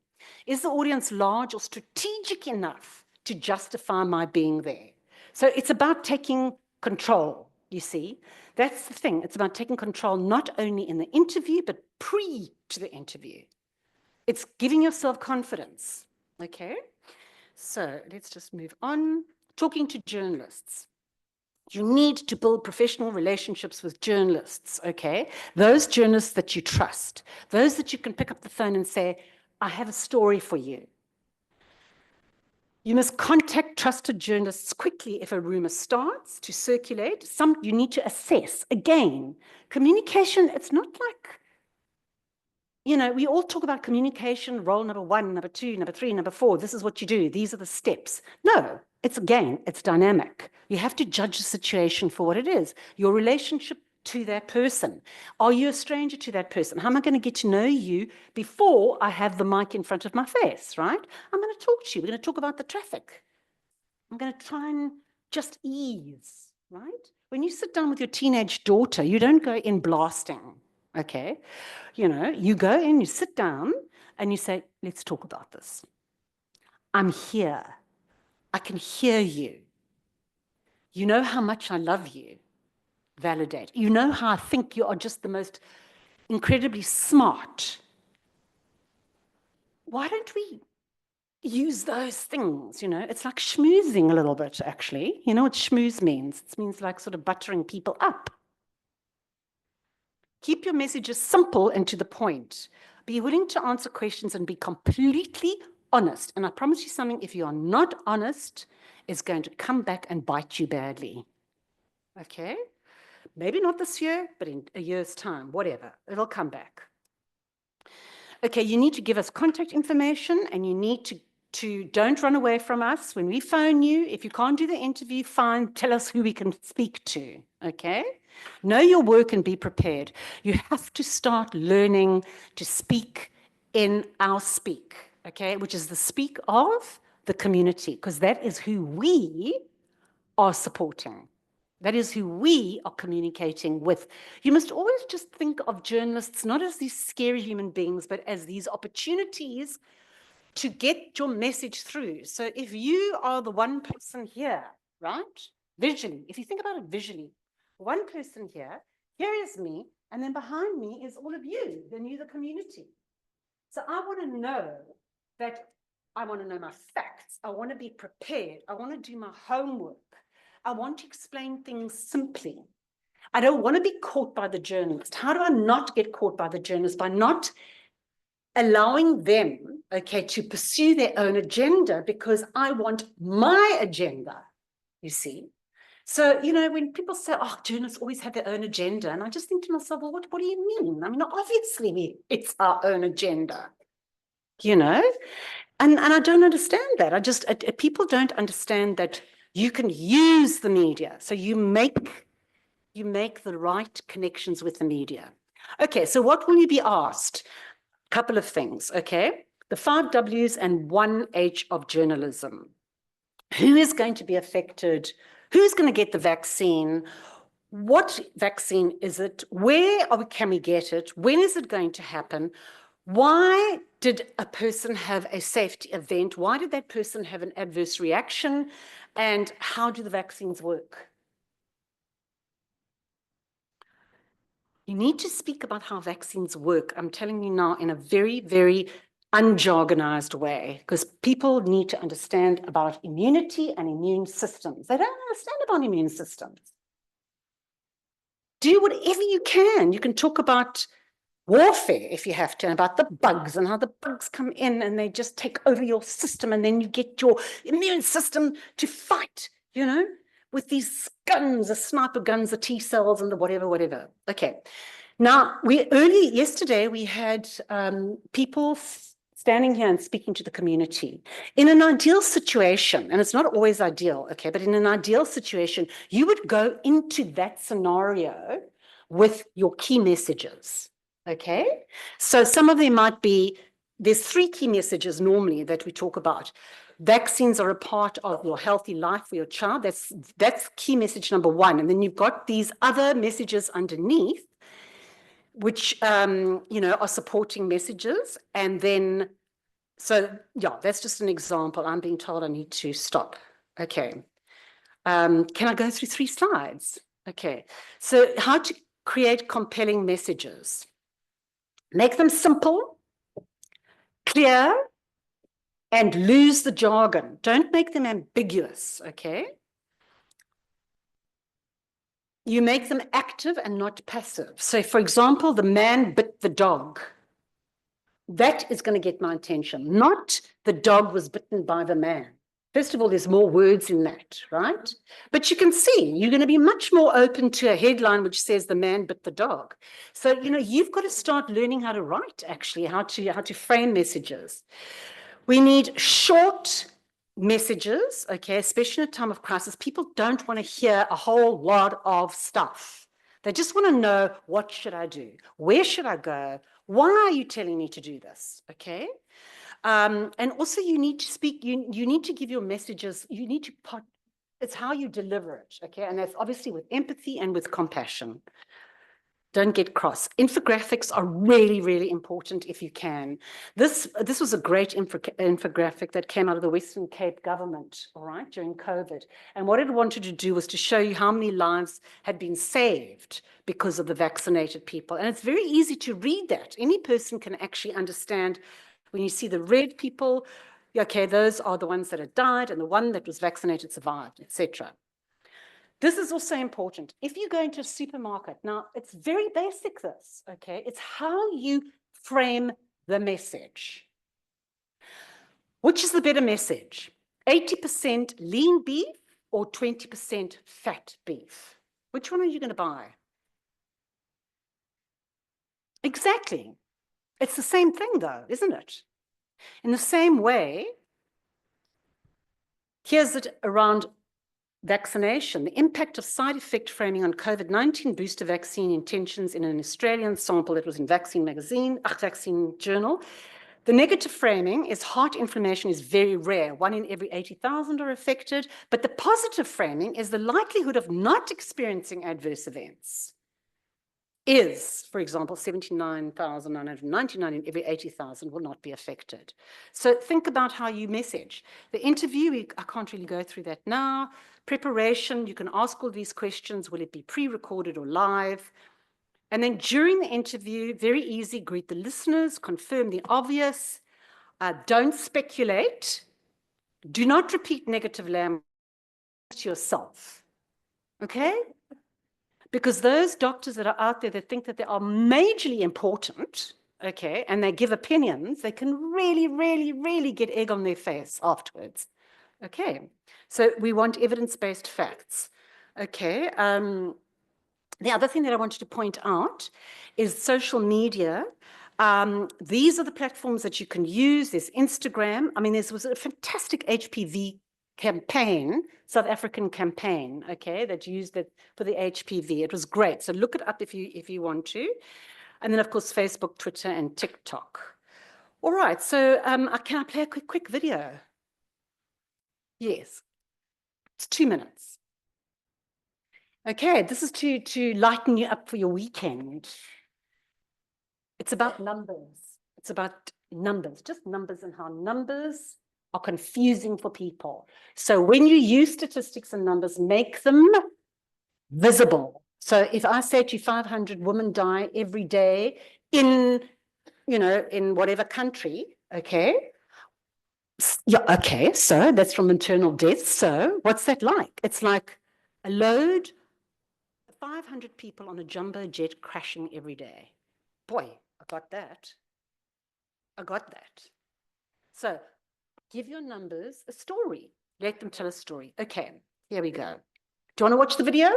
Is the audience large or strategic enough to justify my being there? So it's about taking control, you see. That's the thing. It's about taking control not only in the interview, but pre to the interview. It's giving yourself confidence, okay? So let's just move on. Talking to journalists. You need to build professional relationships with journalists, okay? Those journalists that you trust, those that you can pick up the phone and say, I have a story for you. You must contact trusted journalists quickly if a rumor starts to circulate. You need to assess. Again, communication, it's not like, we all talk about communication, role number 1, number 2, number 3, number 4. This is what you do. These are the steps. No, it's dynamic. You have to judge the situation for what it is. Your relationship to that person. Are you a stranger to that person? How am I going to get to know you before I have the mic in front of my face, right? I'm going to talk to you. We're going to talk about the traffic. I'm going to try and just ease, right? When you sit down with your teenage daughter, you don't go in blasting, okay? You go in, you sit down, and you say, let's talk about this. I'm here. I can hear you. You know how much I love you. Validate. You know how I think you are just the most incredibly smart. Why don't we use those things? It's like schmoozing a little bit, actually. You know what schmooze means? It means like sort of buttering people up. Keep your messages simple and to the point. Be willing to answer questions and be completely honest. And I promise you something, if you are not honest, it's going to come back and bite you badly. Okay? Maybe not this year, but in a year's time, whatever. It'll come back. Okay, you need to give us contact information and you need to don't run away from us. When we phone you, if you can't do the interview, fine, tell us who we can speak to, okay? Know your work and be prepared. You have to start learning to speak in our speak, okay, which is the speak of the community, because that is who we are supporting. That is who we are communicating with. You must always just think of journalists not as these scary human beings, but as these opportunities to get your message through. So if you are the one person here, right? Visually, if you think about it visually, one person here is me, and then behind me is all of you, then you, the community. So I want to know that I want to know my facts. I want to be prepared. I want to do my homework. I want to explain things simply. I don't want to be caught by the journalist. How do I not get caught by the journalist? By not allowing them, okay, to pursue their own agenda because I want my agenda, you see. So, when people say, oh, journalists always have their own agenda, and I just think to myself, well, what do you mean? I mean, obviously it's our own agenda, and I don't understand that. People don't understand that you can use the media. So you make the right connections with the media. Okay, so what will you be asked? A couple of things, okay? The 5 W's and 1 H of journalism. Who is going to be affected? Who's going to get the vaccine? What vaccine is it? Where can we get it? When is it going to happen? Why did a person have a safety event? Why did that person have an adverse reaction? And how do the vaccines work? You need to speak about how vaccines work. I'm telling you now in a very, very unjargonized way, because people need to understand about immunity and immune systems. They don't understand about immune systems. Do whatever you can. You can talk about warfare if you have to, and about the bugs and how the bugs come in and they just take over your system, and then you get your immune system to fight, you know, with these guns, the sniper guns, the T cells and the whatever. Okay. Now, yesterday we had people standing here and speaking to the community. In an ideal situation, and it's not always ideal, okay, but in an ideal situation, you would go into that scenario with your key messages, okay? So some of them might be, there's 3 key messages normally that we talk about. Vaccines are a part of your healthy life for your child. That's key message number 1. And then you've got these other messages underneath, which, are supporting messages. And then, so yeah, that's just an example. I'm being told I need to stop. Okay. Can I go through 3 slides? Okay. So how to create compelling messages. Make them simple, clear, and lose the jargon. Don't make them ambiguous, okay? You make them active and not passive. So for example, the man bit the dog. That is going to get my attention, not the dog was bitten by the man. First of all, there's more words in that, right? But you can see, you're going to be much more open to a headline which says the man bit the dog. So, you've got to start learning how to write, actually, how to frame messages. We need short messages, okay, especially in a time of crisis. People don't want to hear a whole lot of stuff. They just want to know, what should I do? Where should I go? Why are you telling me to do this? Okay. And also you need to speak, you need to give your messages, it's how you deliver it. Okay. And that's obviously with empathy and with compassion. Don't get cross. Infographics are really, really important if you can. This was a great infographic that came out of the Western Cape government, all right, during COVID. And what it wanted to do was to show you how many lives had been saved because of the vaccinated people. And it's very easy to read that. Any person can actually understand when you see the red people, okay, those are the ones that had died, and the one that was vaccinated survived, etc. This is also important. If you go into a supermarket, now it's very basic this, okay? It's how you frame the message. Which is the better message? 80% lean beef or 20% fat beef? Which one are you going to buy? Exactly. It's the same thing though, isn't it? In the same way, here's it around vaccination, the impact of side effect framing on COVID-19 booster vaccine intentions in an Australian sample that was in Vaccine Journal. The negative framing is heart inflammation is very rare. 1 in every 80,000 are affected. But the positive framing is the likelihood of not experiencing adverse events is, for example, 79,999 in every 80,000 will not be affected. So think about how you message. The interview, I can't really go through that now. Preparation, you can ask all these questions. Will it be pre-recorded or live? And then during the interview, very easy, greet the listeners, confirm the obvious, don't speculate, do not repeat negative language to yourself, okay? Because those doctors that are out there that think that they are majorly important, okay, and they give opinions, they can really, really, really get egg on their face afterwards. Okay, so we want evidence-based facts. Okay, the other thing that I wanted to point out is social media. These are the platforms that you can use. There's Instagram. I mean, there was a fantastic HPV campaign, South African campaign, okay, that used it for the HPV. It was great. So look it up if you want to. And then, of course, Facebook, Twitter, and TikTok. All right, so can I play a quick video? Yes, it's 2 minutes. Okay, this is to lighten you up for your weekend. It's about numbers. It's about numbers, just numbers, and how numbers are confusing for people. So when you use statistics and numbers, make them visible. So if I say to you 500 women die every day in whatever country, Okay. Yeah, okay, so that's from maternal death. So what's that like? It's like a load, 500 people on a jumbo jet crashing every day. Boy, I got that. I got that. So give your numbers a story. Let them tell a story. Okay, here we go. Do you want to watch the video?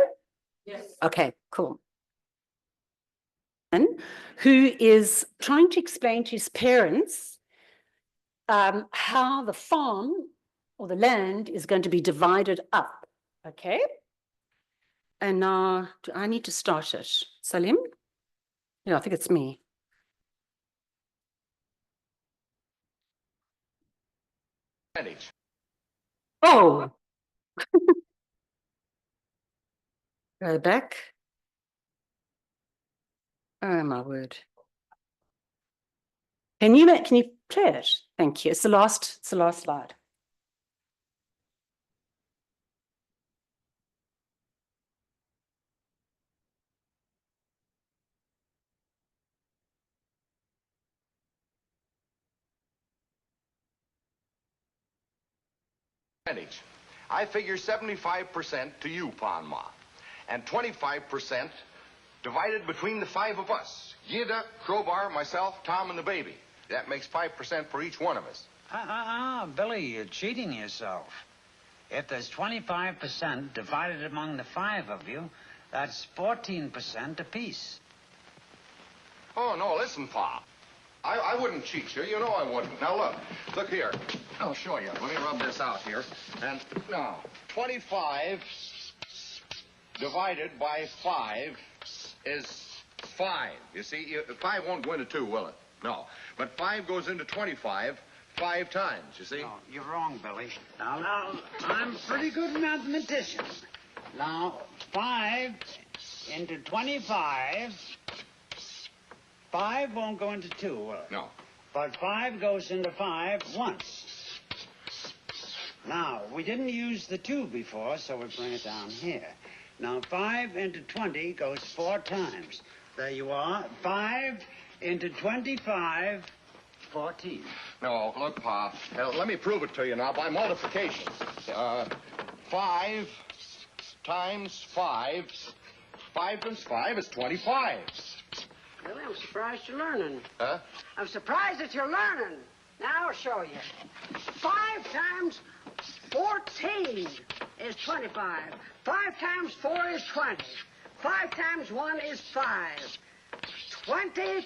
Yes. Okay, cool. Who is trying to explain to his parents how the farm or the land is going to be divided up. Okay. And now I need to start it. Salim? Yeah, I think it's me. Oh. Go back. Oh my word. Can you play it? Thank you. It's the last slide. I figure 75% to you, Panma, and 25% divided between the 5 of us. Yida, Crowbar, myself, Tom, and the baby. That makes 5% for each one of us. Billy, you're cheating yourself. If there's 25% divided among the 5 of you, that's 14% apiece. Oh, no, listen, Pa. I wouldn't cheat you. You know I wouldn't. Now, look here. I'll show you. Let me rub this out here. And now, 25 divided by 5 is 5. You see, 5 won't go into 2, will it? No. But 5 goes into 25 5 times, you see? No, you're wrong, Billy. Now, I'm a pretty good mathematician. Now, 5 into 25... 5 won't go into 2, will it? No. But 5 goes into 5 once. Now, we didn't use the 2 before, so we bring it down here. Now, 5 into 20 goes 4 times. There you are. 5 into 25, 14. No, look, Pa. Let me prove it to you now by multiplication. 5 times 5. 5 times 5 is 25. Really, I'm surprised you're learning. Huh? I'm surprised that you're learning. Now I'll show you. 5 times 14 is 25. 5 times 4 is 20. 5 times 1 is 5. 25.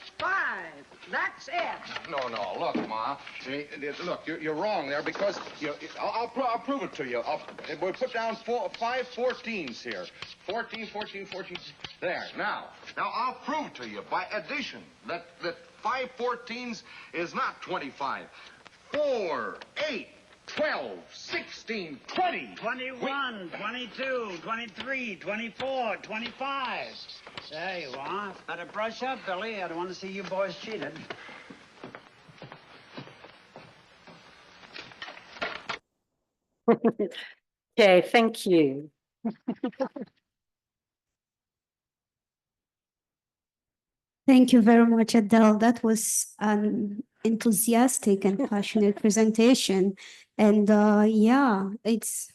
That's it. No, look, Ma. Look, you're wrong there because I'll prove it to you. We'll put down 5 14s here. 14. There. Now I'll prove to you by addition that 5 14s is not 25. 4, 8, 12, 16, 20. 21, 22, 23, 24, 25. There you are. Better brush up, Billy. I don't want to see you boys cheated. Okay, thank you. Thank you very much, Adele. That was an enthusiastic and passionate presentation. And yeah, it's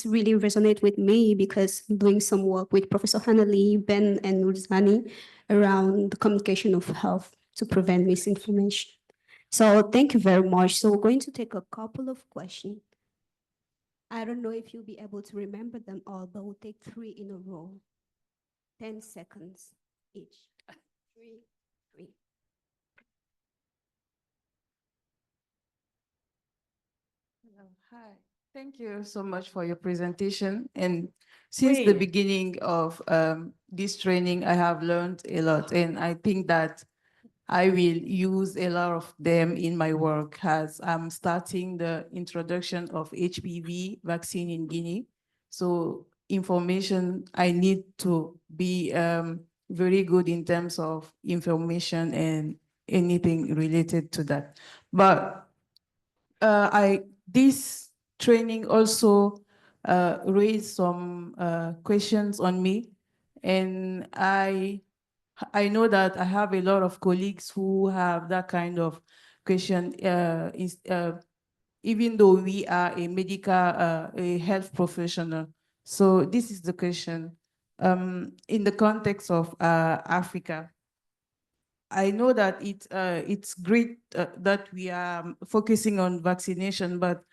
really resonate with me because I'm doing some work with Professor Hanali, Ben, and Nurzani around the communication of health to prevent misinformation. So thank you very much. So we're going to take a couple of questions. I don't know if you'll be able to remember them all, but we'll take 3 in a row. 10 seconds each. 3. Hello, hi. Thank you so much for your presentation. And since the beginning of this training, I have learned a lot. And I think that I will use a lot of them in my work as I'm starting the introduction of HPV vaccine in Guinea. So information, I need to be very good in terms of information and anything related to that. But this training also raised some questions on me, and I know that I have a lot of colleagues who have that kind of question. Even though we are a medical, a health professional, so this is the question. In the context of Africa, I know that it's great that we are focusing on vaccination, but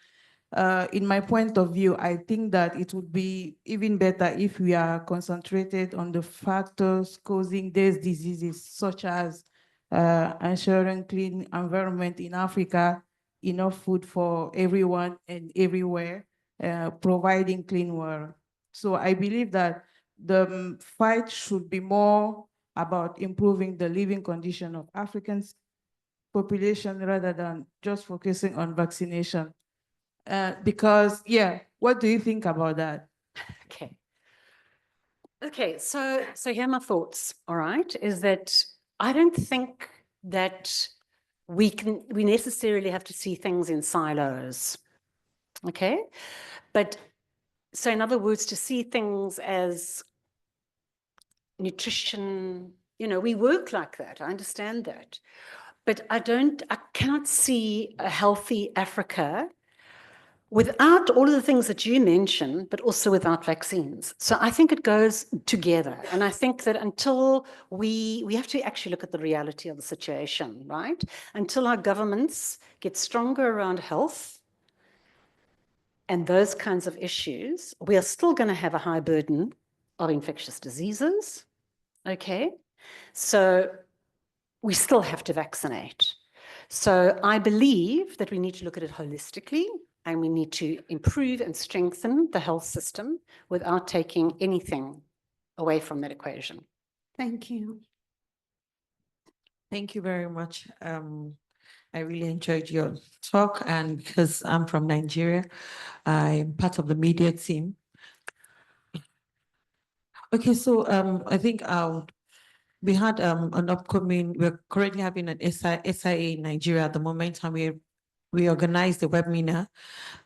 in my point of view, I think that it would be even better if we are concentrated on the factors causing these diseases, such as ensuring clean environment in Africa, enough food for everyone and everywhere, providing clean water. So I believe that the fight should be more about improving the living condition of Africans population rather than just focusing on vaccination. Because, yeah, what do you think about that? Okay. Okay, so here are my thoughts, all right, is that I don't think that we necessarily have to see things in silos, okay? But, so in other words, to see things as nutrition, you know, we work like that, I understand that. But I cannot see a healthy Africa without all of the things that you mentioned, but also without vaccines. So I think it goes together. And I think that until we have to actually look at the reality of the situation, right? Until our governments get stronger around health and those kinds of issues, we are still going to have a high burden of infectious diseases, okay? So we still have to vaccinate. So I believe that we need to look at it holistically, and we need to improve and strengthen the health system without taking anything away from that equation. Thank you. Thank you very much. I really enjoyed your talk, and because I'm from Nigeria, I'm part of the media team. Okay, so I think we had an upcoming, we're currently having an SIA in Nigeria at the moment, and we organized the webinar.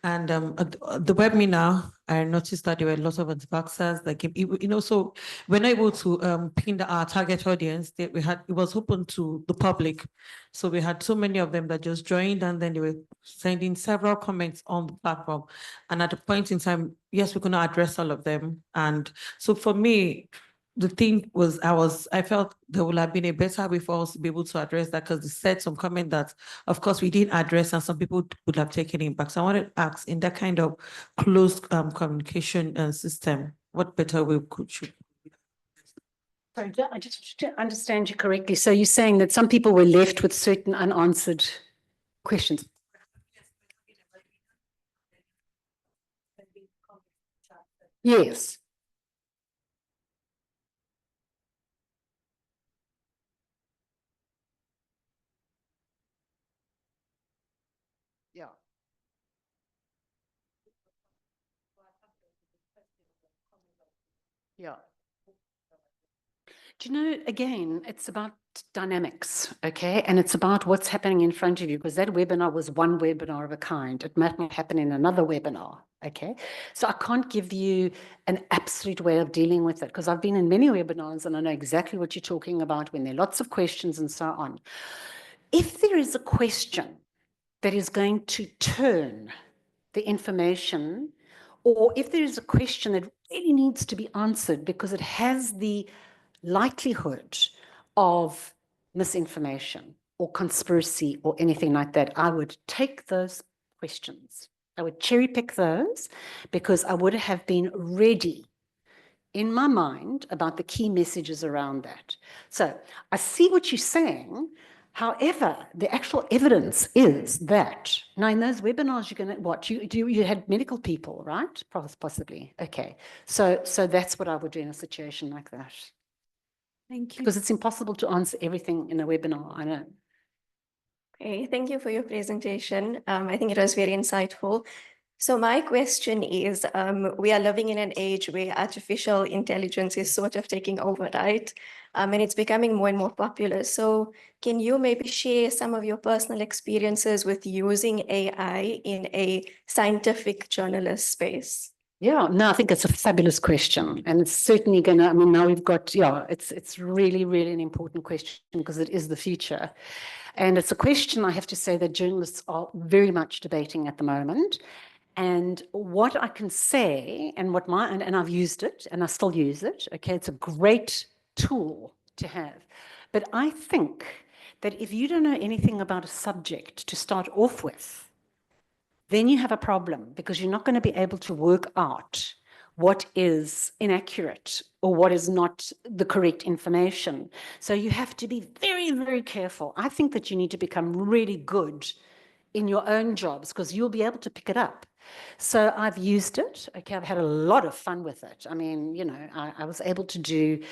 And at the webinar, I noticed that there were a lot of anti-vaxxers that came, you know, so we're not able to pin our target audience. That it was open to the public. So we had so many of them that just joined, and then they were sending several comments on the platform. And at a point in time, yes, we're going to address all of them. And so for me, the thing was, I felt there would have been a better way for us to be able to address that, because they said some comment that, of course, we didn't address, and some people would have taken it back. So I wanted to ask, in that kind of closed communication system, what better way should? Sorry, I just to understand you correctly. So you're saying that some people were left with certain unanswered questions. Yes. Yeah. Yeah. Do you know, again, it's about dynamics, okay? And it's about what's happening in front of you, because that webinar was one webinar of a kind. It might not happen in another webinar, okay? So I can't give you an absolute way of dealing with it, because I've been in many webinars and I know exactly what you're talking about when there are lots of questions and so on. If there is a question that is going to turn the information, or if there is a question that really needs to be answered because it has the likelihood of misinformation or conspiracy or anything like that, I would take those questions. I would cherry pick those, because I would have been ready in my mind about the key messages around that. So I see what you're saying. However, the actual evidence is that now in those webinars, you're going to what you had medical people, right? Possibly. Okay. So that's what I would do in a situation like that. Thank you. Because it's impossible to answer everything in a webinar, I know. Okay, thank you for your presentation. I think it was very insightful. So my question is, we are living in an age where artificial intelligence is sort of taking over, right? And it's becoming more and more popular. So can you maybe share some of your personal experiences with using AI in a scientific journalist space? Yeah, no, I think it's a fabulous question. And it's certainly going to, I mean, now we've got, yeah, it's really, really an important question because it is the future. And it's a question, I have to say, that journalists are very much debating at the moment. And what I can say, and and I've used it, and I still use it, okay, it's a great tool to have. But I think that if you don't know anything about a subject to start off with, then you have a problem, because you're not going to be able to work out what is inaccurate or what is not the correct information. So you have to be very, very careful. I think that you need to become really good in your own jobs, because you'll be able to pick it up. So I've used it. Okay, I've had a lot of fun with it. I mean, you know, I was able to do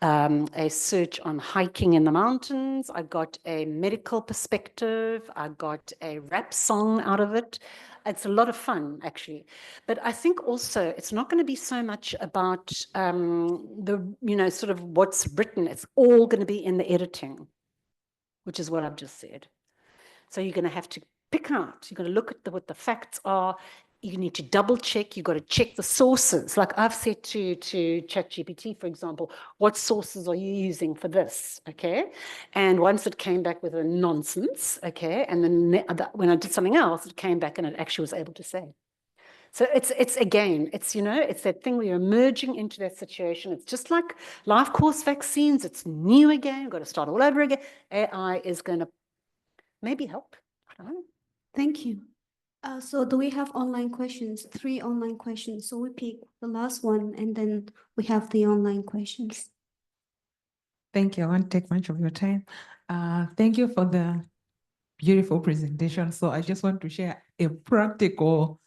a search on hiking in the mountains. I got a medical perspective. I got a rap song out of it. It's a lot of fun, actually. But I think also it's not going to be so much about sort of what's written. It's all going to be in the editing, which is what I've just said. So you're going to have to pick out, you're going to look at what the facts are. You need to double check. You've got to check the sources. Like I've said to ChatGPT, for example, what sources are you using for this? Okay. And once it came back with a nonsense, okay. And then when I did something else, it came back and it actually was able to say. So it's again, it's, you know, it's that thing where you're emerging into that situation. It's just like life course vaccines. It's new again. You've got to start all over again. AI is going to maybe help. I don't know. Thank you. So do we have online questions? 3 online questions. So we pick the last one and then we have the online questions. Thank you. I won't take much of your time. Thank you for the beautiful presentation. So I just want to share a practical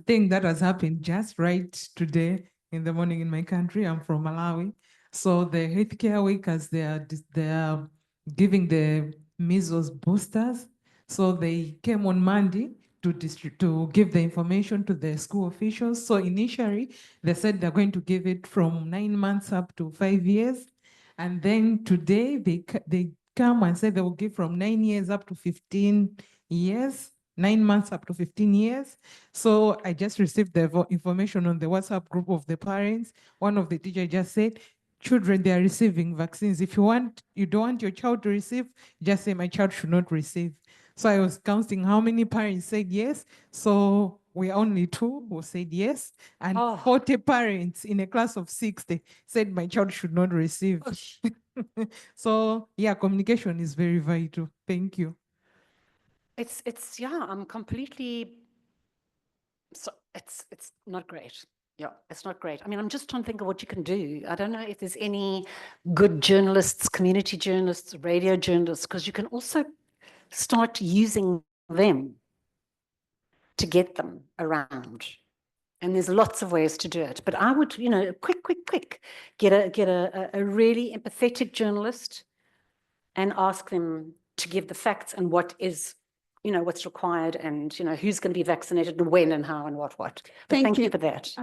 thing that has happened just right today in the morning in my country. I'm from Malawi. So the healthcare workers, they are giving the measles boosters. So they came on Monday to give the information to the school officials. So initially, they said they're going to give it from 9 months up to 5 years. And then today, they come and say they will give from 9 years up to 15 years, 9 months up to 15 years. So I just received the information on the WhatsApp group of the parents. One of the teachers just said, children, they are receiving vaccines. If you don't want your child to receive, just say my child should not receive. So I was counting how many parents said yes. So we are only 2 who said yes. And 40 parents in a class of 60 said my child should not receive. So yeah, communication is very vital. Thank you. I'm completely, so it's not great. Yeah, it's not great. I mean, I'm just trying to think of what you can do. I don't know if there's any good journalists, community journalists, radio journalists, because you can also start using them to get them around. And there's lots of ways to do it. But I would, you know, quick, get a really empathetic journalist and ask them to give the facts and what is, you know, what's required and, you know, who's going to be vaccinated and when and how and what. But thank you for that.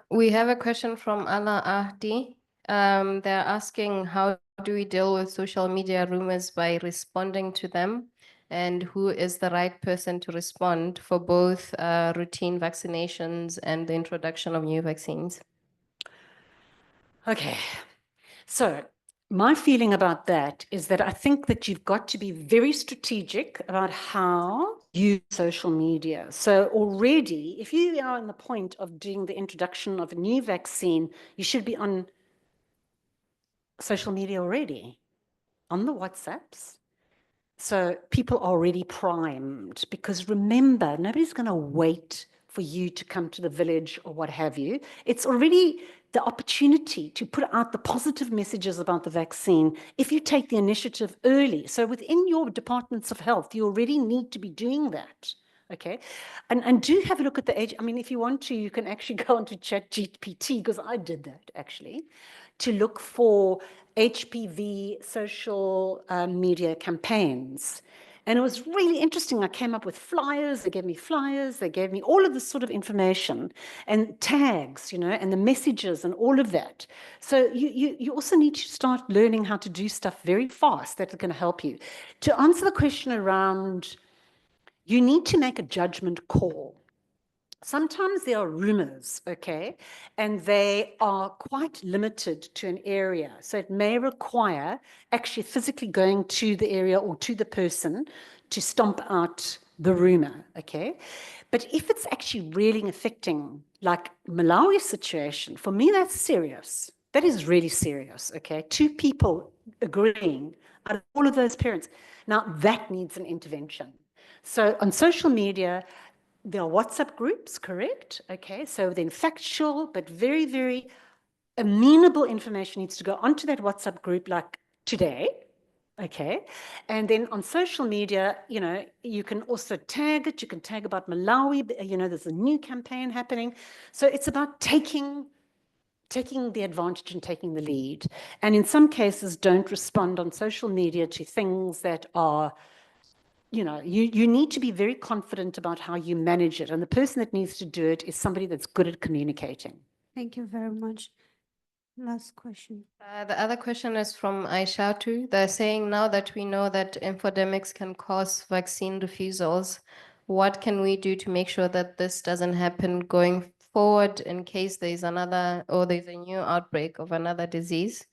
We have a question from Ala Ahdi. They're asking, how do we deal with social media rumors by responding to them? And who is the right person to respond for both routine vaccinations and the introduction of new vaccines? Okay, so my feeling about that is that I think that you've got to be very strategic about how you use social media. So already, if you are on the point of doing the introduction of a new vaccine, you should be on social media already, on the WhatsApps. So people are already primed, because remember, nobody's going to wait for you to come to the village or what have you. It's already the opportunity to put out the positive messages about the vaccine if you take the initiative early. So within your departments of health, you already need to be doing that. Okay. And do have a look at the age. I mean, if you want to, you can actually go onto ChatGPT, because I did that actually, to look for HPV social media campaigns. And it was really interesting. I came up with flyers. They gave me flyers. They gave me all of this sort of information and tags, you know, and the messages and all of that. So you also need to start learning how to do stuff very fast that are going to help you. To answer the question around, you need to make a judgment call. Sometimes there are rumors, okay, and they are quite limited to an area. So it may require actually physically going to the area or to the person to stomp out the rumor, okay? But if it's actually really affecting, like Malawi's situation, for me, that's serious. That is really serious, okay? Two people agreeing out of all of those parents. Now, that needs an intervention. So on social media, there are WhatsApp groups, correct? Okay, so then factual, but very, very amenable information needs to go onto that WhatsApp group like today, okay? And then on social media, you know, you can also tag it. You can tag about Malawi, you know, there's a new campaign happening. So it's about taking the advantage and taking the lead. And in some cases, don't respond on social media to things that are, you know, you need to be very confident about how you manage it. And the person that needs to do it is somebody that's good at communicating. Thank you very much. Last question. The other question is from Aishatu. They're saying now that we know that infodemics can cause vaccine refusals, what can we do to make sure that this doesn't happen going forward in case there's another or there's a new outbreak of another disease?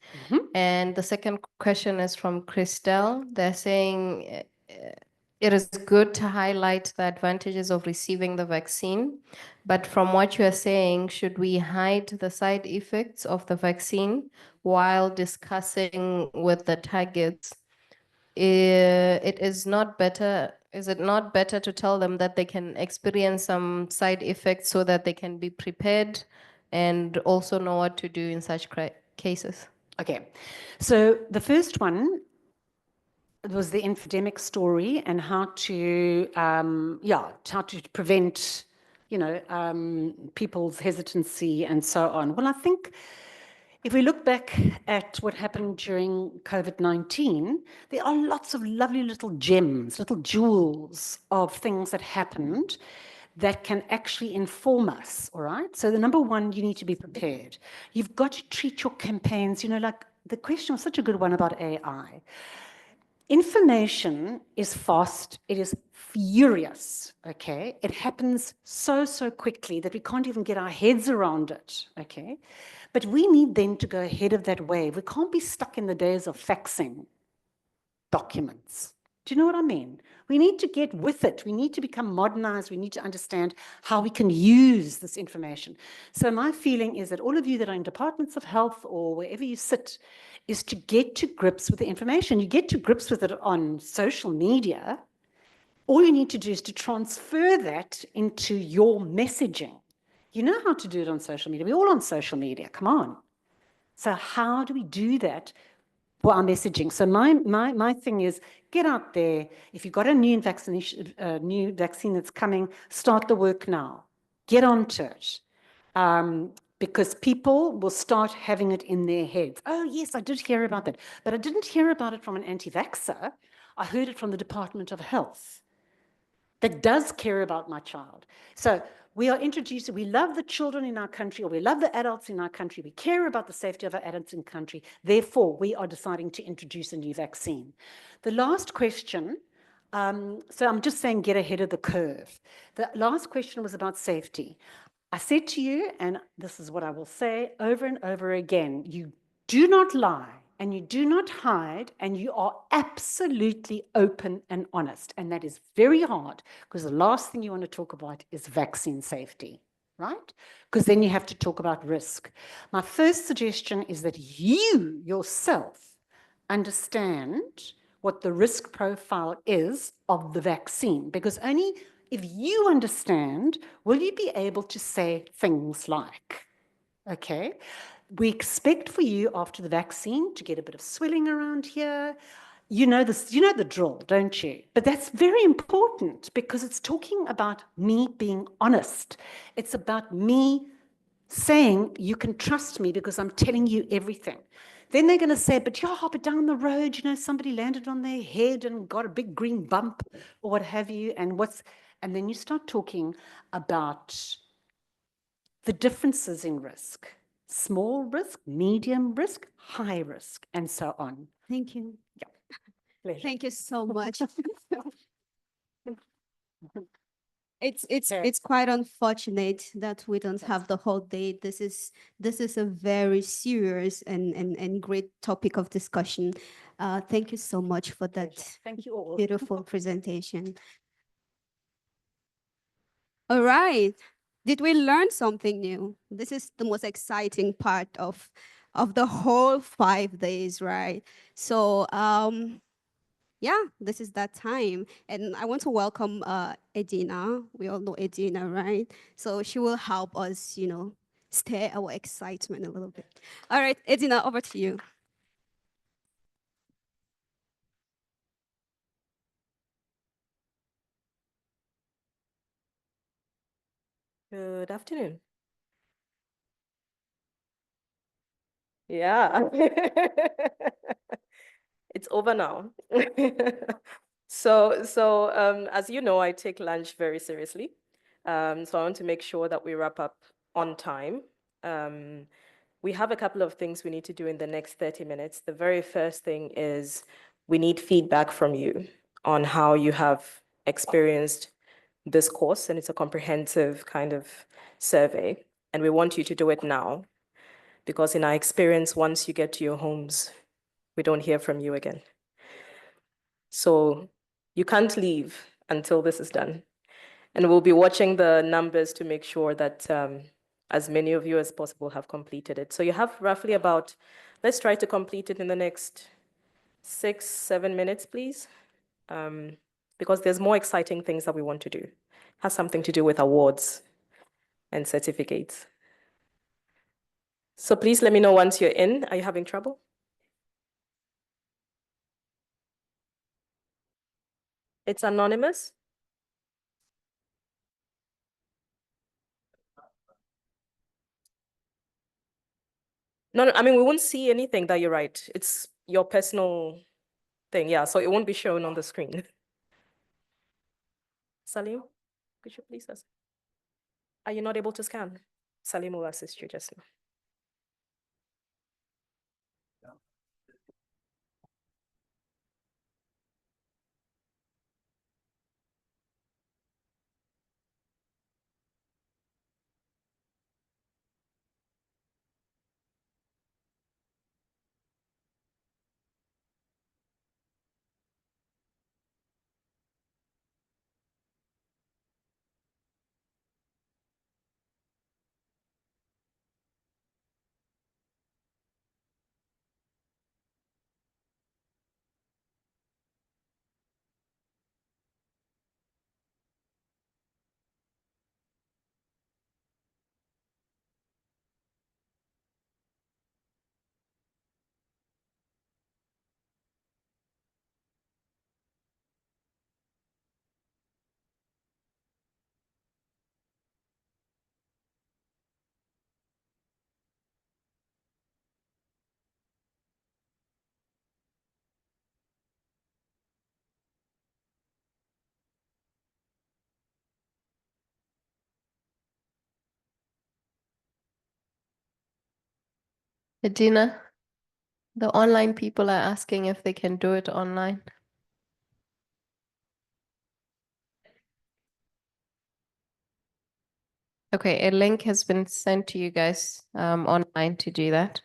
And the second question is from Christelle. They're saying it is good to highlight the advantages of receiving the vaccine, but from what you are saying, should we hide the side effects of the vaccine while discussing with the targets? It is not better. Is it not better to tell them that they can experience some side effects so that they can be prepared and also know what to do in such cases? Okay, so the first one was the infodemic story and how to, how to prevent, you know, people's hesitancy and so on. Well, I think if we look back at what happened during COVID-19, there are lots of lovely little gems, little jewels of things that happened that can actually inform us, all right? So the number one, you need to be prepared. You've got to treat your campaigns, you know, like the question was such a good one about AI. Information is fast, it is furious, okay? It happens so quickly that we can't even get our heads around it, okay? But we need then to go ahead of that wave. We can't be stuck in the days of faxing documents. Do you know what I mean? We need to get with it. We need to become modernized. We need to understand how we can use this information. So my feeling is that all of you that are in departments of health or wherever you sit is to get to grips with the information. You get to grips with it on social media. All you need to do is to transfer that into your messaging. You know how to do it on social media. We're all on social media. Come on. So how do we do that for our messaging? So my thing is, get out there. If you've got a new vaccine that's coming, start the work now. Get onto it. Because people will start having it in their heads. Oh, yes, I did hear about that. But I didn't hear about it from an anti-vaxxer. I heard it from the Department of Health that does care about my child. So we are introducing, we love the children in our country, or we love the adults in our country. We care about the safety of our adults in country. Therefore, we are deciding to introduce a new vaccine. The last question, so I'm just saying get ahead of the curve. The last question was about safety. I said to you, and this is what I will say over and over again, you do not lie and you do not hide, and you are absolutely open and honest. And that is very hard, because the last thing you want to talk about is vaccine safety, right? Because then you have to talk about risk. My first suggestion is that you yourself understand what the risk profile is of the vaccine, because only if you understand will you be able to say things like, okay, we expect for you after the vaccine to get a bit of swelling around here. You know this, you know the drill, don't you? But that's very important, because it's talking about me being honest. It's about me saying you can trust me because I'm telling you everything. Then they're going to say, but down the road, you know, somebody landed on their head and got a big green bump or what have you. And then you start talking about the differences in risk. Small risk, medium risk, high risk, and so on. Thank you. Yeah. Pleasure. Thank you so much. It's quite unfortunate that we don't have the whole day. This is a very serious and great topic of discussion. Thank you so much for that Thank you all. beautiful presentation. All right. Did we learn something new? This is the most exciting part of the whole 5 days, right? So yeah, this is that time. And I want to welcome Edina. We all know Edina, right? So she will help us, stir our excitement a little bit. All right, Edina, over to you. Good afternoon. Yeah. It's over now. So as you know, I take lunch very seriously. So I want to make sure that we wrap up on time. We have a couple of things we need to do in the next 30 minutes. The very first thing is we need feedback from you on how you have experienced this course, and it's a comprehensive kind of survey. And we want you to do it now, because in our experience, once you get to your homes, we don't hear from you again. So you can't leave until this is done. And we'll be watching the numbers to make sure that as many of you as possible have completed it. So you have roughly about, let's try to complete it in the next 6-7 minutes, please. Because there's more exciting things that we want to do. It has something to do with awards and certificates. So please let me know once you're in. Are you having trouble? It's anonymous. No, I mean, we won't see anything that you write. It's your personal thing, yeah, so it won't be shown on the screen. Salim, could you please ask? Are you not able to scan? Salim will assist you just now. Adina, the online people are asking if they can do it online. Okay, a link has been sent to you guys online to do that.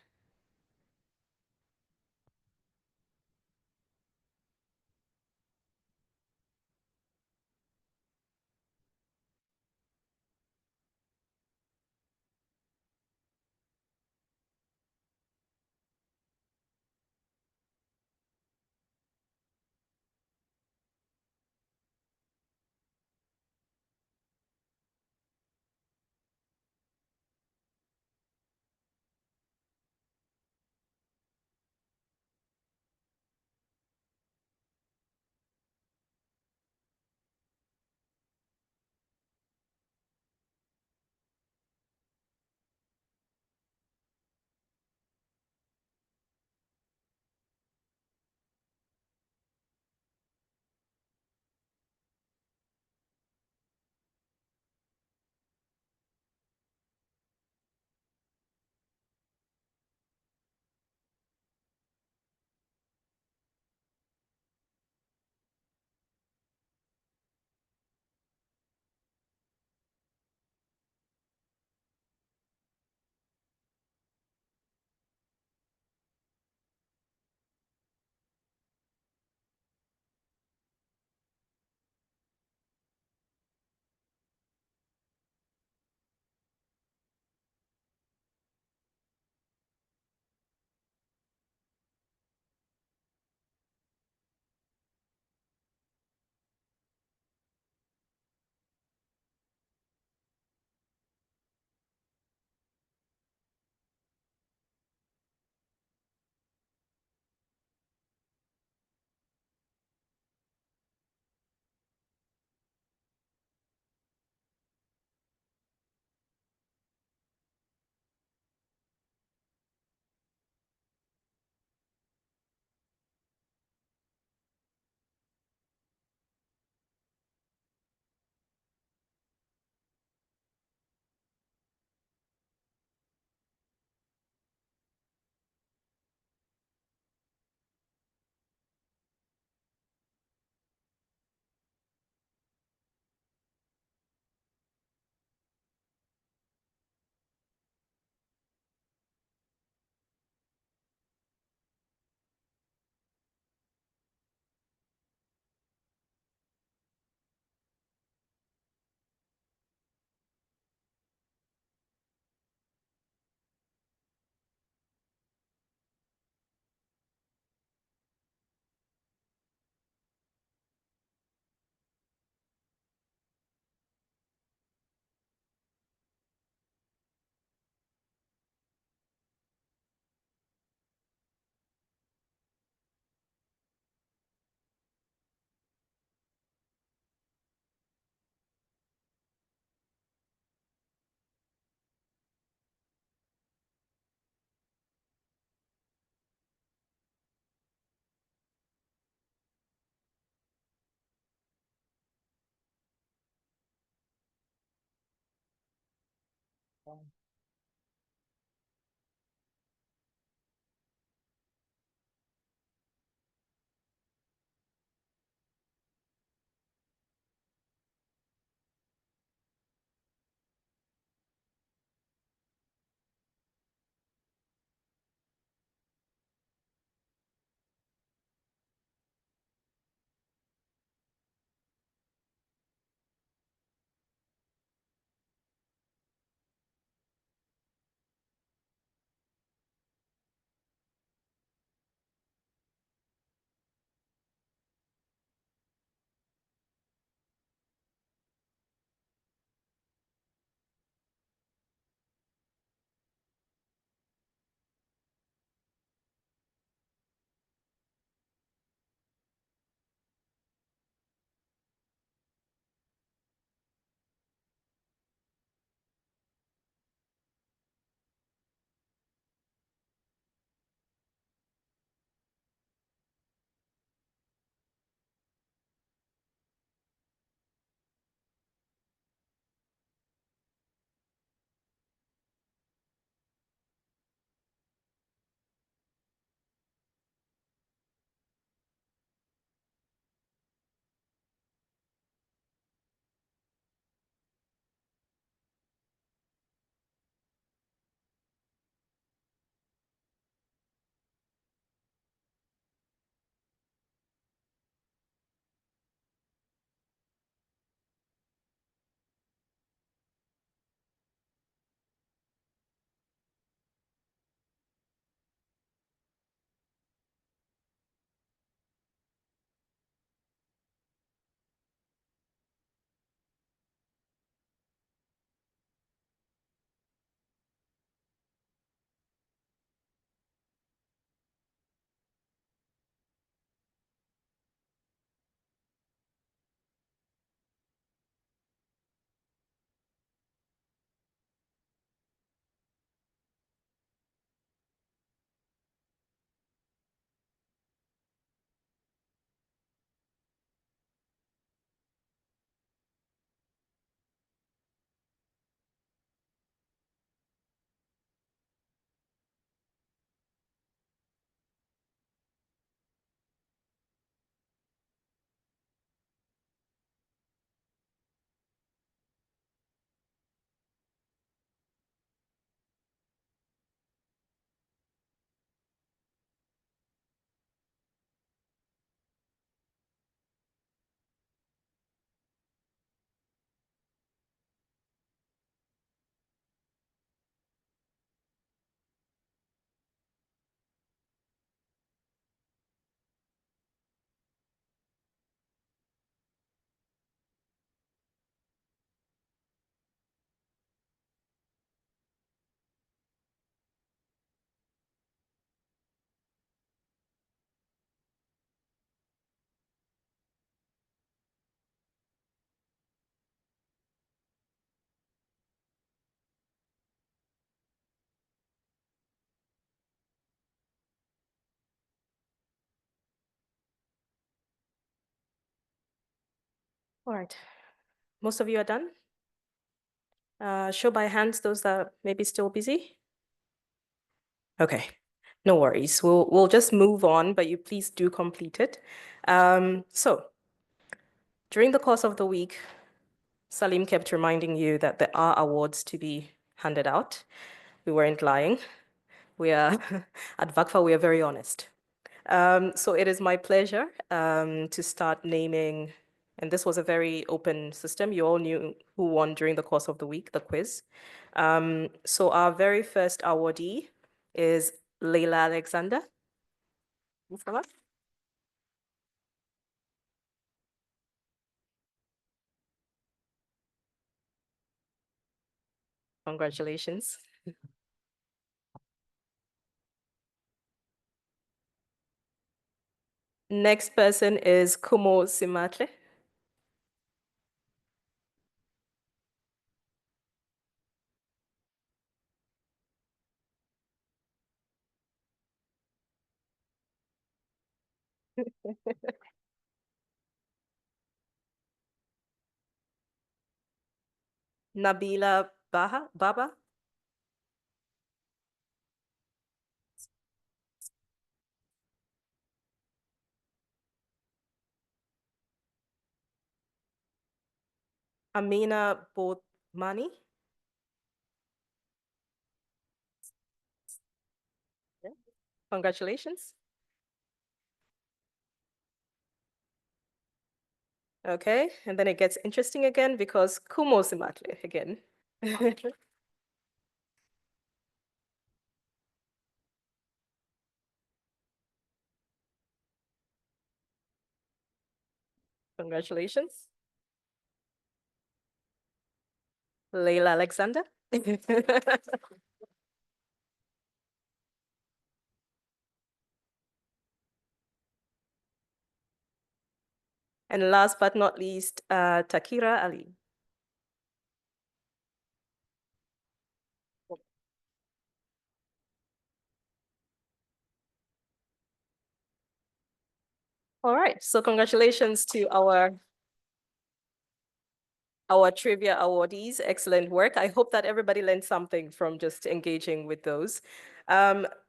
All right. Most of you are done? Show by hands those that may be still busy. Okay, no worries. We'll just move on, but you please do complete it. So during the course of the week, Salim kept reminding you that there are awards to be handed out. We weren't lying. We are at VACFA, we are very honest. So it is my pleasure to start naming, and this was a very open system. You all knew who won during the course of the week, the quiz. So our very first awardee is Leila Alexander. Mustafa? Congratulations. Next person is Kumo Simatle. Nabila Baba. Amina Bodmani. Yeah. Congratulations. Okay, and then it gets interesting again because Kumo Simatle again. Congratulations. Leila Alexander. And last but not least, Takira Ali. All right, so congratulations to our trivia awardees. Excellent work. I hope that everybody learned something from just engaging with those.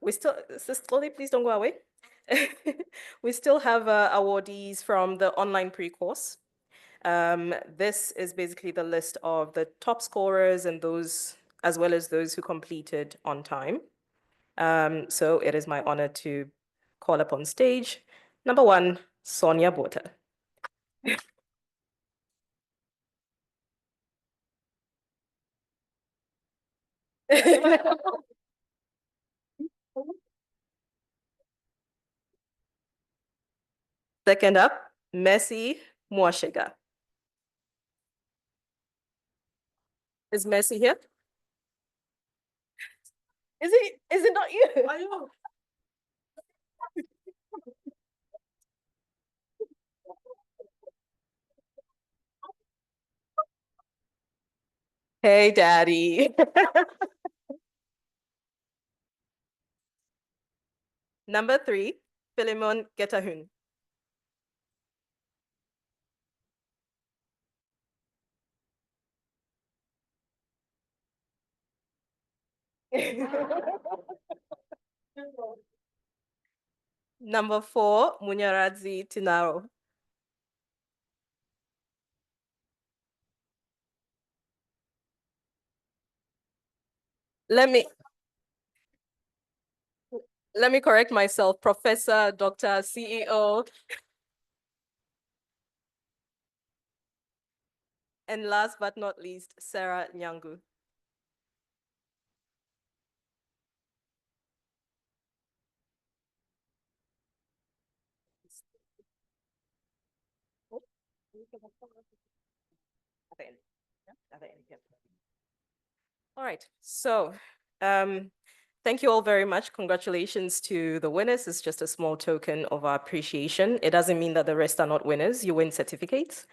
We still, Sister Lily, please don't go away. We still have awardees from the online pre-course. This is basically the list of the top scorers and those, as well as those who completed on time. So it is my honor to call upon stage number 1, Sonia Bota. Second up, Messi Mwashega. Is Messi here? Is it not you? I know. Hey, Daddy. Number 3, Philemon Getahun. Number 4, Munyaradzi Tinaro. Let me correct myself, Professor, Dr., CEO. And last but not least, Sarah Nyangu. All right, so thank you all very much. Congratulations to the winners. It's just a small token of our appreciation. It doesn't mean that the rest are not winners. You win certificates.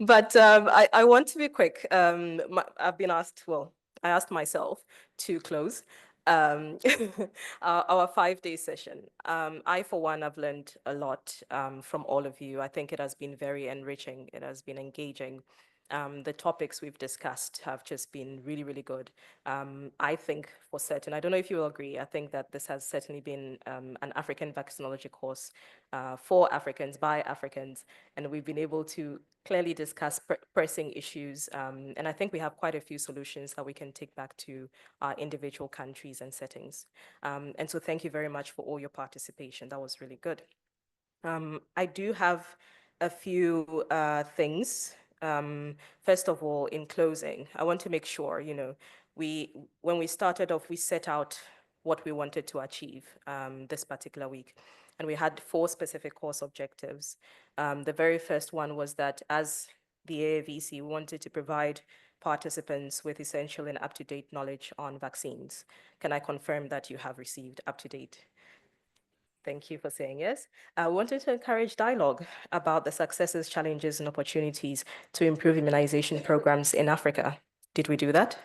But I want to be quick. I've been asked, well, I asked myself to close our 5-day session. I, for one, have learned a lot from all of you. I think it has been very enriching. It has been engaging. The topics we've discussed have just been really, really good. I think for certain, I don't know if you will agree, I think that this has certainly been an African vaccinology course for Africans, by Africans, and we've been able to clearly discuss pressing issues. And I think we have quite a few solutions that we can take back to our individual countries and settings. And so thank you very much for all your participation. That was really good. I do have a few things. First of all, in closing, I want to make sure, when we started off, we set out what we wanted to achieve this particular week. And we had 4 specific course objectives. The very first one was that as the AAVC, we wanted to provide participants with essential and up-to-date knowledge on vaccines. Can I confirm that you have received up-to-date? Thank you for saying yes. I wanted to encourage dialogue about the successes, challenges, and opportunities to improve immunization programs in Africa. Did we do that?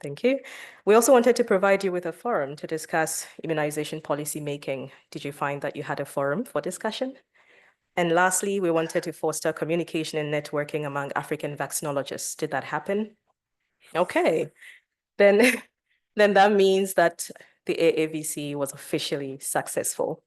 Thank you. We also wanted to provide you with a forum to discuss immunization policy making. Did you find that you had a forum for discussion? And lastly, we wanted to foster communication and networking among African vaccinologists. Did that happen? Okay, then that means that the AAVC was officially successful.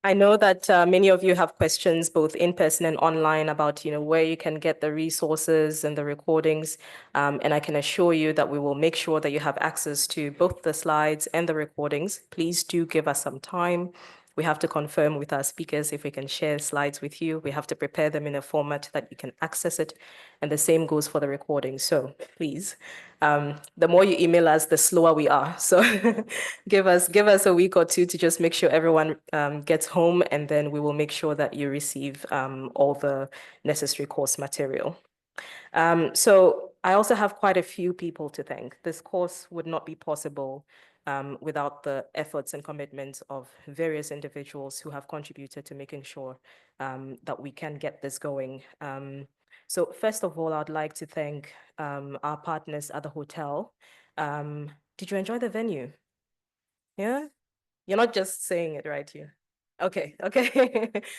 I know that many of you have questions both in person and online about, where you can get the resources and the recordings. And I can assure you that we will make sure that you have access to both the slides and the recordings. Please do give us some time. We have to confirm with our speakers if we can share slides with you. We have to prepare them in a format that you can access it. And the same goes for the recording. So please, the more you email us, the slower we are. So give us a week or two to just make sure everyone gets home, and then we will make sure that you receive all the necessary course material. So I also have quite a few people to thank. This course would not be possible without the efforts and commitments of various individuals who have contributed to making sure that we can get this going. So first of all, I'd like to thank our partners at the hotel. Did you enjoy the venue? Yeah? You're not just saying it right here. Okay.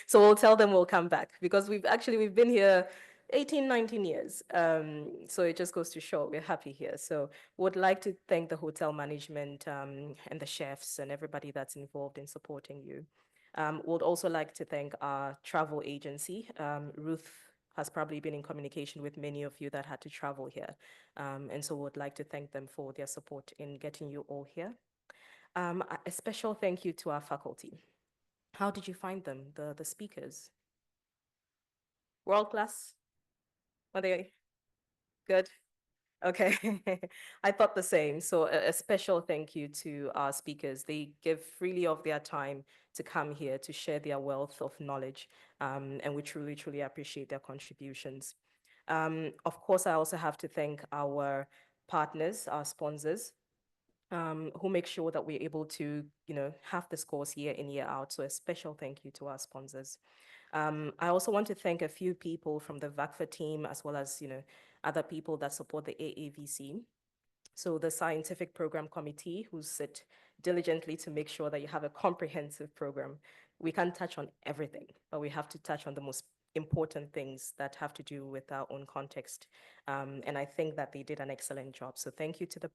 So we'll tell them we'll come back, because we've been here 18, 19 years. So it just goes to show we're happy here. So would like to thank the hotel management and the chefs and everybody that's involved in supporting you. Would also like to thank our travel agency. Ruth has probably been in communication with many of you that had to travel here. And so would like to thank them for their support in getting you all here. A special thank you to our faculty. How did you find them, the speakers? World class? Were they good? Okay, I thought the same. So a special thank you to our speakers. They give freely of their time to come here to share their wealth of knowledge, and we truly, truly appreciate their contributions. Of course, I also have to thank our partners, our sponsors, who make sure that we're able to, have this course year in, year out. So a special thank you to our sponsors. I also want to thank a few people from the VACFA team, as well as, other people that support the AAVC. So the Scientific Program Committee, who sit diligently to make sure that you have a comprehensive program. We can't touch on everything, but we have to touch on the most important things that have to do with our own context. And I think that they did an excellent job. So thank you to the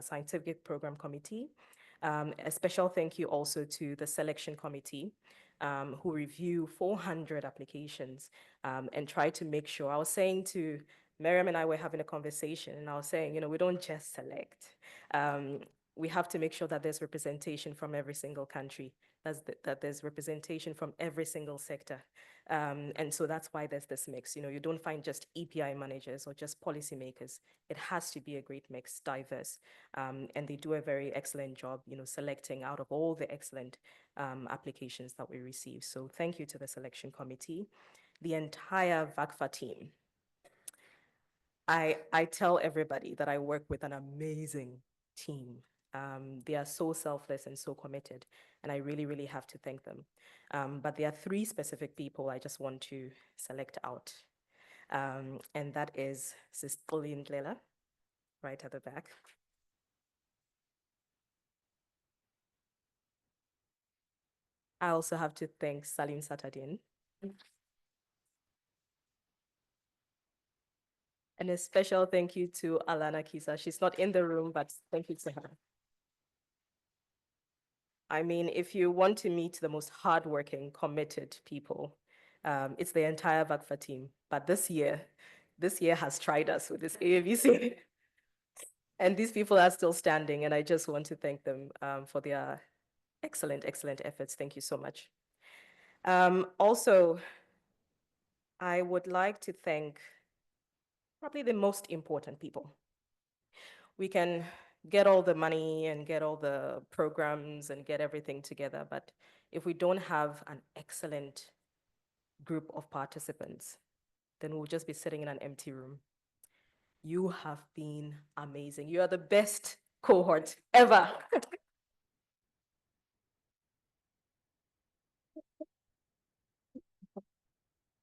Scientific Program Committee. A special thank you also to the Selection Committee, who review 400 applications and try to make sure. I was saying to Miriam and I were having a conversation, and I was saying, we don't just select. We have to make sure that there's representation from every single country, that there's representation from every single sector. And so that's why there's this mix. You don't find just EPI managers or just policymakers. It has to be a great mix, diverse. And they do a very excellent job, selecting out of all the excellent applications that we receive. So thank you to the selection committee, the entire VACFA team. I tell everybody that I work with an amazing team. They are so selfless and so committed, and I really, really have to thank them. But there are three specific people I just want to select out. And that is Sis Colleen Ndlela, right at the back. I also have to thank Salim Satadin. And a special thank you to Alana Kisa. She's not in the room, but thank you to her. I mean, if you want to meet the most hardworking, committed people, it's the entire VACFA team. But this year has tried us with this AAVC. And these people are still standing, and I just want to thank them for their excellent, excellent efforts. Thank you so much. Also, I would like to thank probably the most important people. We can get all the money and get all the programs and get everything together, but if we don't have an excellent group of participants, then we'll just be sitting in an empty room. You have been amazing. You are the best cohort ever.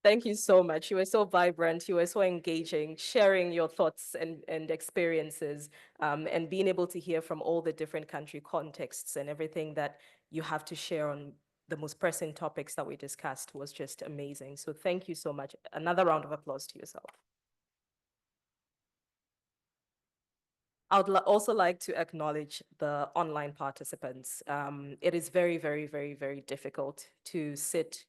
Thank you so much. You were so vibrant. You were so engaging, sharing your thoughts and experiences, and being able to hear from all the different country contexts and everything that you have to share on the most pressing topics that we discussed was just amazing. So thank you so much. Another round of applause to yourself. also like to acknowledge the online participants. It is very, very, very, very difficult to sit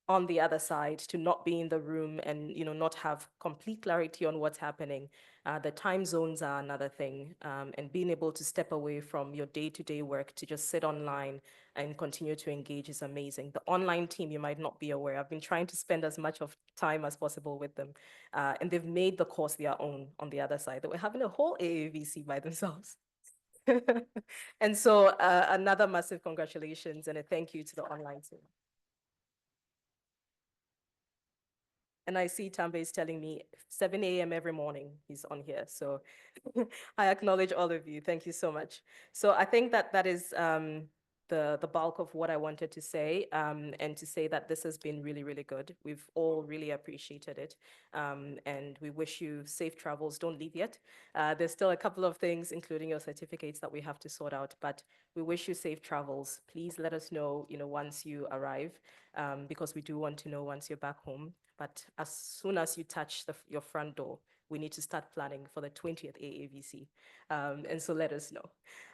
on the other side, to not be in the room and not have complete clarity on what's happening. The time zones are another thing, and being able to step away from your day-to-day work to just sit online and continue to engage is amazing. The online team, you might not be aware. I've been trying to spend as much of time as possible with them, and they've made the course their own on the other side. They were having a whole AAVC by themselves. And so another massive congratulations and a thank you to the online team. And I see Tambe is telling me 7 a.m. every morning he's on here. So I acknowledge all of you. Thank you so much. So I think that is the bulk of what I wanted to say, and to say that this has been really, really good. We've all really appreciated it. And we wish you safe travels. Don't leave yet. There's still a couple of things, including your certificates, that we have to sort out, but we wish you safe travels. Please let us know, once you arrive, because we do want to know once you're back home. But as soon as you touch your front door, we need to start planning for the 20th AAVC. And so let us know.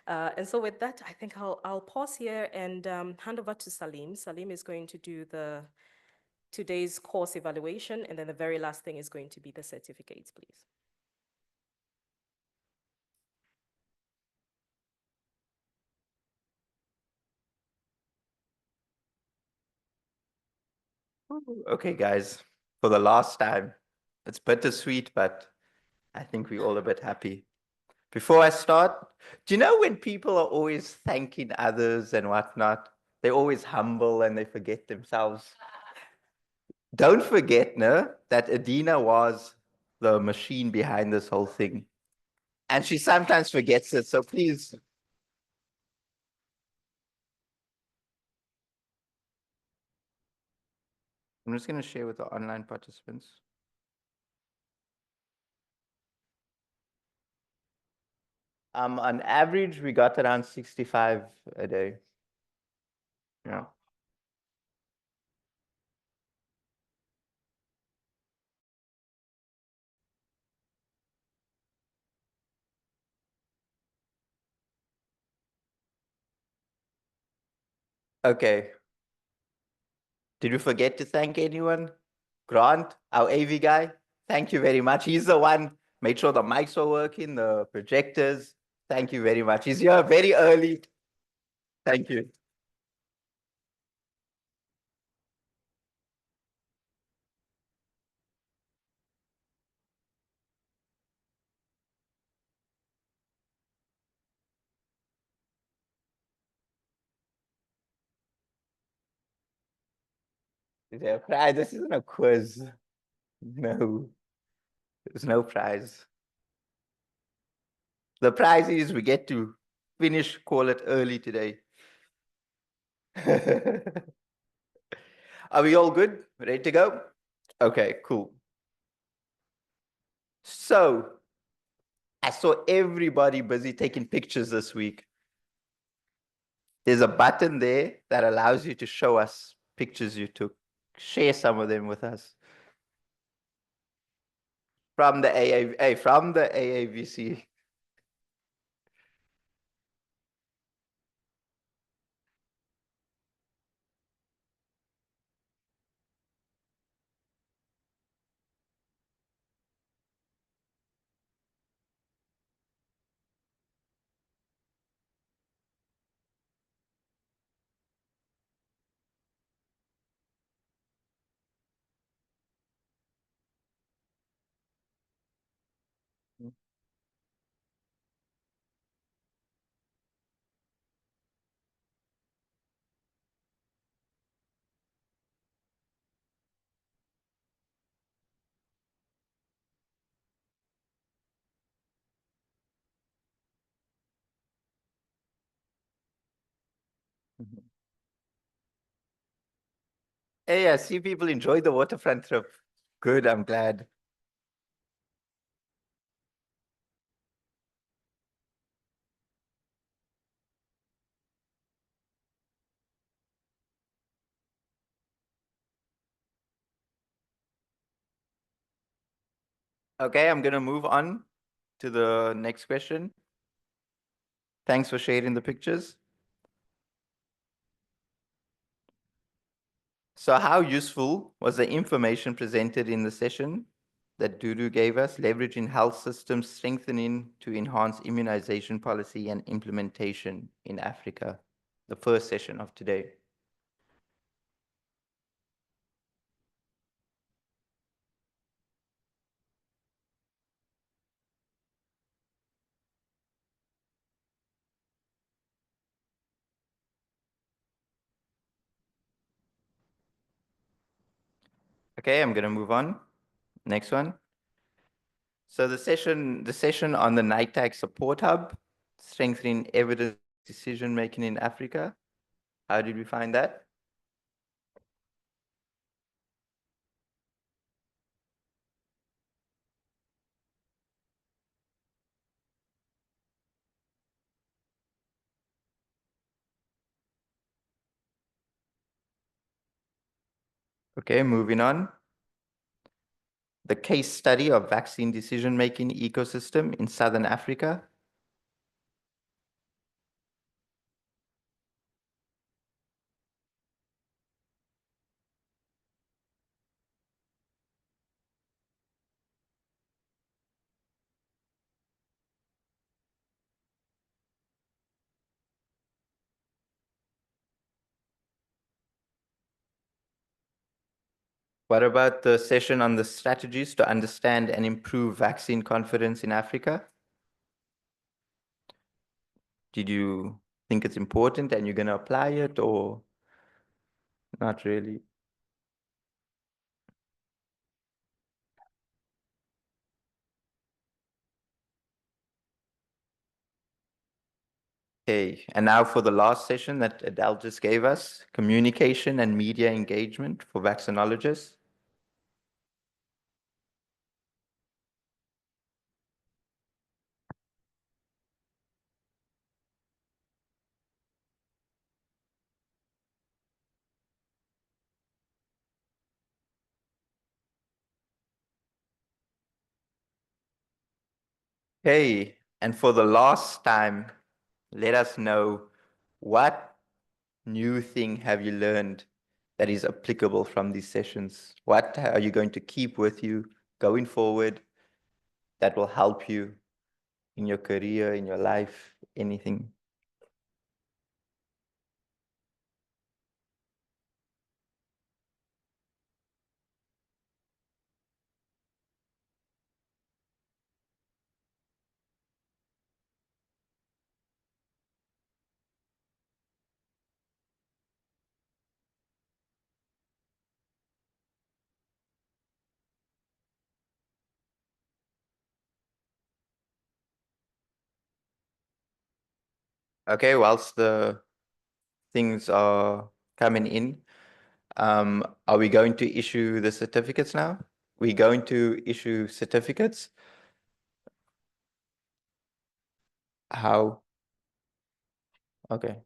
And so with that, I think I'll pause here and hand over to Salim. Salim is going to do today's course evaluation, and then the very last thing is going to be the certificates, please. Okay, guys, for the last time, it's bittersweet, but I think we're all a bit happy. Before I start, do you know when people are always thanking others and whatnot, they're always humble and they forget themselves? Don't forget, no, that Adina was the machine behind this whole thing. And she sometimes forgets it, so please. I'm just going to share with the online participants. On average, we got around 65 a day. Yeah. Okay. Did we forget to thank anyone? Grant, our AV guy, thank you very much. He's the one made sure the mics were working, the projectors. Thank you very much. He's here very early. Thank you. Is there a prize? This isn't a quiz. No, there's no prize. The prize is we get to finish, call it early today. Are we all good? Ready to go? Okay, cool. So I saw everybody busy taking pictures this week. There's a button there that allows you to show us pictures you took. Share some of them with us. From the AAVC. Hey, I see people enjoy the waterfront trip. Good, I'm glad. Okay, I'm gonna move on to the next question. Thanks for sharing the pictures. So how useful was the information presented in the session that Dudu gave us, leveraging health systems strengthening to enhance immunization policy and implementation in Africa, the first session of today? Okay, I'm going to move on. Next one. So the session on the NITAG support hub, strengthening evidence decision making in Africa. How did we find that? Okay, moving on. The case study of vaccine decision-making ecosystem in Southern Africa. What about the session on the strategies to understand and improve vaccine confidence in Africa? Did you think it's important and you're going to apply it, or not really? Okay, and now for the last session that Adele just gave us, communication and media engagement for vaccinologists. Okay, and for the last time, let us know what new thing have you learned that is applicable from these sessions? What are you going to keep with you going forward that will help you in your career, in your life, anything? Okay, whilst the things are coming in, are we going to issue the certificates now? We're going to issue certificates. How? Okay.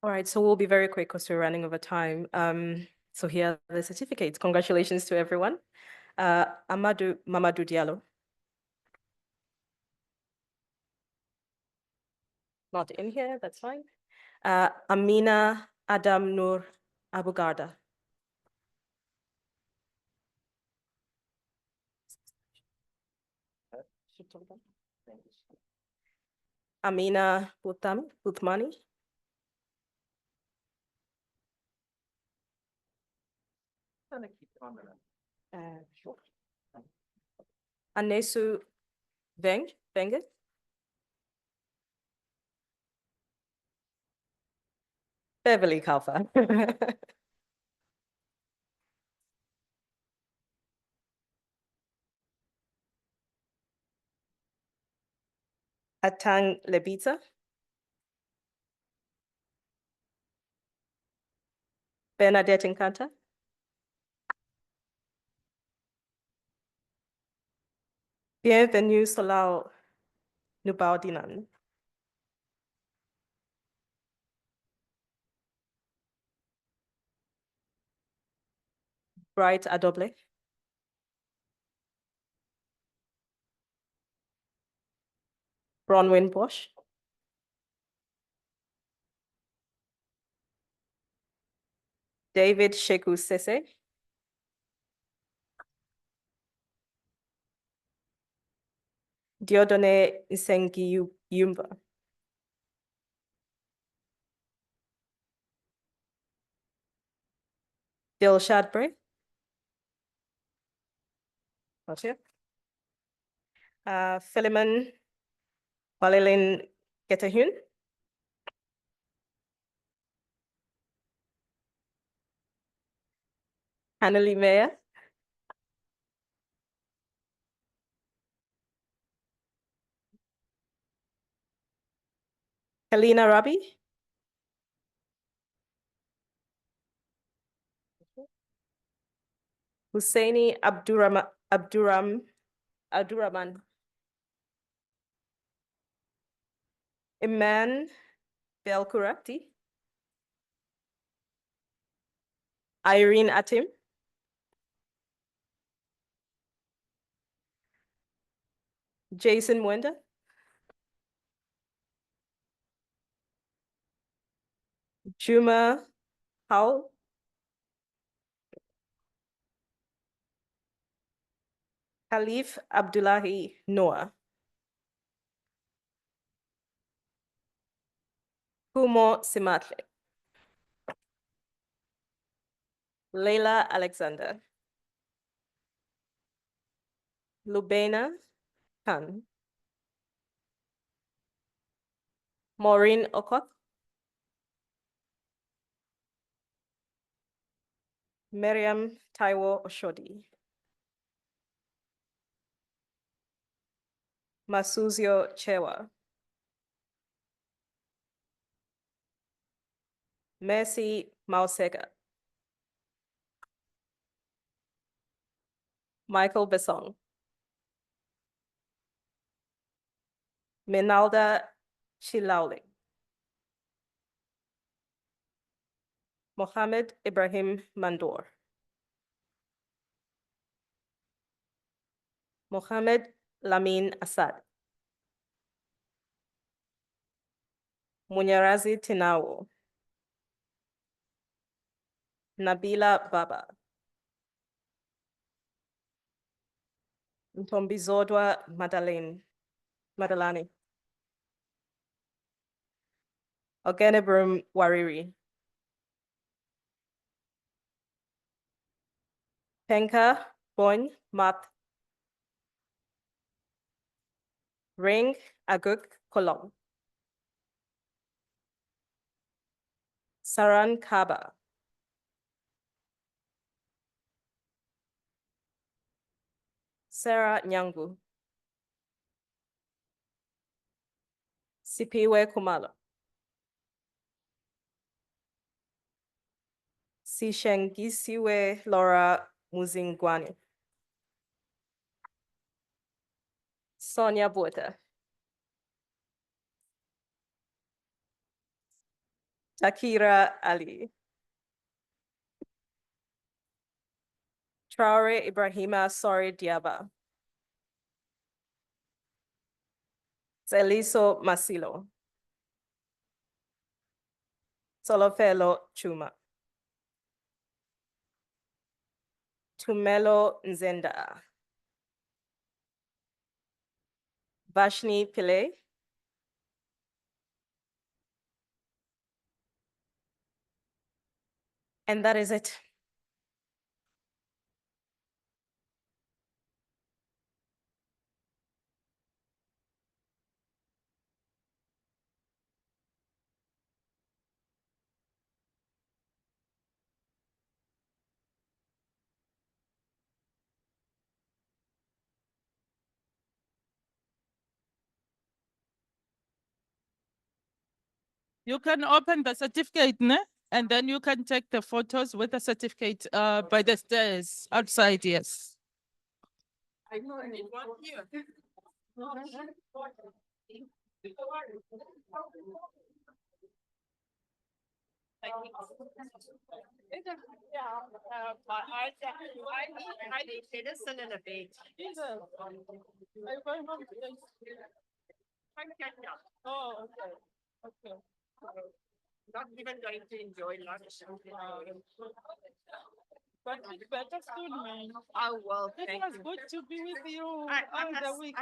All right, so we'll be very quick because we're running over time. So here are the certificates. Congratulations to everyone. Mamadou Diallo. Not in here, that's fine. Amina Adam Nur Abugarda. Amina Puthmani. Sure. Anesu Wenger. Beverly Kalfa. Atang Lebita. Bernadette Nkanta. Bienvenue Solao Nubaudinan. Bright Adoble. Bronwyn Bosch. David Sheku Sese. Diodone Isengi Yumba. Dilshad Bray. Not here. Philemon Walilin Getahun. Annalie Meyer. Helena Rabi. Husseini Abdurrahman. Iman Belkurati. Irene Atim. Jason Mwenda. Juma Howell. Khalif Abdullahi Noah. Kumo Simatle. Leila Alexander. Lubena Khan. Maureen Okot. Miriam Taiwo Oshodi. Masuzio Chewa. Mercy Mausega. Michael Besong. Minalda Chilauli. Mohammed Ibrahim Mandor. Mohammed Lamin Assad. Munyarazi Tinawo. Nabila Baba. Ntombizodwa Madalani. Ogenebrum Wariri. Penka Boin Mat. Ring Aguk Kolom. Saran Kaba. Sarah Nyangu. Sipiwe Kumalo. Sishengisiwe Laura Muzingwani. Sonia Bueta. Takira Ali. Traore Ibrahima Sori Diaba. Zeliso Masilo. Solofelo Chuma. Tumelo Nzenda. Vashni Pillay. And that is it. You can open the certificate, ne? And then you can take the photos with the certificate by the stairs outside, yes. I know, I need one here. I need citizen and a bait. Oh, okay. Okay. Not even going to enjoy lunch. But it's better soon, man. Oh, well, it was good to be with you all the week.